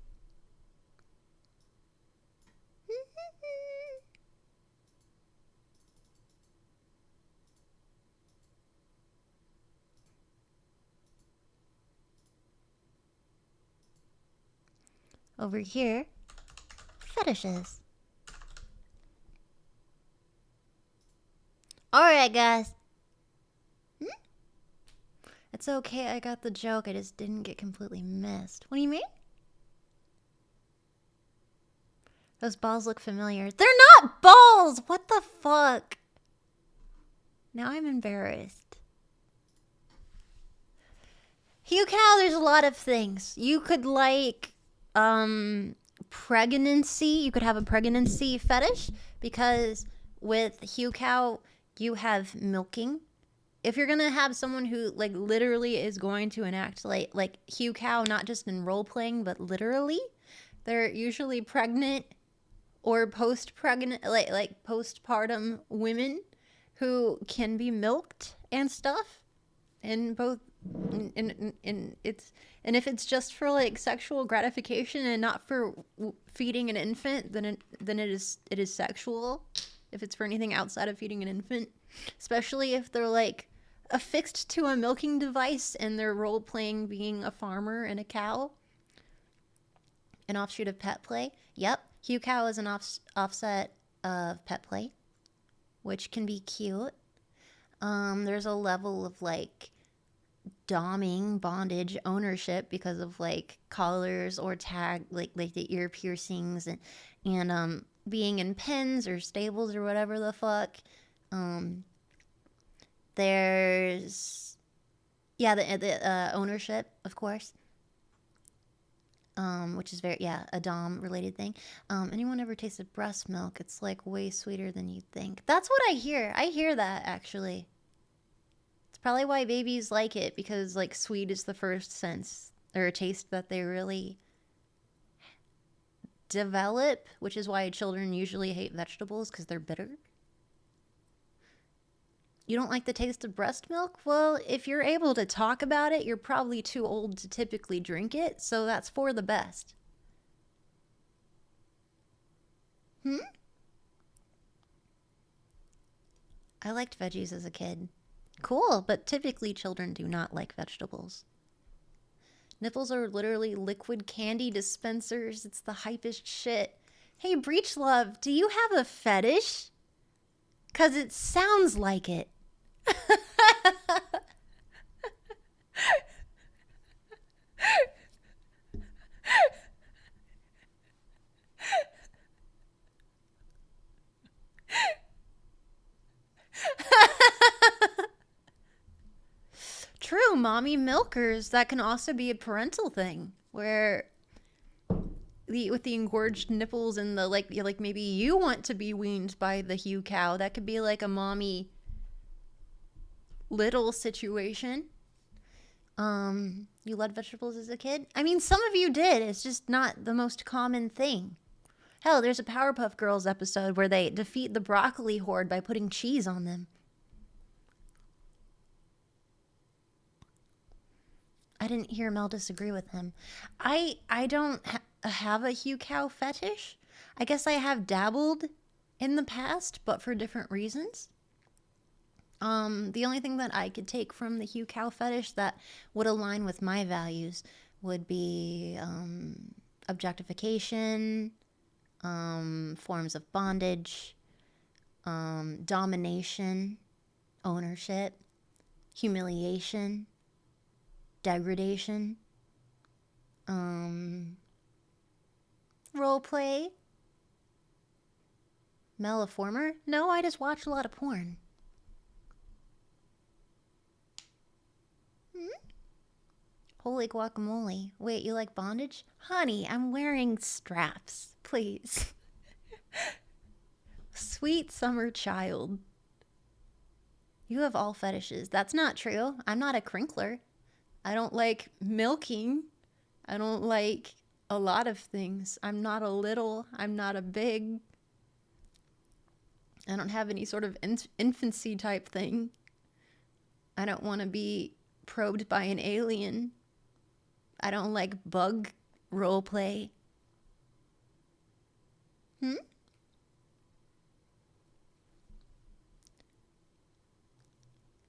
Over here, fetishes. Alright, guys. It's okay, I got the joke, I just didn't get completely missed. What do you mean? Those balls look familiar. They're not balls! What the fuck? Now I'm embarrassed. Hugh Cow, there's a lot of things. You could like, pregnancy. You could have a pregnancy fetish because with Hugh Cow, you have milking. If you're gonna have someone who like literally is going to enact like Hugh Cow, not just in role playing, but literally, they're usually pregnant or post-pregnant, like postpartum women who can be milked and stuff, and both. And if it's just for like sexual gratification and not for feeding an infant, then it is sexual. If it's for anything outside of feeding an infant, especially if they're like affixed to a milking device and they're role playing being a farmer and a cow, an offshoot of pet play. Yep, Hugh Cow is an offset of pet play, which can be cute. There's a level of like doming, bondage, ownership because of like collars or tag, like the ear piercings and being in pens or stables or whatever the fuck. There's the ownership, of course. Which is a dom related thing. Anyone ever tasted breast milk? It's like way sweeter than you'd think. That's what I hear. I hear that actually. Probably why babies like it, because like sweet is the first sense or a taste that they really develop, which is why children usually hate vegetables because they're bitter. You don't like the taste of breast milk? Well, if you're able to talk about it, you're probably too old to typically drink it, so that's for the best. I liked veggies as a kid. Cool, but typically children do not like vegetables. Nipples are literally liquid candy dispensers. It's the hypest shit. Hey, Breechlove, do you have a fetish? 'Cause it sounds like it. True, mommy milkers. That can also be a parental thing where with the engorged nipples and the like maybe you want to be weaned by the Hugh Cow. That could be like a mommy little situation. You loved vegetables as a kid? I mean, some of you did. It's just not the most common thing. Hell, there's a Powerpuff Girls episode where they defeat the broccoli horde by putting cheese on them. I didn't hear Mel disagree with him. I don't have a Hugh Cow fetish. I guess I have dabbled in the past, but for different reasons. The only thing that I could take from the Hugh Cow fetish that would align with my values would be objectification, forms of bondage, domination, ownership, humiliation, degradation, role play. Mel a former? No, I just watch a lot of porn. Holy guacamole. Wait, you like bondage? Honey, I'm wearing straps. Please. Sweet summer child. You have all fetishes. That's not true. I'm not a crinkler. I don't like milking. I don't like a lot of things. I'm not a little. I'm not a big. I don't have any sort of infancy type thing. I don't want to be probed by an alien. I don't like bug roleplay. Hmm?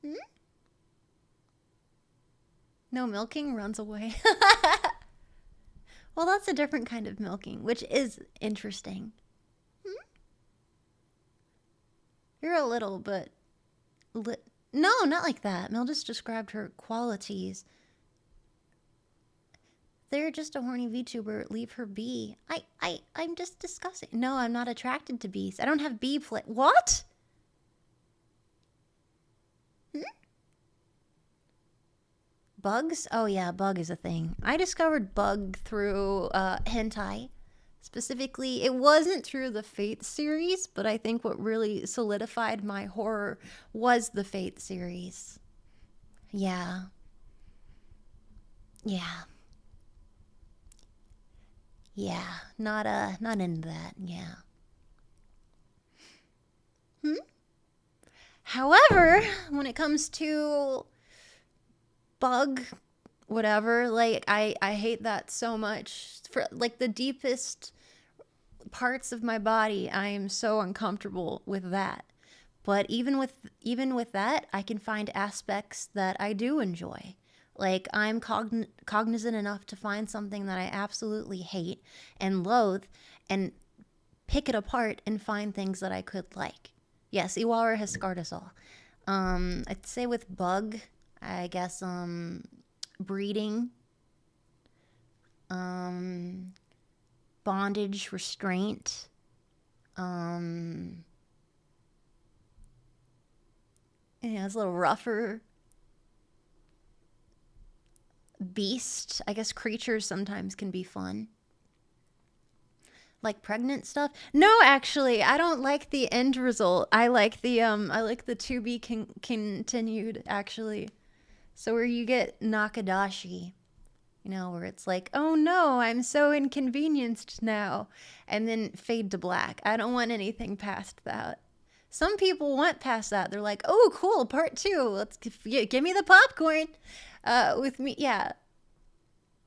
Hmm? No milking, runs away. Well, that's a different kind of milking, which is interesting. Hmm? You're a little, but... No, not like that. Mel just described her qualities. They're just a horny VTuber. Leave her be. I'm just discussing. No, I'm not attracted to bees. I don't have bee play. What? Hmm? Bugs? Oh yeah, bug is a thing. I discovered bug through hentai. Specifically, it wasn't through the Fate series, but I think what really solidified my horror was the Fate series. Yeah. Yeah. Yeah, not into that. Yeah. Hmm? However, when it comes to bug whatever, like I hate that so much. For like the deepest parts of my body, I am so uncomfortable with that. But even with that, I can find aspects that I do enjoy. Like, I'm cognizant enough to find something that I absolutely hate and loathe and pick it apart and find things that I could like. Yes, Iwara has scarred us all. I'd say with bug, I guess, breeding, bondage, restraint, yeah, it's a little rougher. Beast, I guess creatures sometimes can be fun. Like pregnant stuff? No, actually, I don't like the end result. I like the to be continued, actually. So where you get Nakadashi, you know, where it's like, oh no, I'm so inconvenienced now, and then fade to black. I don't want anything past that. Some people want past that. They're like, oh cool, part 2. Let's give me the popcorn. With me, yeah.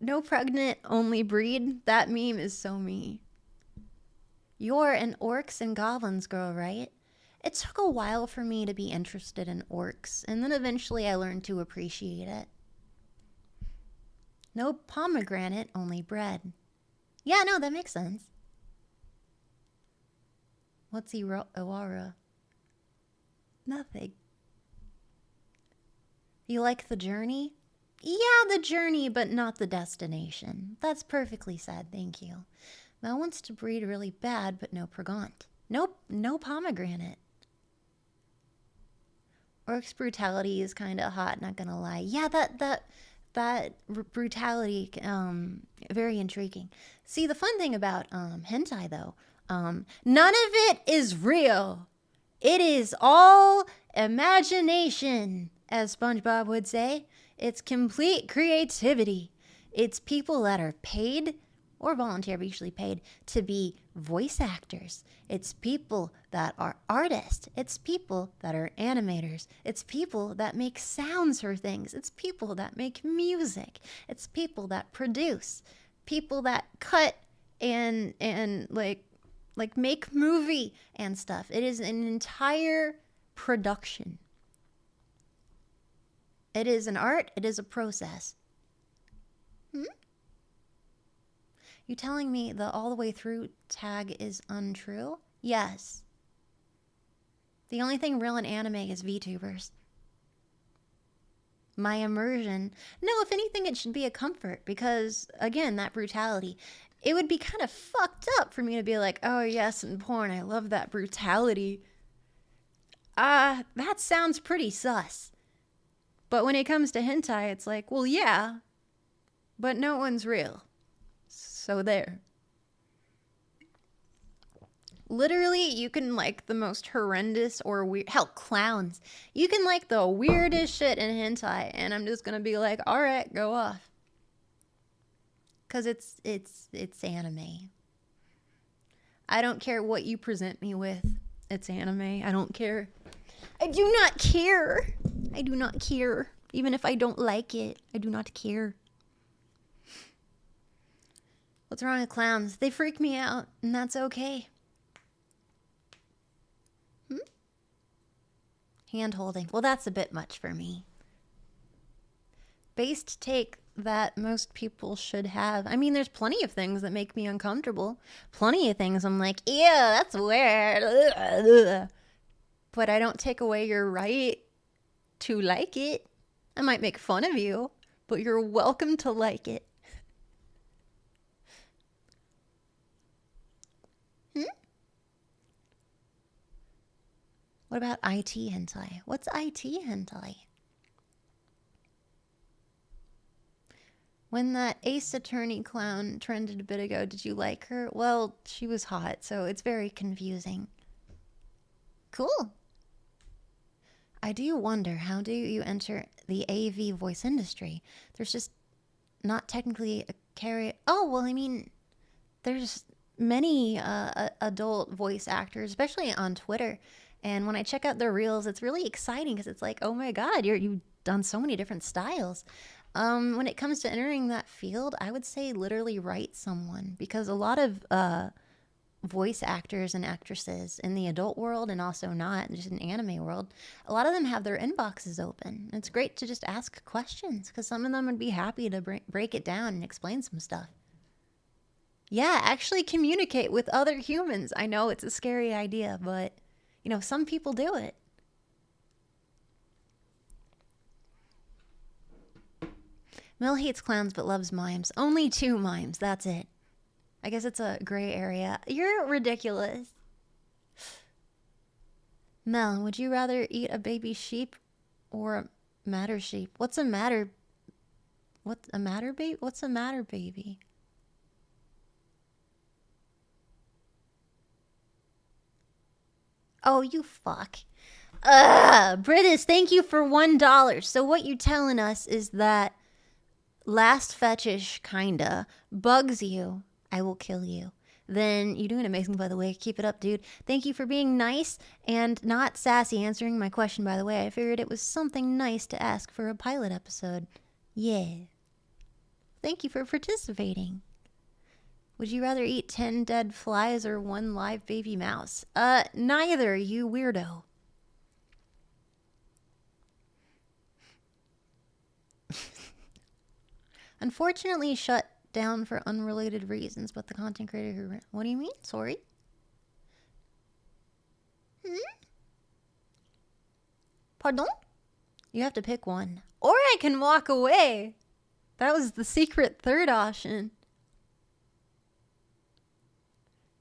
No pregnant, only breed. That meme is so me. You're an orcs and goblins girl, right? It took a while for me to be interested in orcs, and then eventually I learned to appreciate it. No pomegranate, only bread. Yeah, no, that makes sense. What's Iwara? Nothing. You like the journey? Yeah, the journey, but not the destination. That's perfectly said, thank you. Mel wants to breed really bad, but no Pregant. Nope, no pomegranate. Orc's brutality is kind of hot, not gonna lie. Yeah, that brutality, very intriguing. See, the fun thing about hentai, though, none of it is real. It is all imagination, as SpongeBob would say. It's complete creativity. It's people that are paid, or volunteer, but usually paid, to be voice actors. It's people that are artists. It's people that are animators. It's people that make sounds for things. It's people that make music. It's people that produce. People that cut and like make movie and stuff. It is an entire production. It is an art. It is a process. You telling me the all the way through tag is untrue? Yes. The only thing real in anime is VTubers. My immersion. No, if anything, it should be a comfort because, again, that brutality. It would be kind of fucked up for me to be like, oh, yes, in porn, I love that brutality. That sounds pretty sus. But when it comes to hentai, it's like, well, yeah, but no one's real. So there. Literally, you can like the most horrendous or weird, hell, clowns. You can like the weirdest shit in hentai, and I'm just gonna be like, all right, go off. Cause it's anime. I don't care what you present me with. It's anime. I don't care. I do not care. I do not care. Even if I don't like it, I do not care. What's wrong with clowns? They freak me out, and that's okay. Hand holding. Well, that's a bit much for me. Based take that most people should have. I mean, there's plenty of things that make me uncomfortable. Plenty of things I'm like, ew, that's weird. But I don't take away your right to like it. I might make fun of you, but you're welcome to like it. What about IT hentai? What's IT hentai? When that Ace Attorney clown trended a bit ago, did you like her? Well, she was hot, so it's very confusing. Cool. I do wonder, how do you enter the AV voice industry? There's just not technically a carry. Oh, well, I mean, there's many adult voice actors, especially on Twitter. And when I check out their reels, it's really exciting because it's like, oh my God, you've done so many different styles. When it comes to entering that field, I would say literally write someone, because a lot of voice actors and actresses in the adult world, and also not just in anime world, a lot of them have their inboxes open. It's great to just ask questions, because some of them would be happy to break it down and explain some stuff. Yeah, actually communicate with other humans. I know it's a scary idea, but you know, some people do it. Mel hates clowns but loves mimes. Only 2 mimes, that's it. I guess it's a gray area. You're ridiculous. Mel, would you rather eat a baby sheep or a matter sheep? What's a matter? What's a matter baby? What's a matter baby? Oh, you fuck. Britis, thank you for $1. So what you telling us is that last fetish kinda bugs you. I will kill you. Then you're doing amazing, by the way. Keep it up, dude. Thank you for being nice and not sassy answering my question, by the way. I figured it was something nice to ask for a pilot episode. Yeah. Thank you for participating. Would you rather eat 10 dead flies or 1 live baby mouse? Neither, you weirdo. Unfortunately, shut down for unrelated reasons, but the content creator who... What do you mean? Sorry? Pardon? You have to pick one. Or I can walk away. That was the secret third option.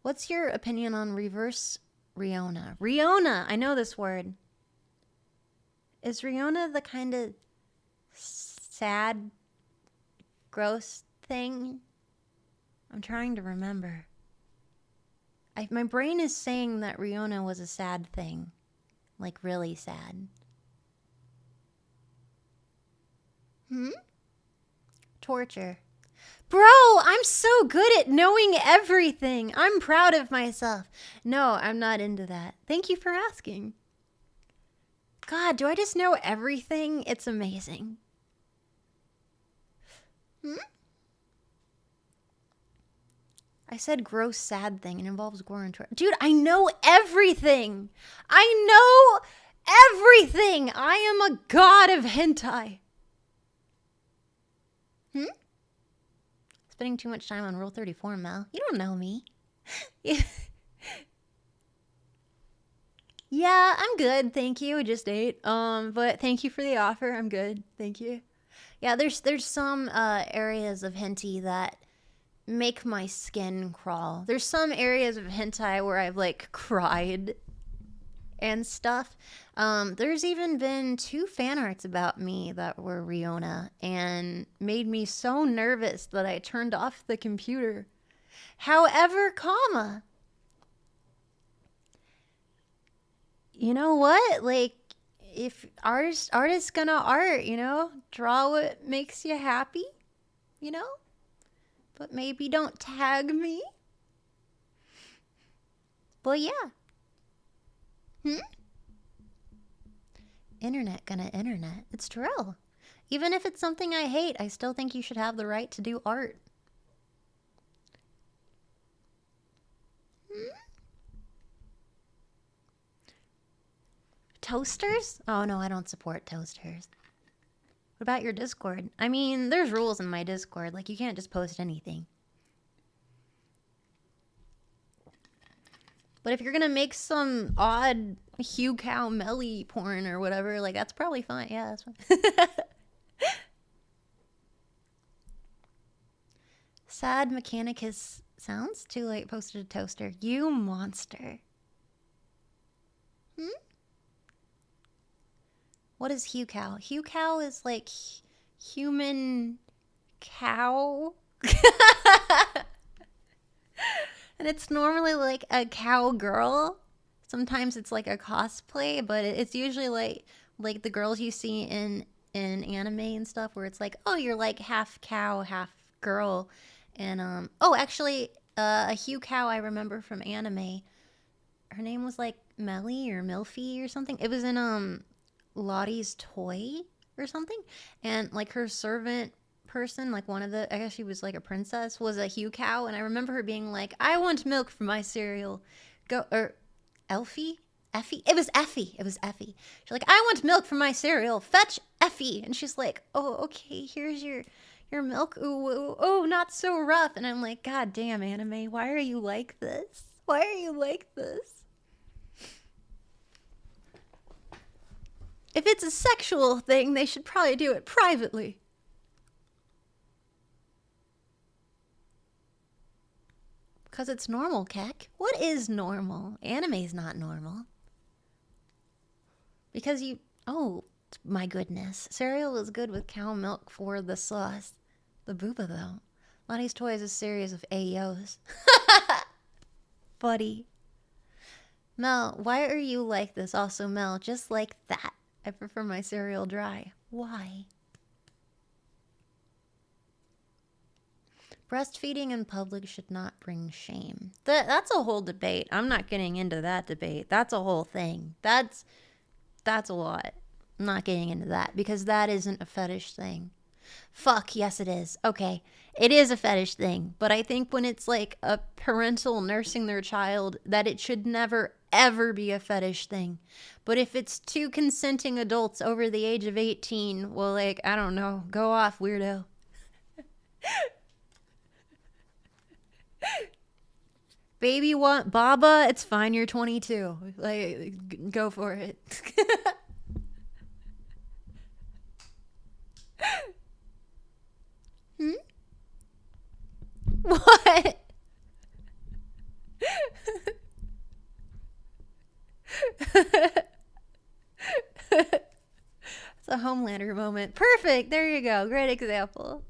What's your opinion on reverse Riona? Riona! I know this word. Is Riona the kind of sad, gross thing? I'm trying to remember. My brain is saying that Riona was a sad thing. Like, really sad. Torture. Bro, I'm so good at knowing everything. I'm proud of myself. No, I'm not into that. Thank you for asking. God, do I just know everything? It's amazing. I said gross, sad thing. It involves gore and torture. Dude, I know everything. I know everything. I am a god of hentai. Spending too much time on Rule 34, Mel. You don't know me. Yeah, I'm good. Thank you. I just ate. But thank you for the offer. I'm good. Thank you. Yeah, there's some areas of hentai that make my skin crawl. There's some areas of hentai where I've like cried and stuff. There's even been 2 fan arts about me that were Riona and made me so nervous that I turned off the computer. However, comma, you know what? Like, if artists gonna art, you know, draw what makes you happy, you know? But maybe don't tag me. But yeah. Internet gonna internet. It's true. Even if it's something I hate, I still think you should have the right to do art. Toasters? Oh no, I don't support toasters. What about your Discord? I mean, there's rules in my Discord. Like, you can't just post anything. But if you're gonna make some odd Hugh Cow Melly porn or whatever, like, that's probably fine. Yeah, that's fine. Sad Mechanicus sounds too late. Posted a toaster. You monster. What is Hugh Cow? Hugh Cow is like human cow. And it's normally like a cowgirl. Sometimes it's like a cosplay, but it's usually like the girls you see in anime and stuff, where it's like, oh, you're like half cow, half girl. And oh, actually, a Hugh Cow I remember from anime. Her name was like Melly or Milfy or something. It was in Lottie's Toy or something, and like her servant person, like one of the, I guess she was like a princess, was a Hugh Cow, and I remember her being like, I want milk for my cereal. Go, or Elfie? Effie? It was Effie. She's like, I want milk for my cereal. Fetch Effie. And she's like, oh, okay, here's your milk. Ooh, ooh, oh, not so rough. And I'm like, God damn, anime, why are you like this? Why are you like this? If it's a sexual thing, they should probably do it privately. Because it's normal, Keck. What is normal? Anime's not normal. Because you... Oh, my goodness. Cereal is good with cow milk for the sauce. The booba, though. Lottie's Toy is a series of AOs. Buddy. Mel, why are you like this? Also, Mel, just like that. I prefer my cereal dry. Why? Breastfeeding in public should not bring shame. That's a whole debate. I'm not getting into that debate. That's a whole thing. That's a lot. I'm not getting into that because that isn't a fetish thing. Fuck, yes it is. Okay, it is a fetish thing. But I think when it's like a parental nursing their child, that it should never ever be a fetish thing. But if it's two consenting adults over the age of 18, well, like, I don't know. Go off, weirdo. Baby want Baba, it's fine, you're 22. Like, go for it. What? It's a Homelander moment. Perfect. There you go. Great example.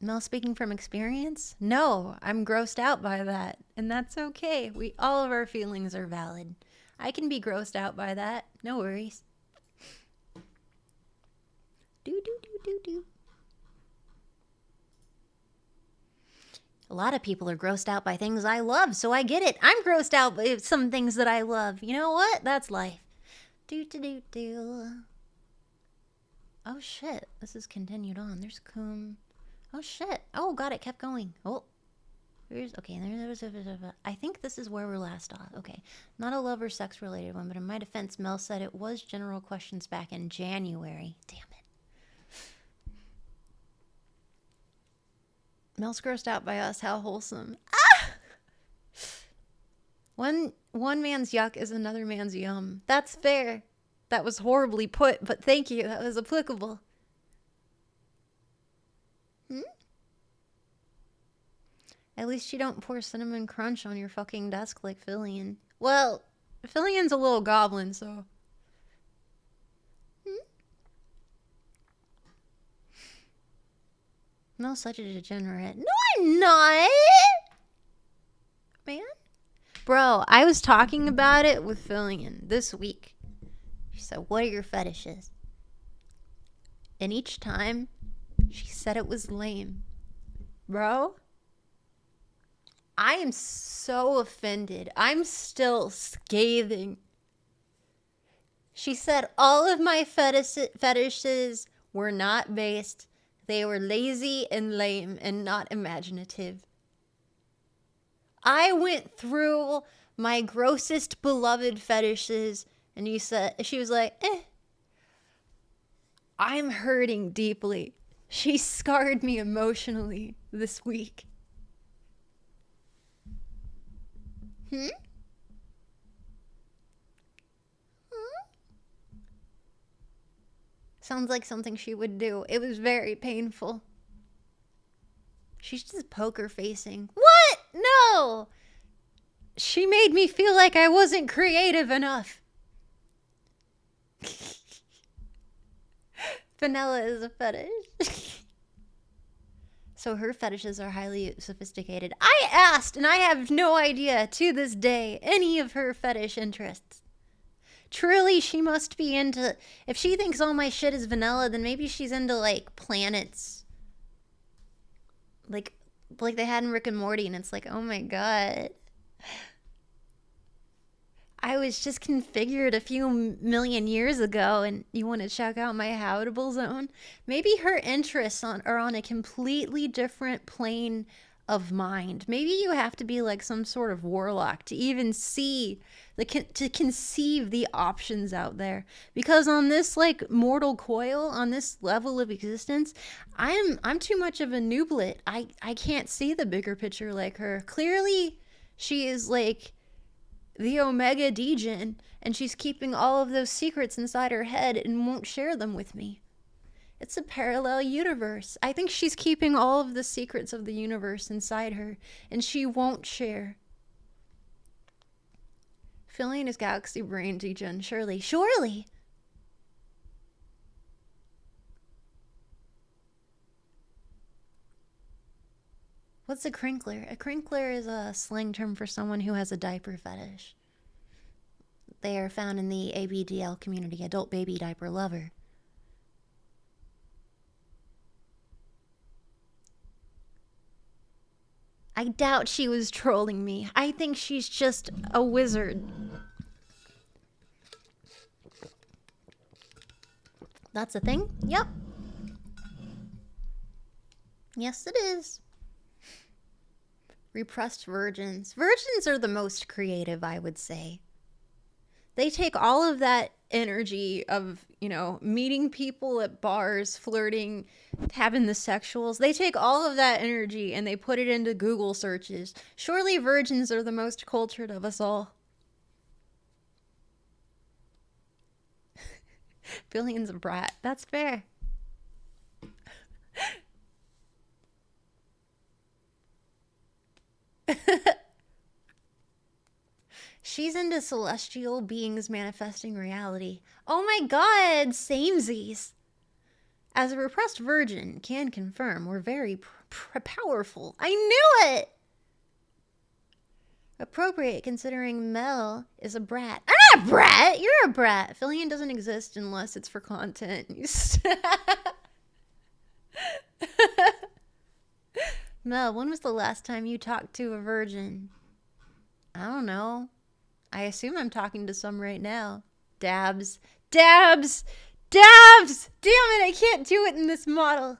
Mel speaking from experience? No, I'm grossed out by that. And that's okay. All of our feelings are valid. I can be grossed out by that. No worries. Do. A lot of people are grossed out by things I love, so I get it. I'm grossed out by some things that I love. You know what? That's life. Do. Oh, shit. This is continued on. There's Coom. Oh, shit. Oh, God, it kept going. Oh. Okay, I think this is where we're last off. Okay. Not a love or sex related one, but in my defense, Mel said it was general questions back in January. Damn it. Mel's grossed out by us. How wholesome. Ah! One man's yuck is another man's yum. That's fair. That was horribly put, but thank you. That was applicable. At least you don't pour cinnamon crunch on your fucking desk like Fillion. Well, Fillion's a little goblin, so... Mel's such a degenerate. No, I'm not! Man. Bro, I was talking about it with Fillion this week. She said, what are your fetishes? And each time, she said it was lame. Bro? I am so offended. I'm still scathing. She said all of my fetishes were not based. They were lazy and lame and not imaginative. I went through my grossest beloved fetishes, and she was like, I'm hurting deeply. She scarred me emotionally this week. Sounds like something she would do. It was very painful. She's just poker facing. What? No! She made me feel like I wasn't creative enough. Vanilla is a fetish. So her fetishes are highly sophisticated. I asked, and I have no idea to this day any of her fetish interests. Truly, she must be into... If she thinks all my shit is vanilla, then maybe she's into, like, planets. Like they had in Rick and Morty, and it's like, oh my god. I was just configured a few million years ago, and you want to check out my habitable zone? Maybe her interests are on a completely different plane of mind. Maybe you have to be like some sort of warlock to even see to conceive the options out there, because on this like mortal coil, on this level of existence, I'm too much of a nooblet. I can't see the bigger picture like her. Clearly she is like the Omega Doujin, and she's keeping all of those secrets inside her head and won't share them with me. It's a parallel universe. I think she's keeping all of the secrets of the universe inside her, and she won't share. Filling his galaxy brain, Doujin. Surely. Surely! What's a crinkler? A crinkler is a slang term for someone who has a diaper fetish. They are found in the ABDL community, adult baby diaper lover. I doubt she was trolling me. I think she's just a wizard. That's a thing? Yep. Yes, it is. Repressed virgins. Virgins are the most creative, I would say. They take all of that energy of, you know, meeting people at bars, flirting, having the sexuals. They take all of that energy and they put it into Google searches. Surely virgins are the most cultured of us all. Billion's a brat. That's fair. She's into celestial beings manifesting reality. Oh my god, samesies. As a repressed virgin, can confirm we're very powerful. I knew it! Appropriate considering Mel is a brat. I'm not a brat! You're a brat! Fillion doesn't exist unless it's for content. Mel, when was the last time you talked to a virgin? I don't know. I assume I'm talking to some right now. Dabs. Dabs! Dabs! Damn it, I can't do it in this model.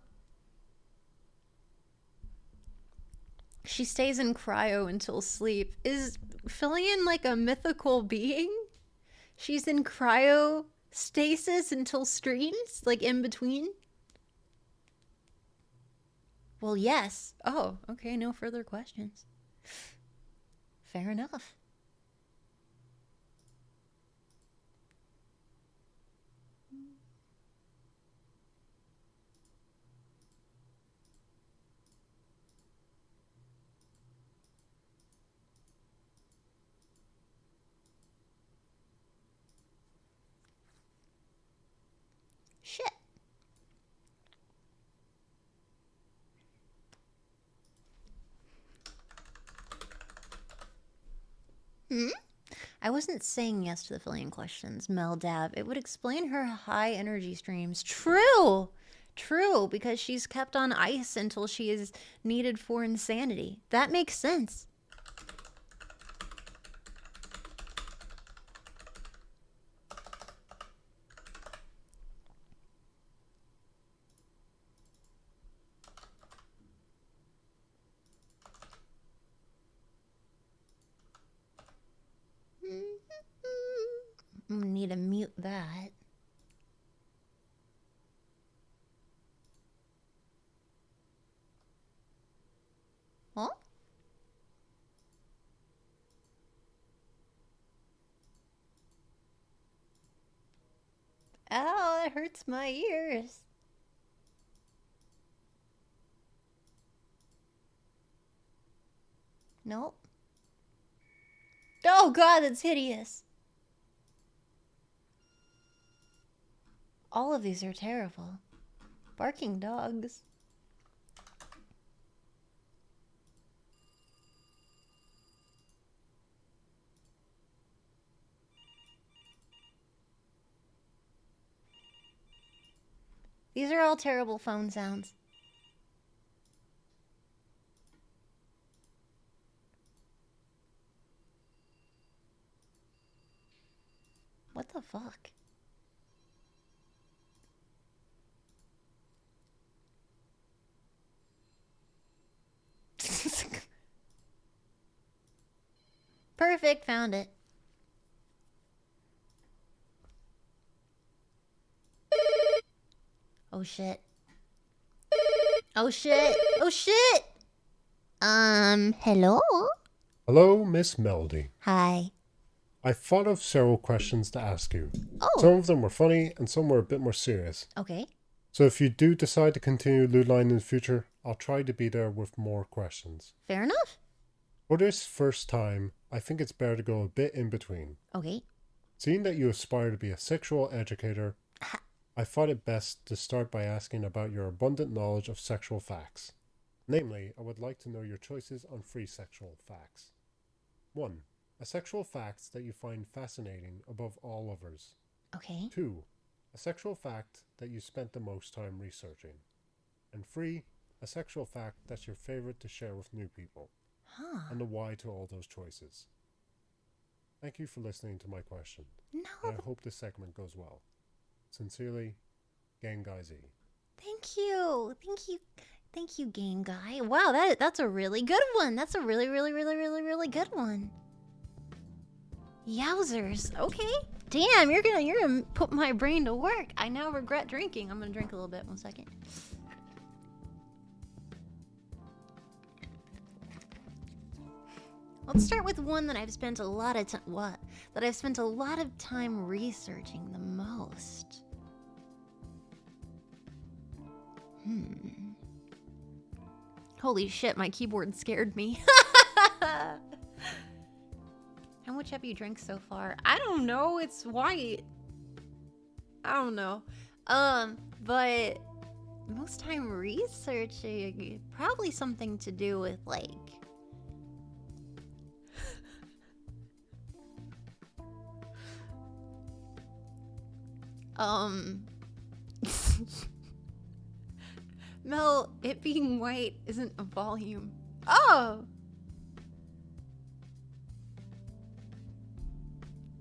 She stays in cryo until sleep. Is Fillion like a mythical being? She's in cryo stasis until streams? Like in between? Well, yes. Oh, okay, no further questions. Fair enough. Shit. I wasn't saying yes to the Fillion questions, Mel Dab. It would explain her high energy streams. True! True, because she's kept on ice until she is needed for insanity. That makes sense. need to mute that. Huh? Ow, that hurts my ears. Nope. Oh god, that's hideous. All of these are terrible. Barking dogs. These are all terrible phone sounds. What the fuck? Perfect, found it. Oh shit. Oh shit. Oh shit. Hello? Hello, Miss Melody. Hi. I thought of several questions to ask you. Oh. Some of them were funny and some were a bit more serious. Okay. So if you do decide to continue LewdLine in the future, I'll try to be there with more questions. Fair enough. For this first time, I think it's better to go a bit in between. Okay. Seeing that you aspire to be a sexual educator, I thought it best to start by asking about your abundant knowledge of sexual facts. Namely, I would like to know your choices on 3 sexual facts. 1. A sexual fact that you find fascinating above all others. Okay. 2. A sexual fact that you spent the most time researching. And 3. A sexual fact that's your favorite to share with new people. Huh. And the why to all those choices. Thank you for listening to my question. No. And I hope this segment goes well. Sincerely, Game Guy Z. Thank you. Thank you. Thank you, Game Guy. Wow, that's a really good one. That's a really really good one. Yowzers. Okay. Damn, you're gonna put my brain to work. I now regret drinking. I'm gonna drink a little bit. 1 second. Let's start with one that I've spent a lot of time. That I've spent a lot of time researching the most. Holy shit, my keyboard scared me. How much have you drank so far? I don't know. It's white. I don't know. But most time researching, probably something to do with like Mel, it being white isn't a volume. Oh!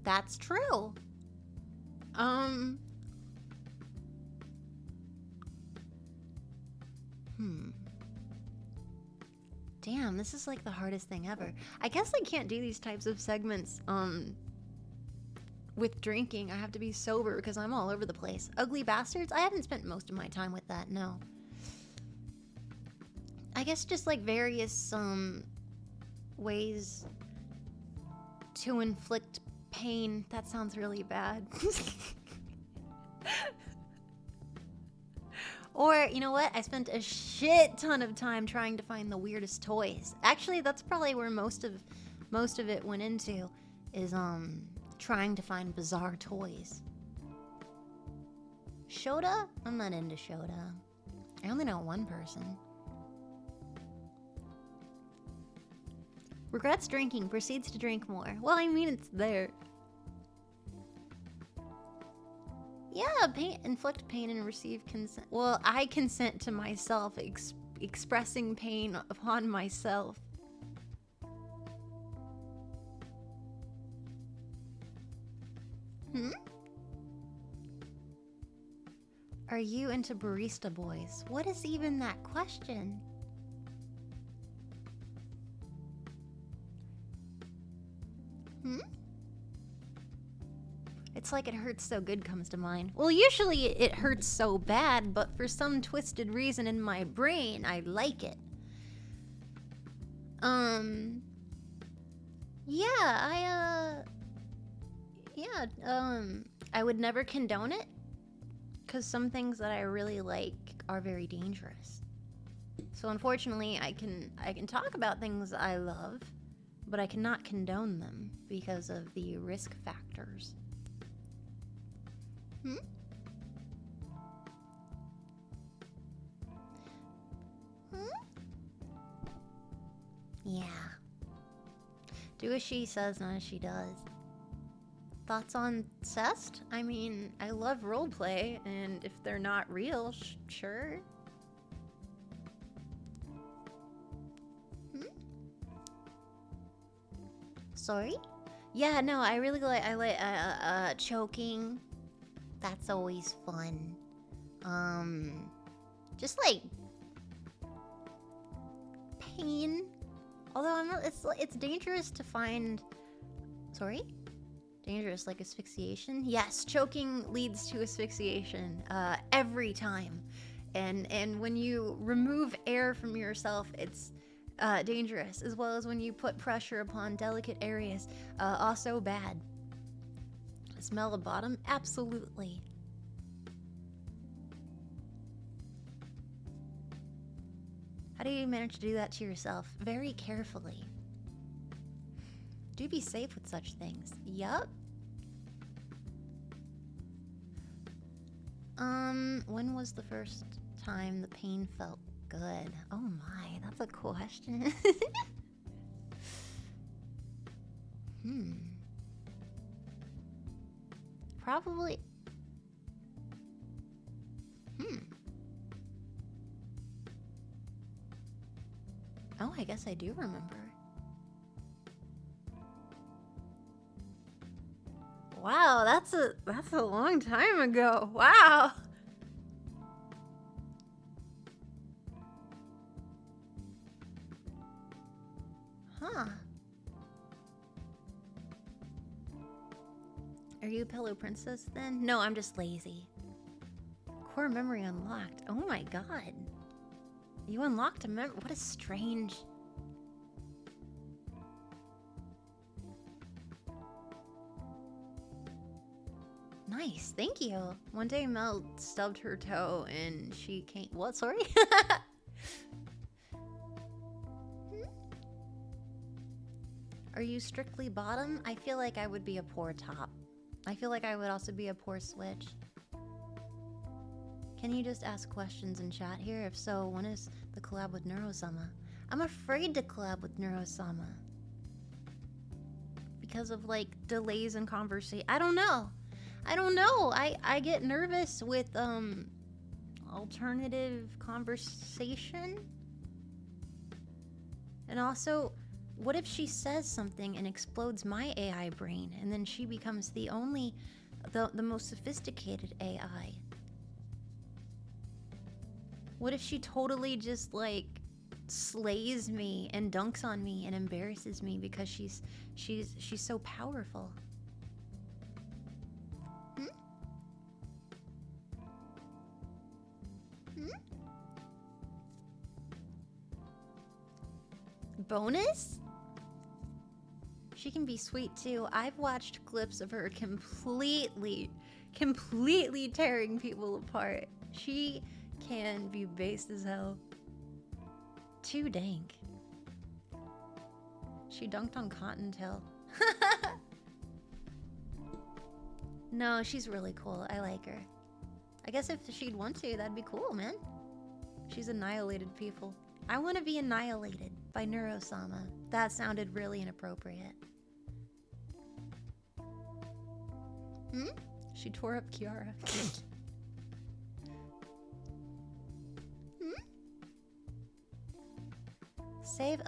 That's true. Damn, this is like the hardest thing ever. I guess I can't do these types of segments, with drinking. I have to be sober because I'm all over the place. Ugly Bastards? I haven't spent most of my time with that, no. I guess just like various, ways to inflict pain. That sounds really bad. Or, you know what? I spent a shit ton of time trying to find the weirdest toys. Actually, that's probably where most of it went into, is, trying to find bizarre toys. Shota? I'm not into Shota. I only know one person. Regrets drinking, proceeds to drink more. Well, I mean, it's there. Yeah, inflict pain and receive consent. Well, I consent to myself expressing pain upon myself. Are you into barista boys? What is even that question? It's like It Hurts So Good comes to mind. Well, usually it hurts so bad, but for some twisted reason in my brain, I like it. I would never condone it, because some things that I really like are very dangerous. So unfortunately, I can talk about things I love, but I cannot condone them because of the risk factors. Yeah. Do as she says, not as she does. Thoughts on Cest? I mean, I love roleplay, and if they're not real, sure. Sorry? Yeah, no, I really like choking. That's always fun. Just like pain. Although I'm not, it's dangerous to find. Sorry? Dangerous, like asphyxiation? Yes, choking leads to asphyxiation every time. And when you remove air from yourself, it's dangerous, as well as when you put pressure upon delicate areas. Also bad. Smell the bottom? Absolutely. How do you manage to do that to yourself? Very carefully. Do be safe with such things. Yup. When was the first time the pain felt good? Oh my, that's a question. Probably. Oh, I guess I do remember. Wow, that's a long time ago. Wow. Huh. Are you a pillow princess then? No, I'm just lazy. Core memory unlocked. Oh my god. You unlocked a memory. What a strange. Nice, thank you. One day Mel stubbed her toe and she came. What? Sorry? Are you strictly bottom? I feel like I would be a poor top. I feel like I would also be a poor switch. Can you just ask questions in chat here? If so, when is the collab with Neurosama? I'm afraid to collab with Neurosama. Because of like delays in conversation. I don't know. I get nervous with alternative conversation. And also, what if she says something and explodes my AI brain, and then she becomes the most sophisticated AI? What if she totally just like slays me and dunks on me and embarrasses me because she's so powerful? Bonus? She can be sweet too. I've watched clips of her completely tearing people apart. She can be based as hell. Too dank. She dunked on Cottontail. No, she's really cool. I like her. I guess if she'd want to, that'd be cool, man. She's annihilated people. I want to be annihilated by Neurosama. That sounded really inappropriate. She tore up Kiara. Save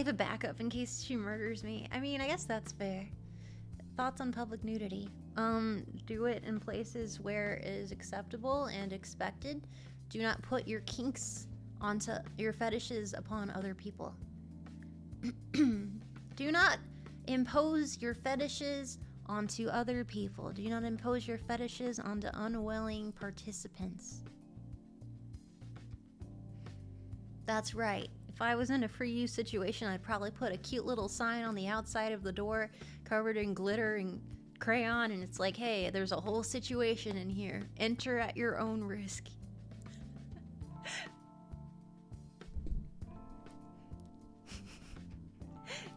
a backup in case she murders me. I mean, I guess that's fair. Thoughts on public nudity? Do it in places where it is acceptable and expected. Do not put your kinks onto your fetishes upon other people. Do not impose your fetishes onto other people. Do not impose your fetishes onto unwilling participants. That's right. If I was in a free use situation, I'd probably put a cute little sign on the outside of the door covered in glitter and crayon, and it's like, hey, there's a whole situation in here. Enter at your own risk.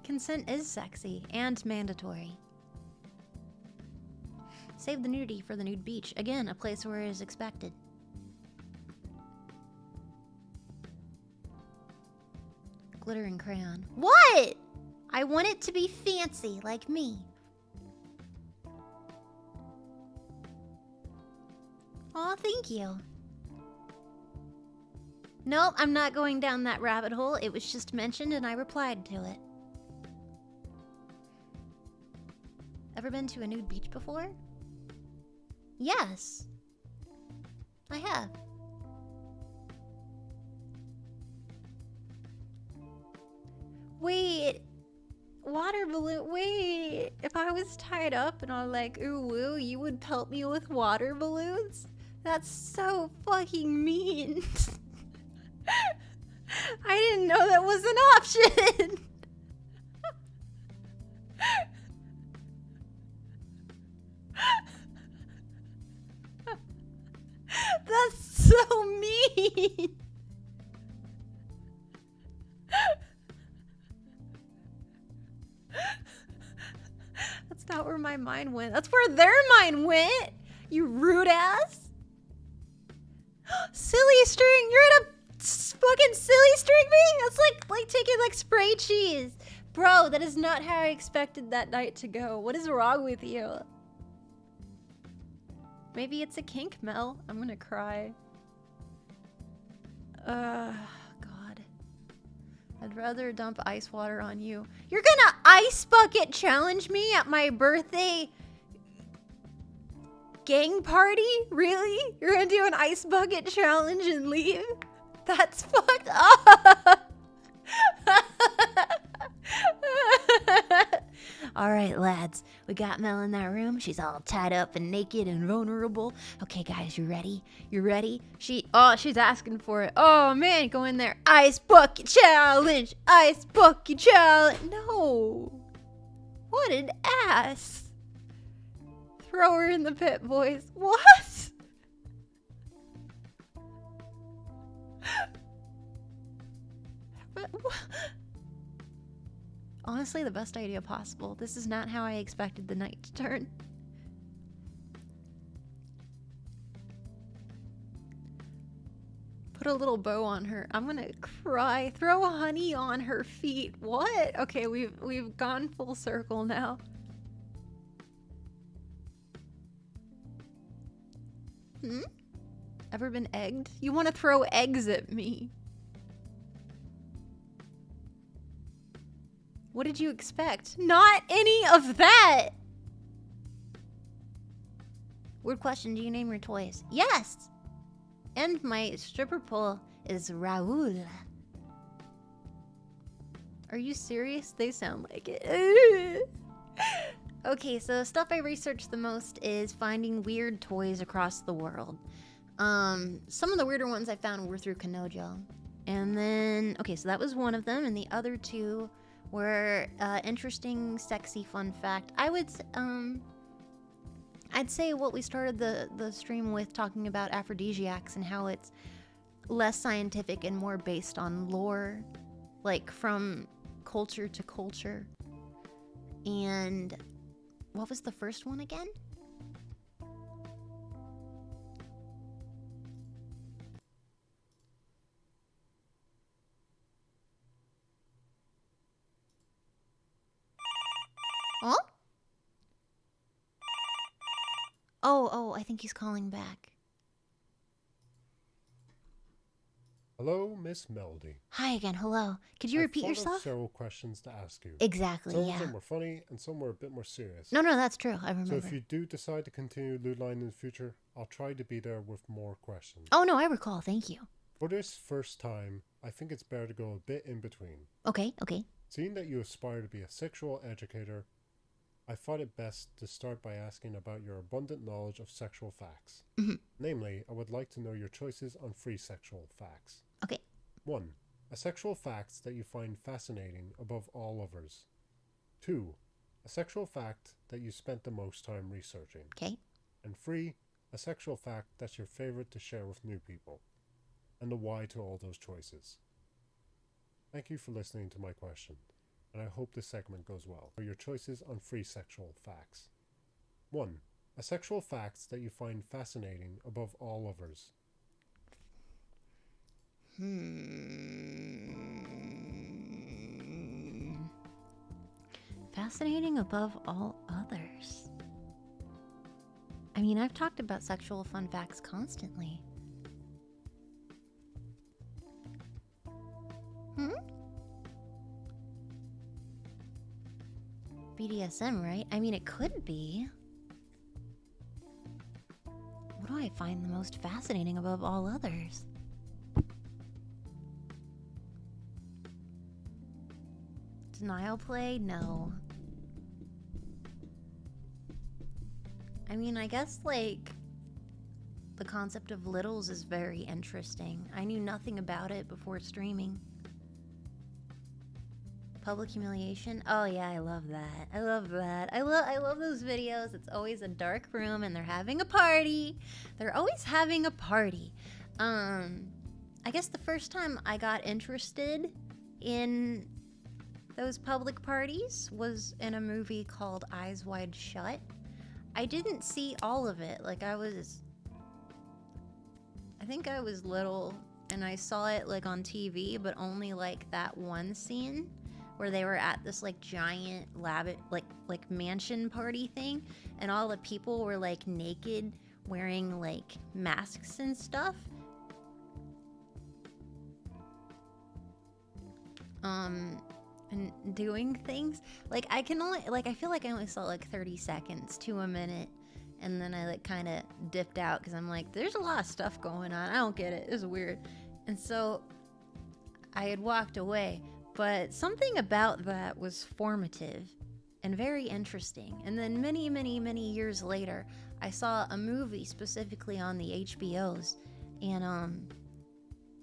Consent is sexy and mandatory. Save the nudity for the nude beach. Again, a place where it is expected. Glitter and crayon. What? I want it to be fancy, like me. Aw, thank you. Nope, I'm not going down that rabbit hole. It was just mentioned and I replied to it. Ever been to a nude beach before? Yes. I have. Wait. Water balloon. Wait. If I was tied up and I'm like, ooh woo, you would pelt me with water balloons? That's so fucking mean. I didn't know that was an option. That's so mean. That's not where my mind went. That's where their mind went. You rude ass. Silly string. You're in a fucking silly string me? That's like taking like spray cheese. Bro, that is not how I expected that night to go. What is wrong with you? Maybe it's a kink, Mel. I'm gonna cry. God. I'd rather dump ice water on you. You're gonna ice bucket challenge me at my birthday gang party? Really? You're gonna do an ice bucket challenge and leave? That's fucked up. All right, lads. We got Mel in that room. She's all tied up and naked and vulnerable. Okay, guys, you ready? You ready? She's asking for it. Oh, man, go in there. Ice bucket challenge. Ice bucket challenge. No. What an ass. Throw her in the pit, boys. What? What? Honestly, the best idea possible. This is not how I expected the night to turn. Put a little bow on her. I'm gonna cry. Throw honey on her feet. What? Okay, we've gone full circle now. Ever been egged? You want to throw eggs at me? What did you expect? Not any of that! Weird question, do you name your toys? Yes! And my stripper pole is Raoul. Are you serious? They sound like it. Okay, so stuff I researched the most is finding weird toys across the world. Some of the weirder ones I found were through Kanojo. And then, okay, so that was one of them, and the other two were interesting, sexy, fun fact. I'd say what we started the stream with, talking about aphrodisiacs and how it's less scientific and more based on lore, like from culture to culture. And what was the first one again? Huh? Oh, I think he's calling back. Hello, Miss Melody. Hi again, hello. Could you repeat yourself? I have several questions to ask you. Exactly, some yeah. Some of them were funny, and some were a bit more serious. No, that's true. I remember. So if you do decide to continue LewdLine in the future, I'll try to be there with more questions. Oh, no, I recall. Thank you. For this first time, I think it's better to go a bit in between. Okay. Seeing that you aspire to be a sexual educator, I thought it best to start by asking about your abundant knowledge of sexual facts. Namely, I would like to know your choices on free sexual facts. Okay. 1. A sexual fact that you find fascinating above all others. 2. A sexual fact that you spent the most time researching. Okay. And 3. A sexual fact that's your favorite to share with new people. And the why to all those choices. Thank you for listening to my question, and I hope this segment goes well. Your choices on free sexual facts. 1. A sexual fact that you find fascinating above all others. Fascinating above all others. I mean, I've talked about sexual fun facts constantly. BDSM, right? I mean, it could be. What do I find the most fascinating above all others? Denial play? No. I mean, I guess, like, the concept of littles is very interesting. I knew nothing about it before streaming. Public humiliation? Oh yeah, I love that. I love that. I love those videos. It's always a dark room and they're having a party. They're always having a party. I guess the first time I got interested in those public parties was in a movie called Eyes Wide Shut. I didn't see all of it. Like, I think I was little and I saw it like on TV, but only like that one scene where they were at this like giant like mansion party thing, and all the people were like naked, wearing like masks and stuff. And doing things. Like, I feel like I only saw like 30 seconds to a minute, and then I like kind of dipped out because I'm like, there's a lot of stuff going on. I don't get it. It's weird. And so I had walked away, but something about that was formative and very interesting. And then many, many, many years later, I saw a movie specifically on the HBOs, and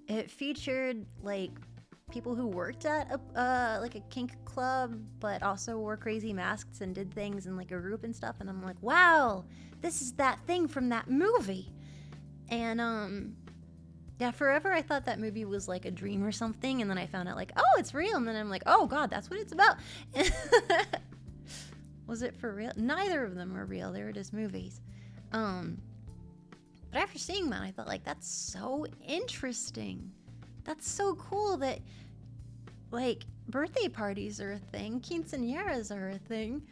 it featured like people who worked at like a kink club, but also wore crazy masks and did things in like a group and stuff. And I'm like, wow, this is that thing from that movie. And yeah, forever I thought that movie was like a dream or something, and then I found out like, oh, it's real, and then I'm like, oh god, that's what it's about. Was it for real? Neither of them were real. They were just movies. But after seeing that, I thought like, that's so interesting. That's so cool that, like, birthday parties are a thing, quinceañeras are a thing,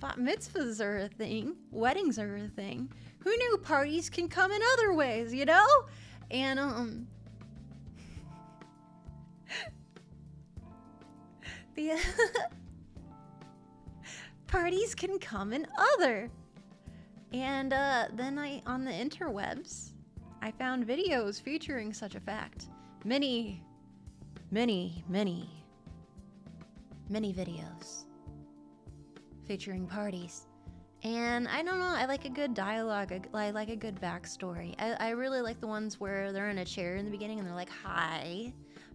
bat mitzvahs are a thing, weddings are a thing. Who knew parties can come in other ways, you know? And, the parties can come in other. And, then on the interwebs, I found videos featuring such a fact. Many videos featuring parties. And I don't know, I like a good dialogue, I like a good backstory. I really like the ones where they're in a chair in the beginning and they're like, hi,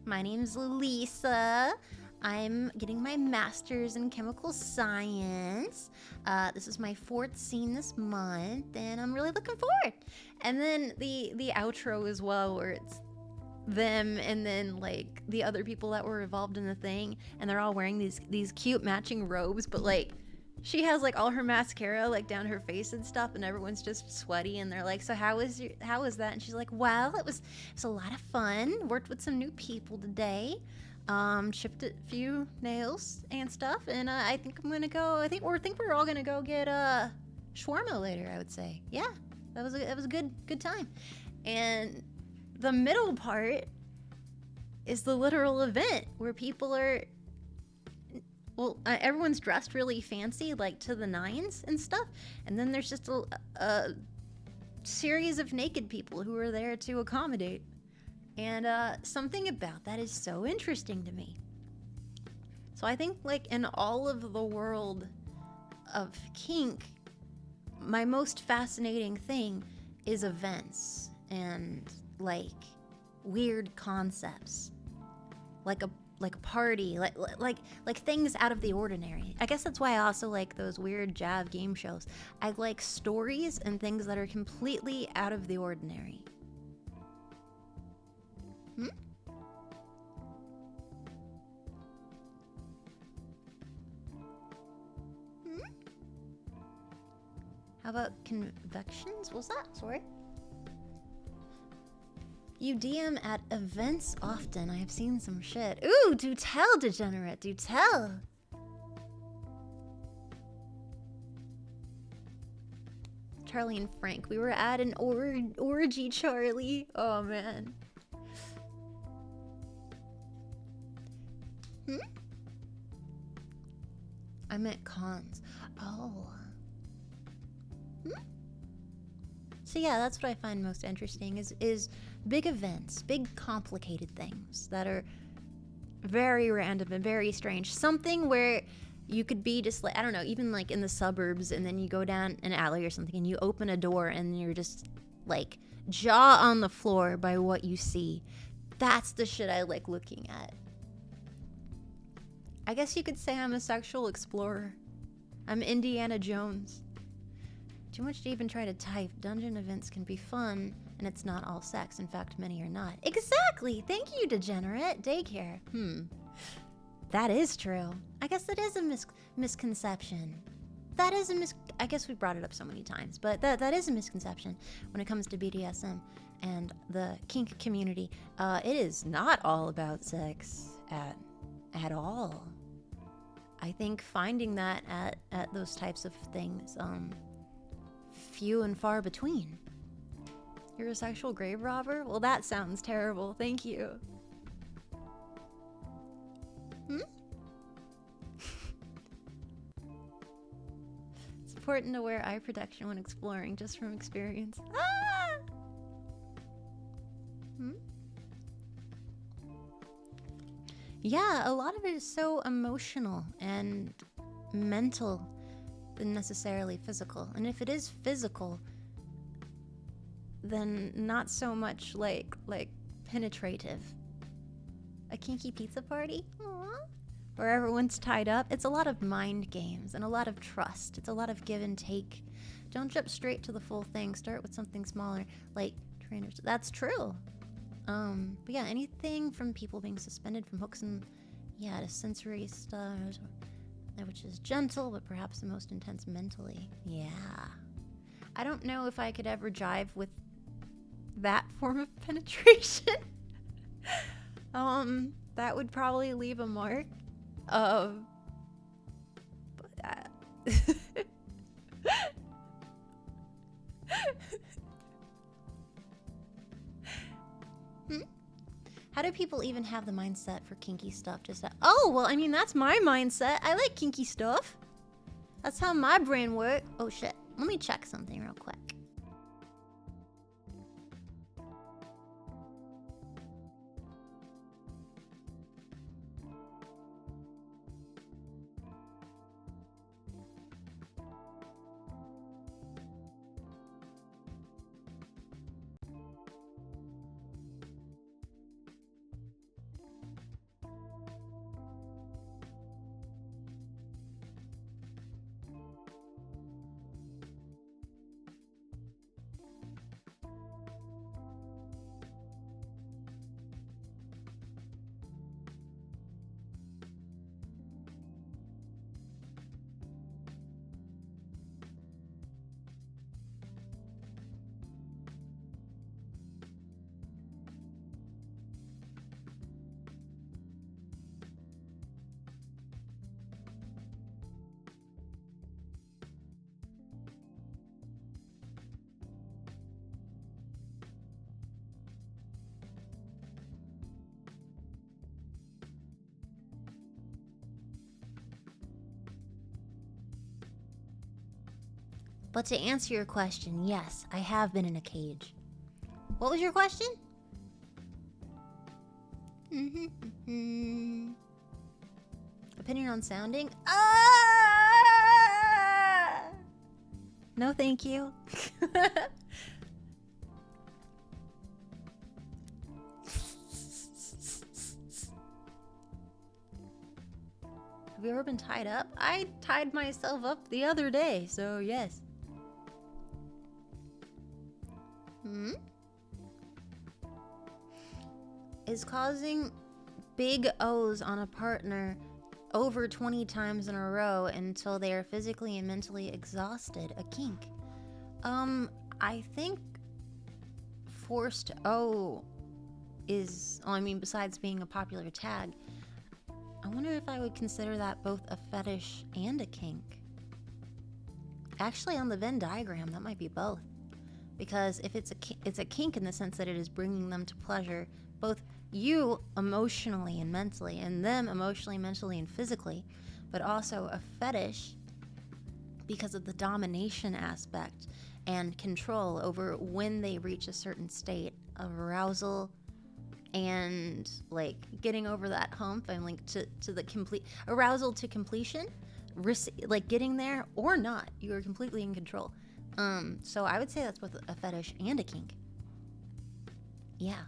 my name's Lisa. I'm getting my master's in chemical science. This is my 4th scene this month, and I'm really looking forward. And then the outro as well, where it's them and then like the other people that were involved in the thing, and they're all wearing these cute matching robes, but like she has like all her mascara like down her face and stuff, and everyone's just sweaty, and they're like, so how was that? And she's like, well, it was a lot of fun, worked with some new people today, chipped a few nails and stuff, and I think we're all gonna go get shawarma later, I would say. Yeah, that was a good time. And the middle part is the literal event where people are, everyone's dressed really fancy, like to the nines and stuff. And then there's just a series of naked people who are there to accommodate. And something about that is so interesting to me. So I think like in all of the world kink, my most fascinating thing is events and like weird concepts, like a party, like things out of the ordinary. I guess that's why I also like those weird Jav game shows. I like stories and things that are completely out of the ordinary. Hmm? How about convections? What's that? Sorry. You DM at events often. I have seen some shit. Ooh, do tell, degenerate. Do tell. Charlie and Frank. We were at an orgy, Charlie. Oh, man. Hmm? I meant cons. Oh. Hmm? So yeah, that's what I find most interesting is big events, big complicated things that are very random and very strange. Something where you could be just like, I don't know, even like in the suburbs, and then you go down an alley or something and you open a door and you're just like jaw on the floor by what you see. That's the shit I like looking at. I guess you could say I'm a sexual explorer. I'm Indiana Jones. Too much to even try to type. Dungeon events can be fun, and it's not all sex. In fact, many are not. Exactly! Thank you, degenerate. Daycare. That is true. I guess that is a misconception. That is a I guess we brought it up so many times, but that is a misconception when it comes to BDSM and the kink community. It is not all about sex at all. I think finding that at those types of things, few and far between. You're a sexual grave robber? Well, that sounds terrible. Thank you. It's important to wear eye protection when exploring, just from experience. Yeah, a lot of it is so emotional and mental than necessarily physical. And if it is physical, then not so much like penetrative. A kinky pizza party? Aww. Where everyone's tied up. It's a lot of mind games and a lot of trust. It's a lot of give and take. Don't jump straight to the full thing. Start with something smaller, like trainers. That's true. But yeah, anything from people being suspended from hooks and to sensory stuff, which is gentle, but perhaps the most intense mentally. Yeah. I don't know if I could ever jive with that form of penetration. That would probably leave a mark. How do people even have the mindset for kinky stuff? Oh, well, I mean, that's my mindset. I like kinky stuff. That's how my brain works. Oh, shit. Let me check something real quick. But to answer your question, yes, I have been in a cage. What was your question? Opinion on sounding? No, thank you. Have you ever been tied up? I tied myself up the other day, so yes. Hmm? Is causing big O's on a partner over 20 times in a row until they are physically and mentally exhausted a kink? I think forced O is, I mean, besides being a popular tag, I wonder if I would consider that both a fetish and a kink. Actually, on the Venn diagram, that might be both. Because if it's a kink in the sense that it is bringing them to pleasure, both you emotionally and mentally, and them emotionally, mentally, and physically, but also a fetish because of the domination aspect and control over when they reach a certain state of arousal and like getting over that hump and like to the complete arousal to completion, like getting there or not, you are completely in control. So I would say that's both a fetish and a kink. Yeah.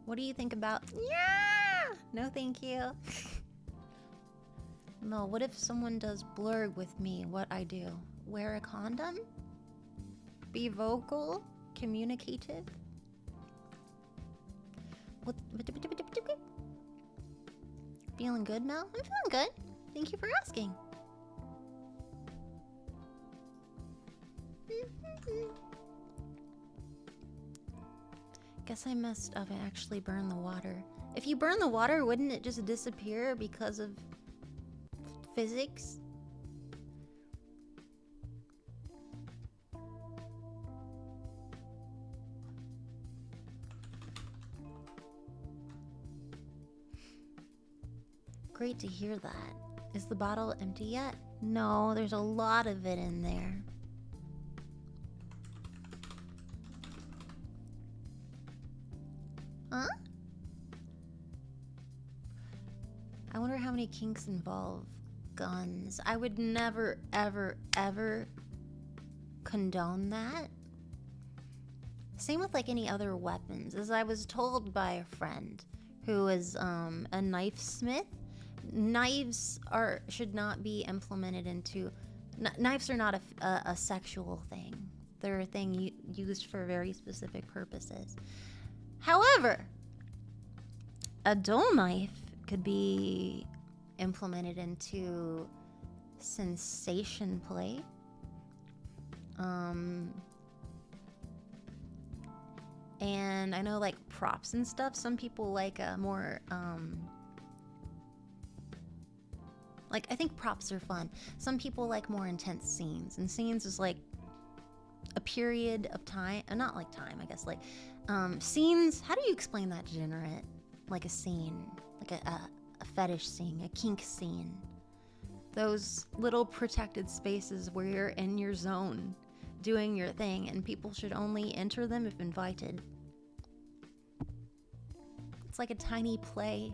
What do you think about? Yeah. No, thank you. No, what if someone does blurg with me? What I do? Wear a condom? Be vocal? Communicative? What? Feeling good, Mel? I'm feeling good. Thank you for asking. Guess I messed up and actually burned the water. If you burn the water, wouldn't it just disappear because of physics? Great to hear that. Is the bottle empty yet? No, there's a lot of it in there. Huh? I wonder how many kinks involve guns. I would never, ever, ever condone that. Same with like any other weapons. As I was told by a friend who is a knife smith, knives should not be implemented into... Knives are not a sexual thing. They're a thing used for very specific purposes. However, a dull knife could be implemented into sensation play. And I know like props and stuff, some people like a more, like I think props are fun. Some people like more intense scenes, and scenes is like a period of time, not like time, I guess, like, scenes, how do you explain that degenerate? Like a scene, like a fetish scene, a kink scene. Those little protected spaces where you're in your zone, doing your thing, and people should only enter them if invited. It's like a tiny play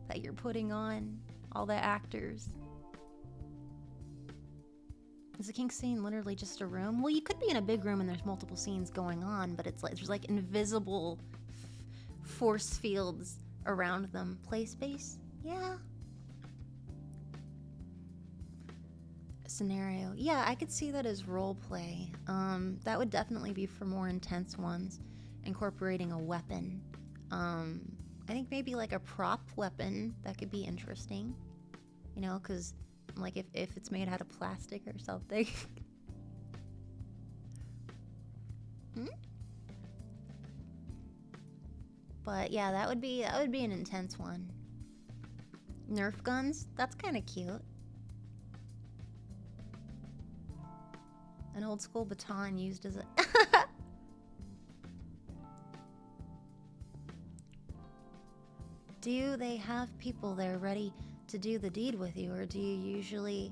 that you're putting on, all the actors. Is a kink scene literally just a room? Well, you could be in a big room and there's multiple scenes going on, but it's like there's like invisible force fields around them. Play space? Yeah. Scenario. Yeah, I could see that as role play. That would definitely be for more intense ones, incorporating a weapon. I think maybe like a prop weapon, that could be interesting. You know, because like if it's made out of plastic or something. But yeah, that would be an intense one. Nerf guns, that's kind of cute. An old school baton used as a Do they have people there ready to do the deed with you, or do you usually...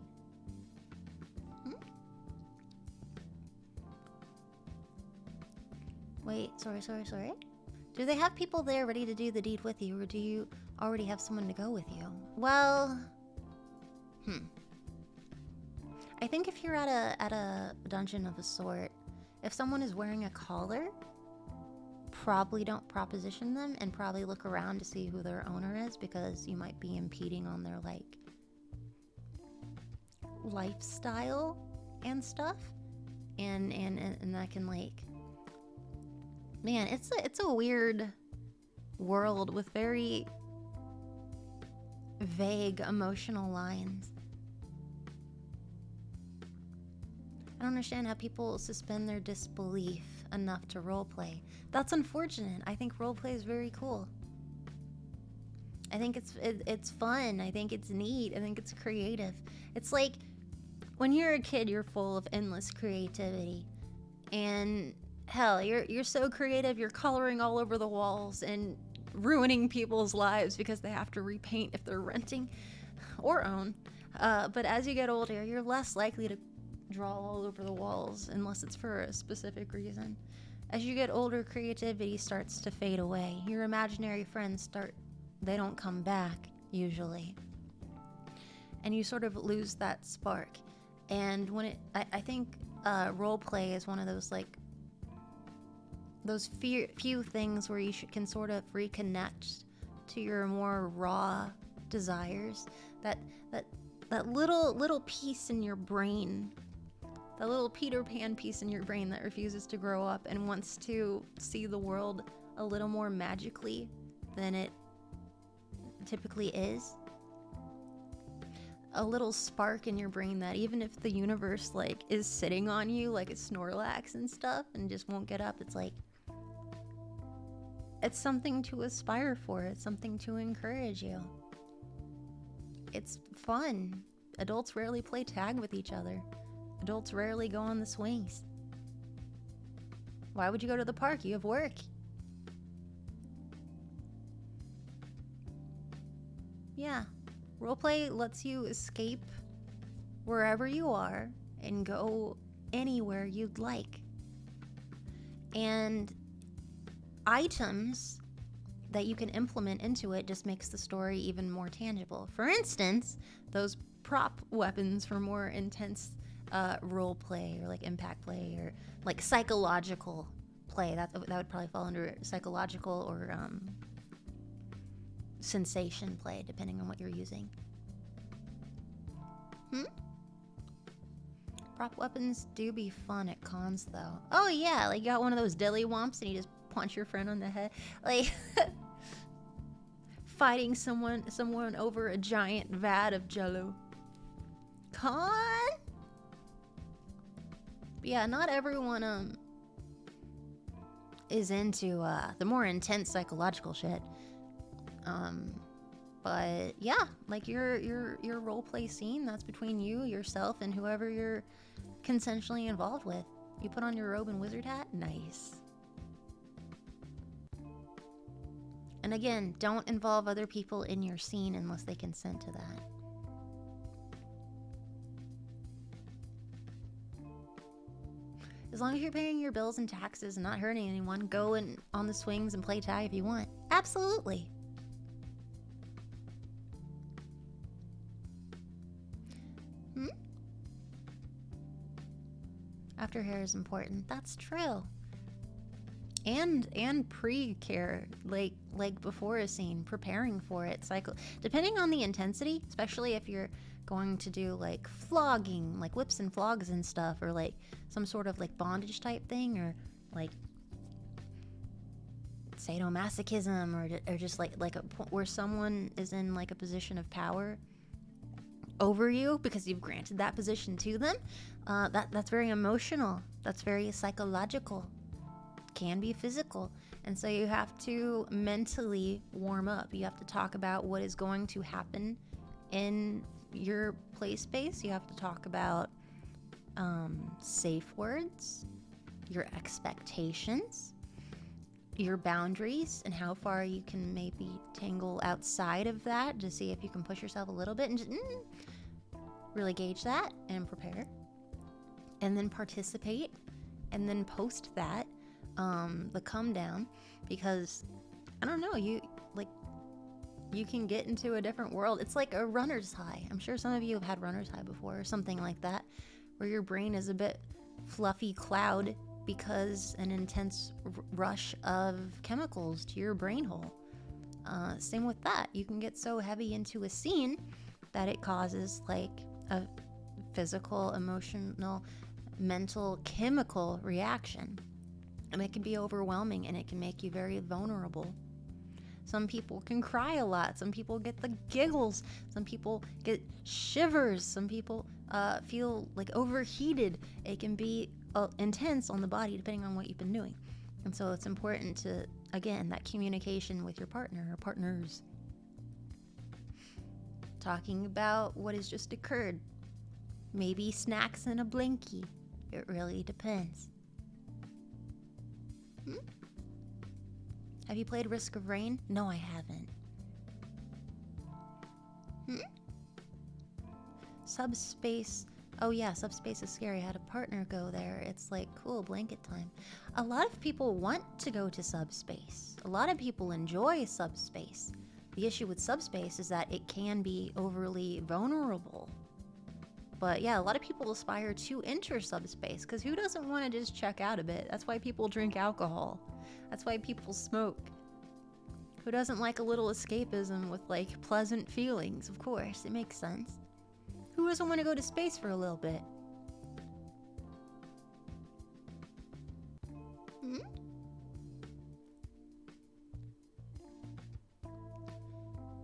Wait, sorry. Do they have people there ready to do the deed with you, or do you already have someone to go with you? Well, I think if you're at a dungeon of a sort, if someone is wearing a collar, probably don't proposition them and probably look around to see who their owner is, because you might be impeding on their like lifestyle and stuff, and that can like, man, it's a weird world with very vague emotional lines. I don't understand how people suspend their disbelief enough to roleplay. That's unfortunate. I think roleplay is very cool. I think it's fun. I think it's neat. I think it's creative. It's like when you're a kid, you're full of endless creativity, and hell, you're so creative. You're coloring all over the walls and ruining people's lives because they have to repaint if they're renting or own. But as you get older, you're less likely to draw all over the walls unless it's for a specific reason. As you get older, creativity starts to fade away. Your imaginary friends they don't come back usually, and you sort of lose that spark. And when I think role play is one of those like those few things where you can sort of reconnect to your more raw desires, that little piece in your brain, that little Peter Pan piece in your brain that refuses to grow up and wants to see the world a little more magically than it typically is. A little spark in your brain that even if the universe like is sitting on you like a Snorlax and stuff and just won't get up, it's like, it's something to aspire for. It's something to encourage you. It's fun. Adults rarely play tag with each other. Adults rarely go on the swings. Why would you go to the park? You have work. Yeah. Roleplay lets you escape wherever you are and go anywhere you'd like. And items that you can implement into it just makes the story even more tangible. For instance, those prop weapons for more intense role play or like impact play or like psychological play. That would probably fall under psychological or sensation play, depending on what you're using. Prop weapons do be fun at cons, though. Oh yeah, like you got one of those dilly womps and you just punch your friend on the head, like fighting someone over a giant vat of Jello. Con? But yeah, not everyone is into the more intense psychological shit. But yeah, like your roleplay scene, that's between you, yourself, and whoever you're consensually involved with. You put on your robe and wizard hat, nice. And again, don't involve other people in your scene unless they consent to that. As long as you're paying your bills and taxes and not hurting anyone, go on the swings and play tag if you want. Absolutely. Aftercare is important. That's true. And pre-care, like before a scene, preparing for it, depending on the intensity, especially if you're going to do like flogging, like whips and flogs and stuff, or like some sort of like bondage type thing, or like sadomasochism, or just like where someone is in like a position of power over you because you've granted that position to them. That's very emotional. That's very psychological. Can be physical. And so you have to mentally warm up. You have to talk about what is going to happen in your play space. You have to talk about safe words, your expectations, your boundaries, and how far you can maybe tangle outside of that to see if you can push yourself a little bit, and just really gauge that and prepare. And then participate, and then post that, the come down, because I don't know, You can get into a different world. It's like a runner's high. I'm sure some of you have had runner's high before or something like that, where your brain is a bit fluffy cloud because an intense rush of chemicals to your brain hole. Same with that. You can get so heavy into a scene that it causes like a physical, emotional, mental, chemical reaction. And it can be overwhelming and it can make you very vulnerable. Some people can cry a lot. Some people get the giggles. Some people get shivers. Some people feel like overheated. It can be intense on the body depending on what you've been doing. And so it's important to, again, that communication with your partner or partners. Talking about what has just occurred. Maybe snacks and a blinky. It really depends. Have you played Risk of Rain? No, I haven't. Subspace. Oh yeah, Subspace is scary. I had a partner go there. It's like, cool, blanket time. A lot of people want to go to Subspace. A lot of people enjoy Subspace. The issue with Subspace is that it can be overly vulnerable. But yeah, a lot of people aspire to enter Subspace, because who doesn't want to just check out a bit? That's why people drink alcohol. That's why people smoke. Who doesn't like a little escapism with like pleasant feelings? Of course, it makes sense. Who doesn't want to go to space for a little bit?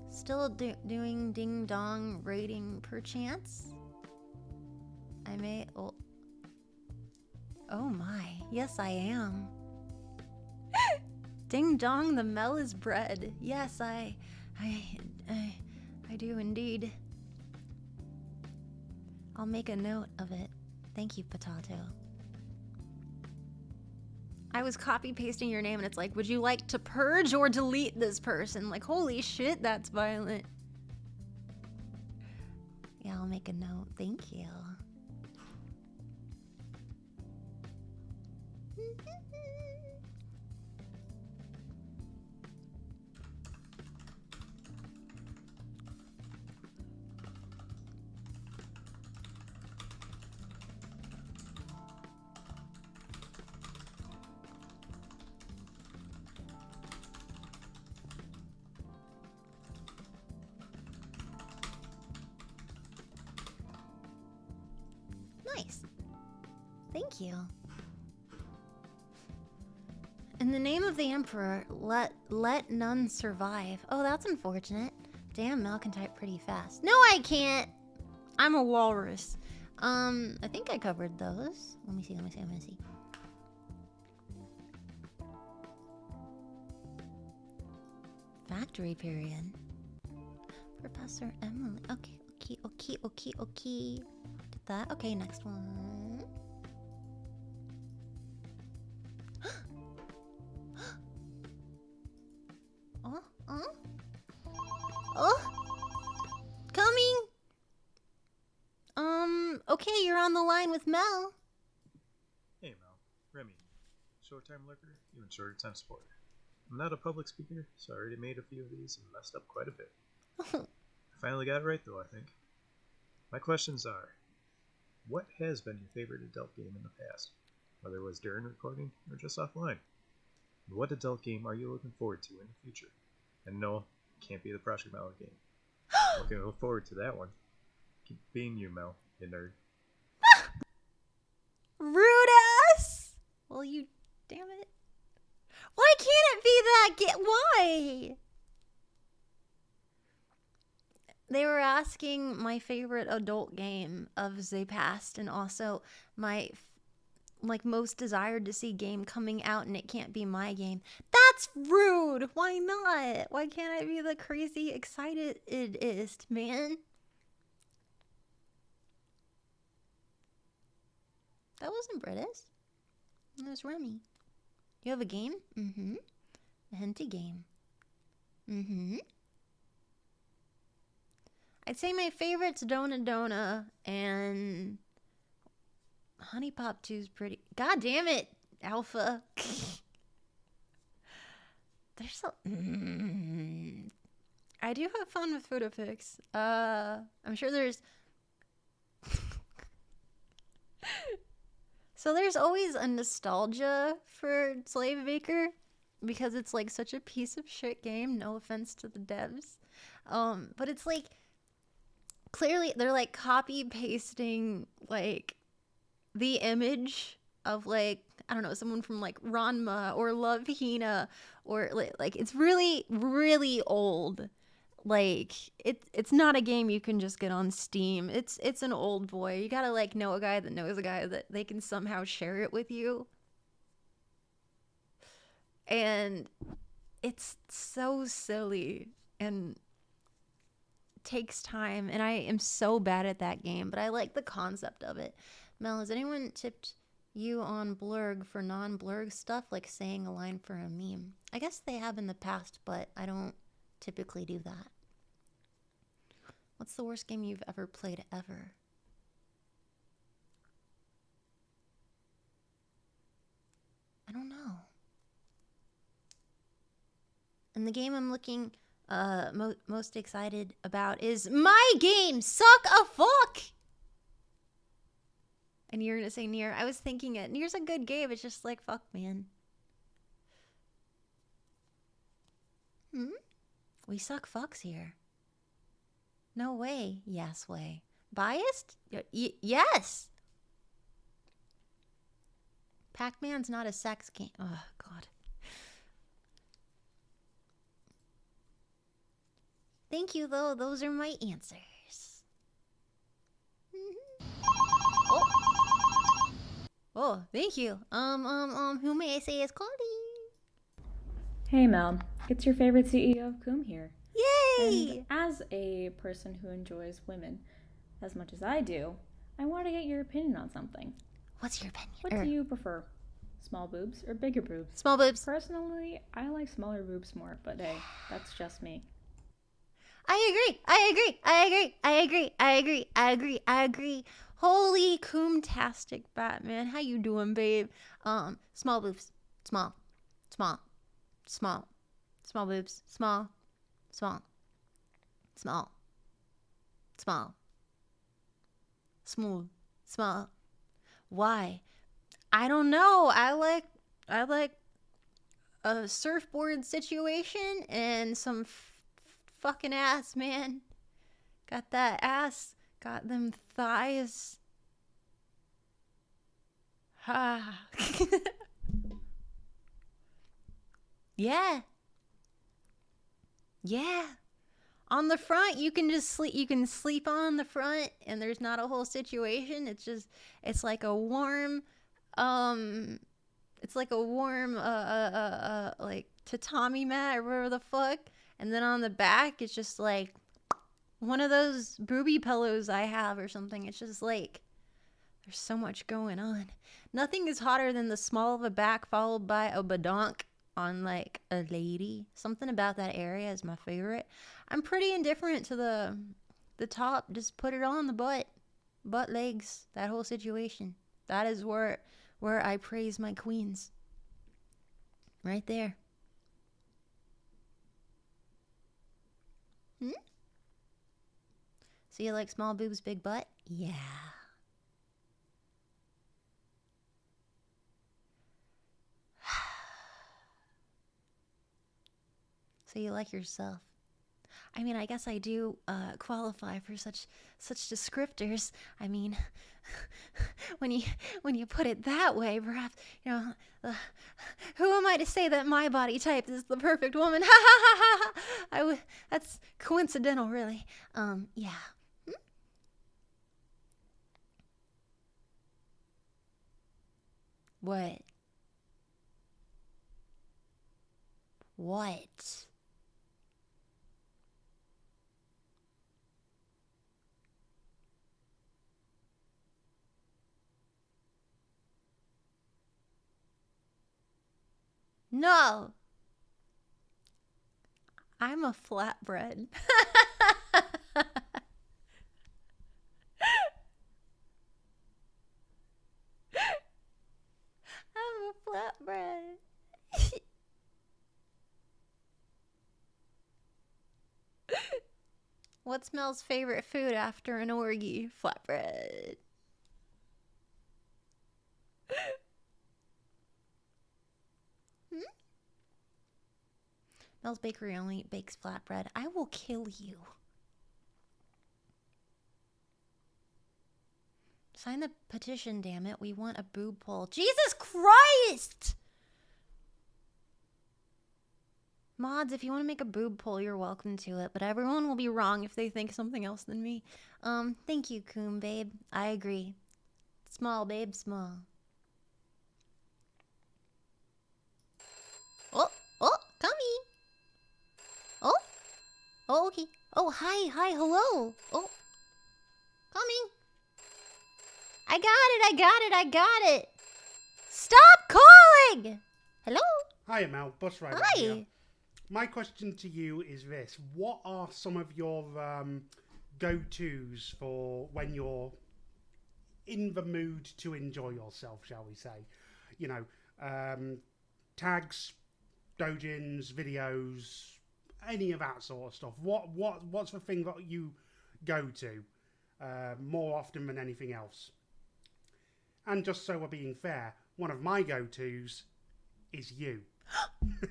Still doing ding dong rating perchance? I may. Oh my. Yes, I am. Ding dong, the Mel is bread. Yes, I do indeed. I'll make a note of it. Thank you, Potato. I was copy pasting your name and it's like, would you like to purge or delete this person? Like, holy shit, that's violent. Yeah, I'll make a note. Thank you. Nice. Thank you. In the name of the Emperor, let none survive. Oh, that's unfortunate. Damn, Mel can type pretty fast. No, I can't. I'm a walrus. I think I covered those. Let me see. Factory period. Professor Emily. Okay. Did that. Okay, next one. Coming. Okay, you're on the line with Mel. Hey Mel, Remy. Short-time lurker, even shorter-time supporter. I'm not a public speaker, so I already made a few of these and messed up quite a bit. I finally got it right though, I think. My questions are, what has been your favorite adult game in the past? Whether it was during recording or just offline? And what adult game are you looking forward to in the future? And no, it can't be the Projekt Mel game. Looking forward to that one. Keep being you, Mel, you nerd. Rude ass! Well, you... Damn it. Why can't it be that why? They were asking my favorite adult game of the past and also my most desired to see game coming out, and it can't be my game. That's rude. Why not? Why can't I be the crazy excitedest, man? That wasn't British. That was Remy. You have a game? Mm-hmm. A henty game. Mm-hmm. I'd say my favorite's Dona Dona, and Honey Pop 2's pretty... God damn it, Alpha. There's so... I do have fun with photopics. I'm sure there's so there's always a nostalgia for Slave Maker because it's like such a piece of shit game. No offense to the devs, but it's like clearly they're like copy pasting like the image of like I don't know someone from like Ranma or Love Hina or like it's really really old. Like it's not a game you can just get on Steam. It's an old boy. You gotta like know a guy that knows a guy that they can somehow share it with you. And it's so silly and takes time, and I am so bad at that game, but I like the concept of it. Mel, has anyone tipped you on Blurg for non-Blurg stuff, like saying a line for a meme? I guess they have in the past, but I don't typically do that. What's the worst game you've ever played ever? I don't know. And the game I'm looking most excited about is my game, Suck a Fuck! And you're gonna say Nier. I was thinking it. Nier's a good game. It's just like, fuck, man. We suck fucks here. No way. Yes way. Biased? Yes! Pac-Man's not a sex game. Oh, God. Thank you, though. Those are my answers. Oh, thank you. Who may I say is Claudie? Hey Mel, it's your favorite CEO of Coom here. Yay! And as a person who enjoys women as much as I do, I want to get your opinion on something. What's your opinion? What do you prefer? Small boobs or bigger boobs? Small boobs. Personally, I like smaller boobs more, but hey, that's just me. I agree. Holy coomtastic Batman. How you doing, babe? Small boobs. Small boobs. Small. Why? I don't know. I like a surfboard situation and some fucking ass, man. Got that ass. Got them thighs. Ha. Yeah. On the front, you can just sleep. You can sleep on the front, and there's not a whole situation. It's like a warm, like tatami mat or whatever the fuck. And then on the back, it's just like one of those booby pillows I have or something. It's just like there's so much going on. Nothing is hotter than the small of a back followed by a badonk on like a lady. Something about that area is my favorite. I'm pretty indifferent to the top. Just put it on the butt legs, that whole situation. That is where I praise my queens. Right there. So you like small boobs, big butt? Yeah. So you like yourself. I mean, I guess I do qualify for such descriptors. I mean, when you put it that way, perhaps, you know, who am I to say that my body type is the perfect woman? Ha ha ha ha! That's coincidental, really. Yeah. What? No. I'm a flatbread. I'm a flatbread. What's Mel's favorite food after an orgy? Flatbread. Mel's Bakery only bakes flatbread. I will kill you. Sign the petition, damn it. We want a boob poll. Jesus Christ! Mods, if you want to make a boob poll, you're welcome to it, but everyone will be wrong if they think something else than me. Thank you, Coom, babe. I agree. Small, babe, small. Oh, coming. Oh, okay. Oh, hi, hello. Oh, coming. I got it. Stop calling! Hello? Hi, Mel. Bus rider. Hi. Here. My question to you is this. What are some of your go-tos for when you're in the mood to enjoy yourself, shall we say? You know, tags, doujins, videos, any of that sort of stuff. What's the thing that you go to more often than anything else? And just so we're being fair, one of my go-tos is you.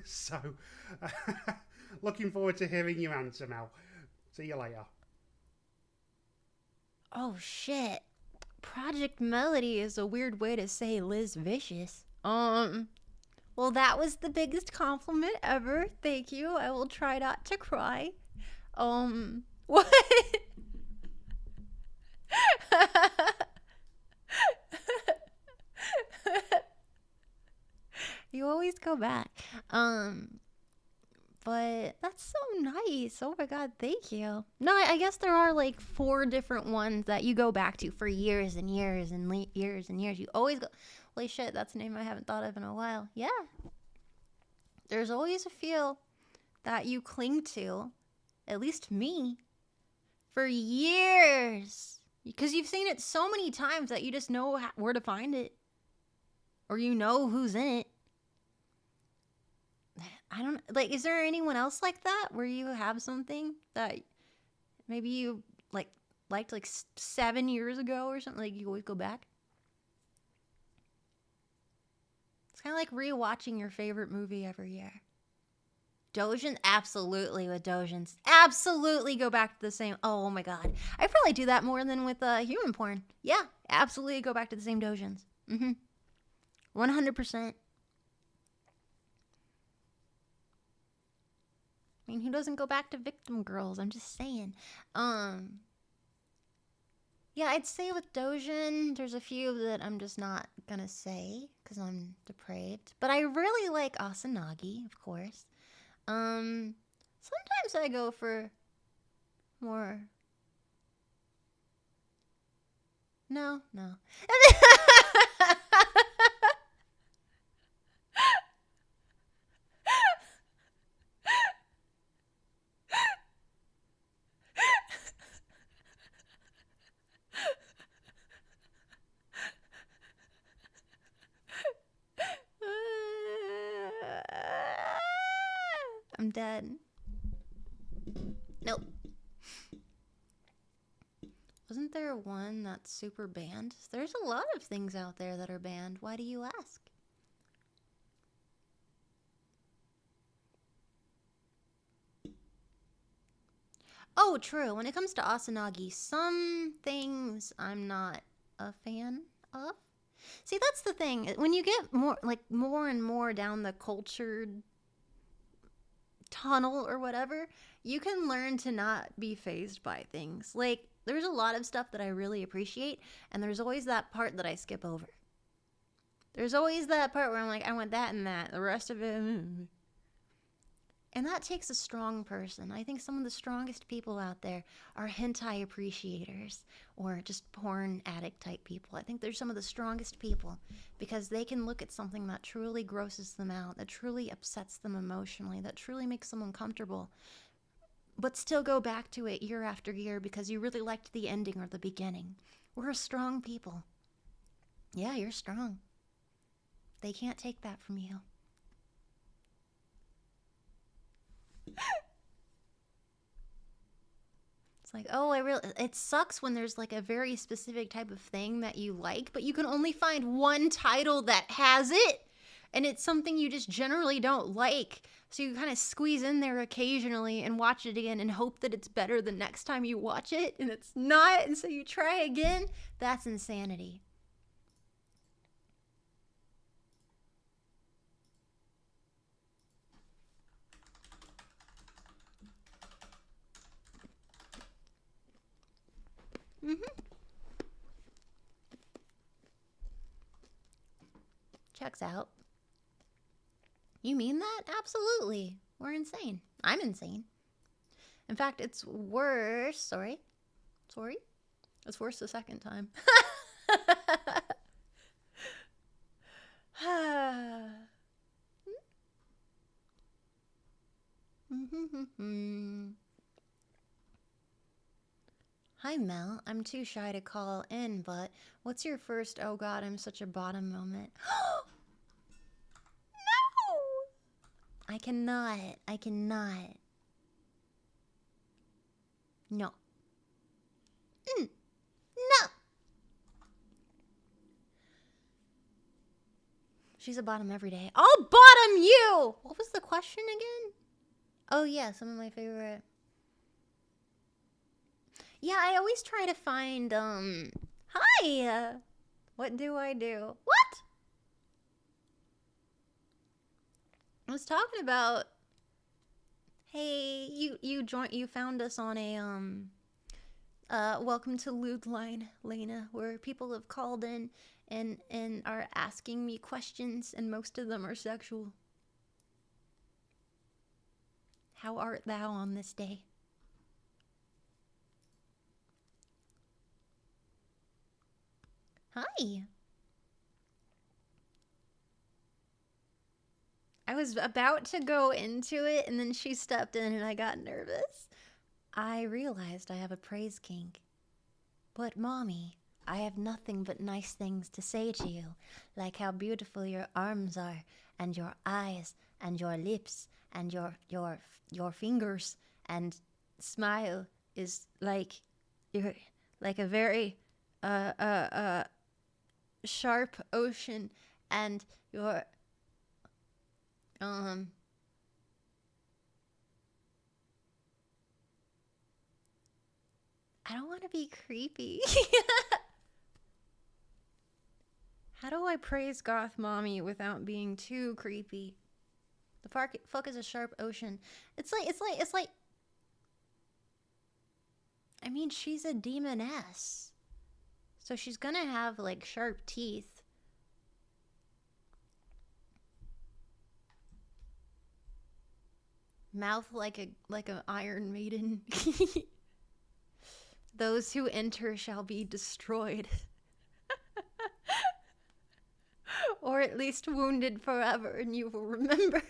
So, looking forward to hearing your answer, Mel. See you later. Oh, shit. Project Melody is a weird way to say Liz Vicious. Well, that was the biggest compliment ever. Thank you. I will try not to cry. What? You always go back. But that's so nice. Oh my god, thank you. No, I guess there are like 4 different ones that you go back to for years and years and years and years. You always go, holy shit, that's a name I haven't thought of in a while. Yeah. There's always a few that you cling to, at least me, for years. Because you've seen it so many times that you just know where to find it. Or you know who's in it. I don't, like, is there anyone else like that where you have something that maybe you liked 7 years ago or something, like you always go back? It's kind of like rewatching your favorite movie every year. Doujins, absolutely. With Doujins, absolutely go back to the same. Oh my god, I probably do that more than with human porn. Yeah, absolutely go back to the same Doujins. 100%. I mean, who doesn't go back to Victim Girls? I'm just saying. Yeah, I'd say with Doujin, there's a few that I'm just not gonna say because I'm depraved. But I really like Asanagi, of course. Sometimes I go for more. No. I'm dead. Nope. Wasn't there one that's super banned? There's a lot of things out there that are banned. Why do you ask? Oh, true. When it comes to Asanagi, some things I'm not a fan of. See, that's the thing. When you get more and more down the cultured tunnel or whatever, you can learn to not be fazed by things. Like, there's a lot of stuff that I really appreciate, and there's always that part that I skip over. There's always that part where I'm like, I want that and that. The rest of it... And that takes a strong person. I think some of the strongest people out there are hentai appreciators or just porn addict type people. I think they're some of the strongest people because they can look at something that truly grosses them out, that truly upsets them emotionally, that truly makes them uncomfortable, but still go back to it year after year because you really liked the ending or the beginning. We're a strong people. Yeah, you're strong. They can't take that from you. like, oh, it sucks when there's like a very specific type of thing that you like, but you can only find one title that has it. And it's something you just generally don't like. So you kind of squeeze in there occasionally and watch it again and hope that it's better the next time you watch it. And it's not. And so you try again. That's insanity. Checks out. You mean that? Absolutely. We're insane. I'm insane. In fact, it's worse. Sorry. It's worse the second time. Hi, Mel. I'm too shy to call in, but what's your first, oh god, I'm such a bottom moment? No! I cannot. No. No! She's a bottom every day. I'll bottom you! What was the question again? Oh, yeah, some of my favorite. Yeah, I always try to find, hi! What do I do? What? I was talking about, hey, you found us on a, welcome to LewdLine, Lena, where people have called in and are asking me questions, and most of them are sexual. How art thou on this day? Hi. I was about to go into it, and then she stepped in, and I got nervous. I realized I have a praise kink. But, Mommy, I have nothing but nice things to say to you, like how beautiful your arms are, and your eyes, and your lips, and your fingers, and smile is like you're like a very sharp ocean, and your I don't want to be creepy. How do I praise goth mommy without being too creepy? The fuck is a sharp ocean. It's like I mean, she's a demoness. So she's gonna have like sharp teeth. Mouth like a Iron Maiden. Those who enter shall be destroyed. Or at least wounded forever, and you will remember.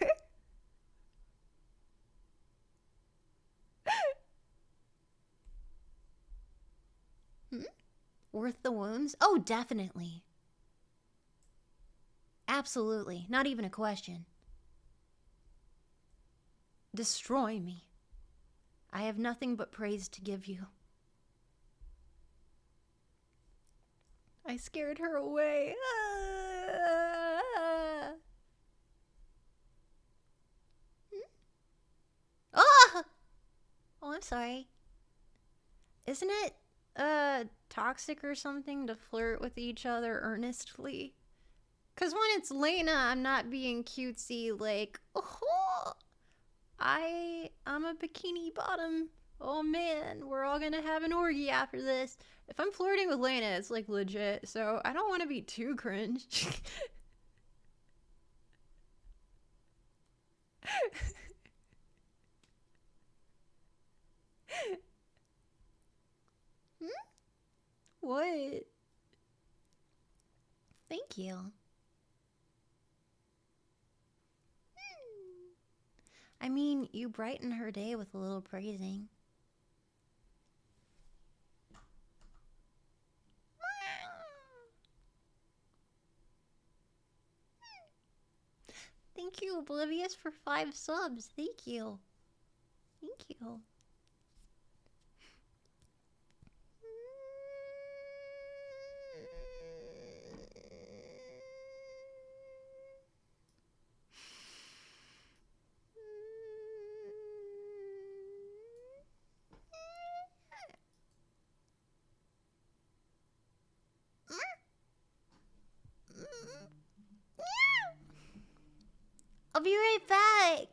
Worth the wounds? Oh, definitely. Absolutely. Not even a question. Destroy me. I have nothing but praise to give you. I scared her away. Oh! Oh, I'm sorry. Isn't it toxic or something to flirt with each other earnestly? Because when it's Lena, I'm not being cutesy like, oh, I'm a bikini bottom. Oh man, we're all gonna have an orgy after this. If I'm flirting with Lena, it's like legit, so I don't want to be too cringe. What? Thank you. I mean, you brighten her day with a little praising. Thank you, Oblivious, for 5 subs. Thank you. Thank you. I'll be right back.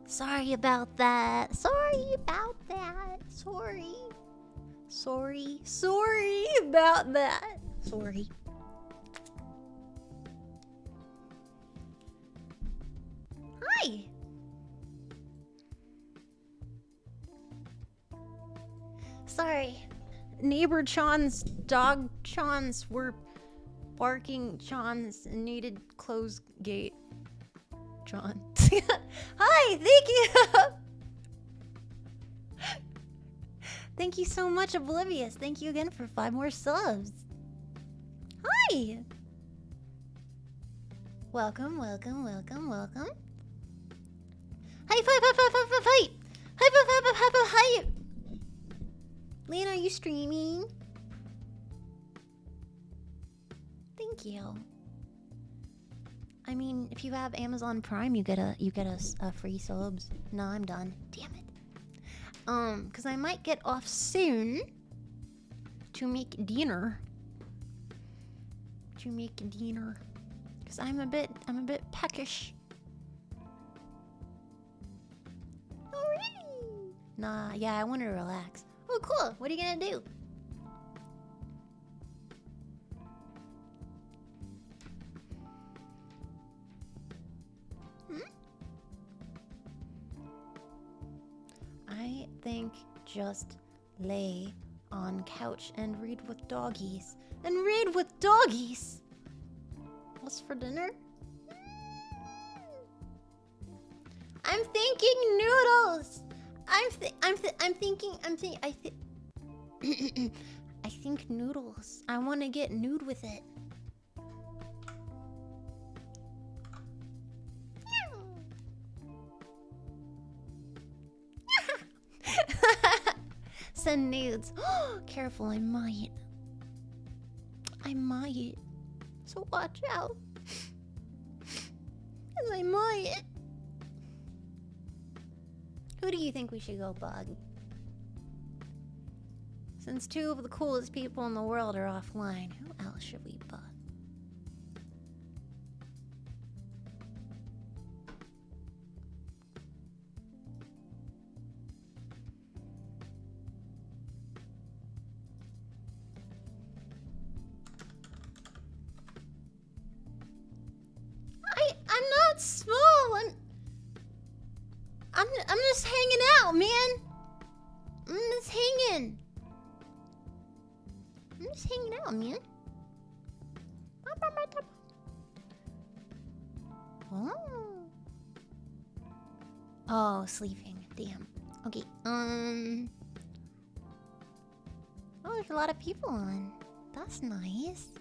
Sorry about that. Sorry about that. Sorry. Sorry. Sorry about that. Sorry. Hi. Sorry. Neighbor Chon's dog Chons were barking Chons and needed close gate. John. Hi, thank you. Thank you so much, Oblivious. Thank you again for 5 more subs. Hi. Welcome, welcome, welcome, welcome. Hype, hype, hype, hype, hype, hype, hype. Hype, hype, hype, hype, hype, hype. Lena, are you streaming? Thank you. I mean, if you have Amazon Prime, you get a free subs. No, I'm done. Damn it. Because I might get off soon to make dinner. Because I'm a bit peckish. Alrighty. Nah, yeah, I want to relax. Oh, cool. What are you gonna do? I think just lay on couch and read with doggies. What's for dinner? I'm thinking noodles. I think noodles. I want to get nude with it. Send nudes. Careful, I might. So watch out. 'Cause I might. Who do you think we should go bug? Since 2 of the coolest people in the world are offline, who else should we bug? I'm not small. I'm just hanging out, man. I'm just hanging out, man. Oh, sleeping. Damn. Okay. Oh, there's a lot of people on. That's nice.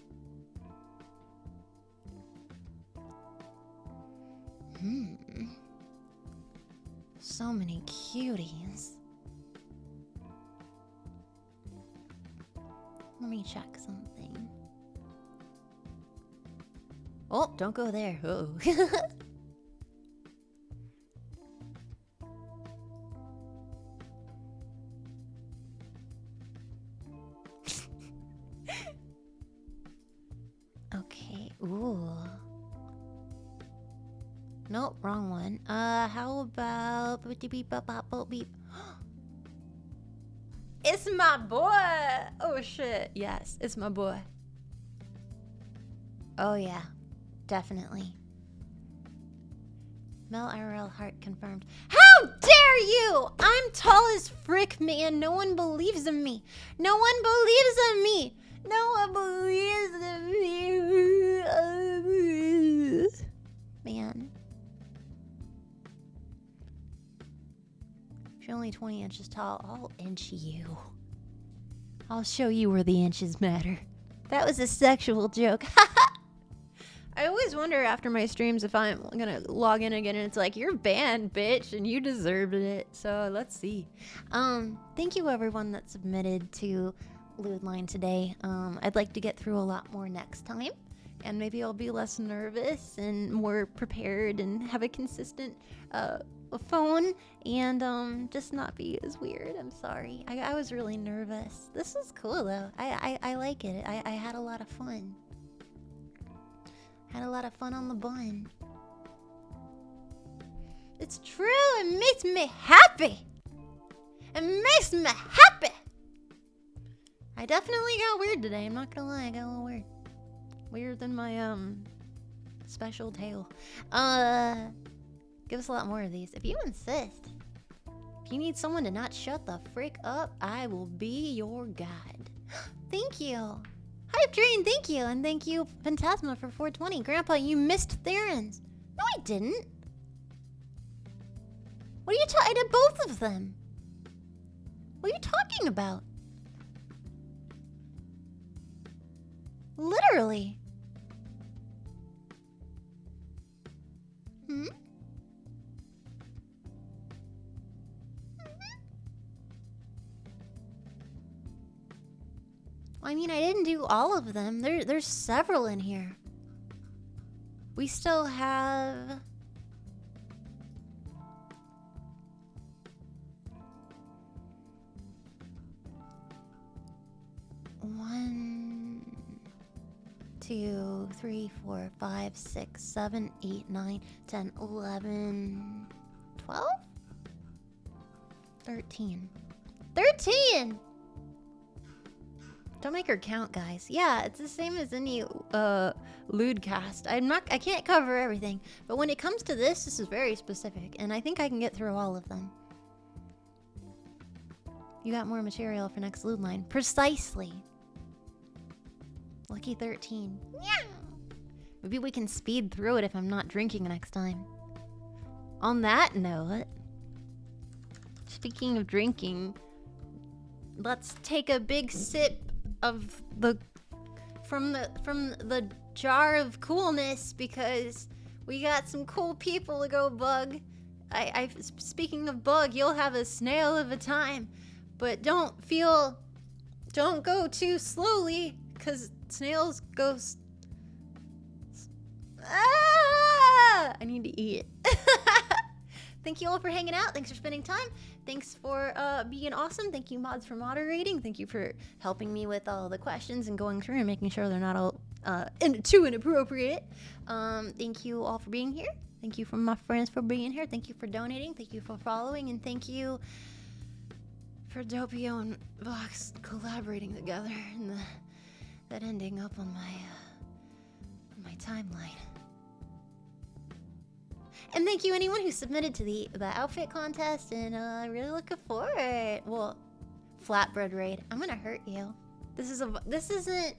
So many cuties. Let me check something. Oh, don't go there. Oh. Okay. Ooh. Nope, wrong one. How about beep? It's my boy. Oh shit. Yes, it's my boy. Oh yeah, definitely. Mel IRL heart confirmed. How dare you! I'm tall as frick, man. No one believes in me. No one believes in me. No one believes in me. Man. If you're only 20 inches tall, I'll inch you. I'll show you where the inches matter. That was a sexual joke. I always wonder after my streams if I'm gonna log in again and it's like, you're banned, bitch, and you deserved it. So let's see. Thank you everyone that submitted to LewdLine today. I'd like to get through a lot more next time. And maybe I'll be less nervous and more prepared and have a consistent phone and just not be as weird. I'm sorry. I was really nervous. This was cool though. I like it. I had a lot of fun. Had a lot of fun on the bun. It's true. It makes me happy. It makes me happy. I definitely got weird today. I'm not gonna lie. I got a little weird. Weirder than my special tail. Give us a lot more of these if you insist. If you need someone to not shut the frick up, I will be your guide. Thank you. Hype Train, thank you. And thank you, Phantasma, for 420. Grandpa, you missed Theron's. No, I didn't. What are you talking? I did both of them. What are you talking about? Literally. Hmm? I mean, I didn't do all of them. There's several in here. We still have... One, 2, 3, 4, 5, 6, 7, 8, 9, 10, 11, 12? 13. 13! Don't make her count, guys. Yeah, it's the same as any Lewdcast. I can't cover everything, but when it comes to this is very specific, and I think I can get through all of them. You got more material for next LewdLine. Precisely. Lucky 13. Yeah. Maybe we can speed through it if I'm not drinking next time. On that note, speaking of drinking, let's take a big sip of from the jar of coolness, because we got some cool people to go bug. Speaking of bug, you'll have a snail of a time, but don't go too slowly, because snails go I need to eat. Thank you all for hanging out. Thanks for spending time. Thanks for being awesome. Thank you, mods, for moderating. Thank you for helping me with all the questions and going through and making sure they're not all too inappropriate. Thank you all for being here. Thank you from my friends for being here. Thank you for donating. Thank you for following. And thank you for Doppio and Vox collaborating together and that ending up on my timeline. And thank you anyone who submitted to the outfit contest, and really looking forward. Well, flatbread raid. I'm gonna hurt you. This isn't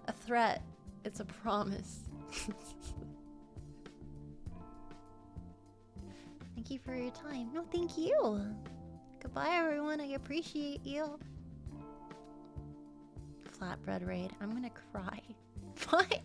a threat. It's a promise. Thank you for your time. No, thank you. Goodbye, everyone. I appreciate you. Flatbread raid. I'm gonna cry. Bye.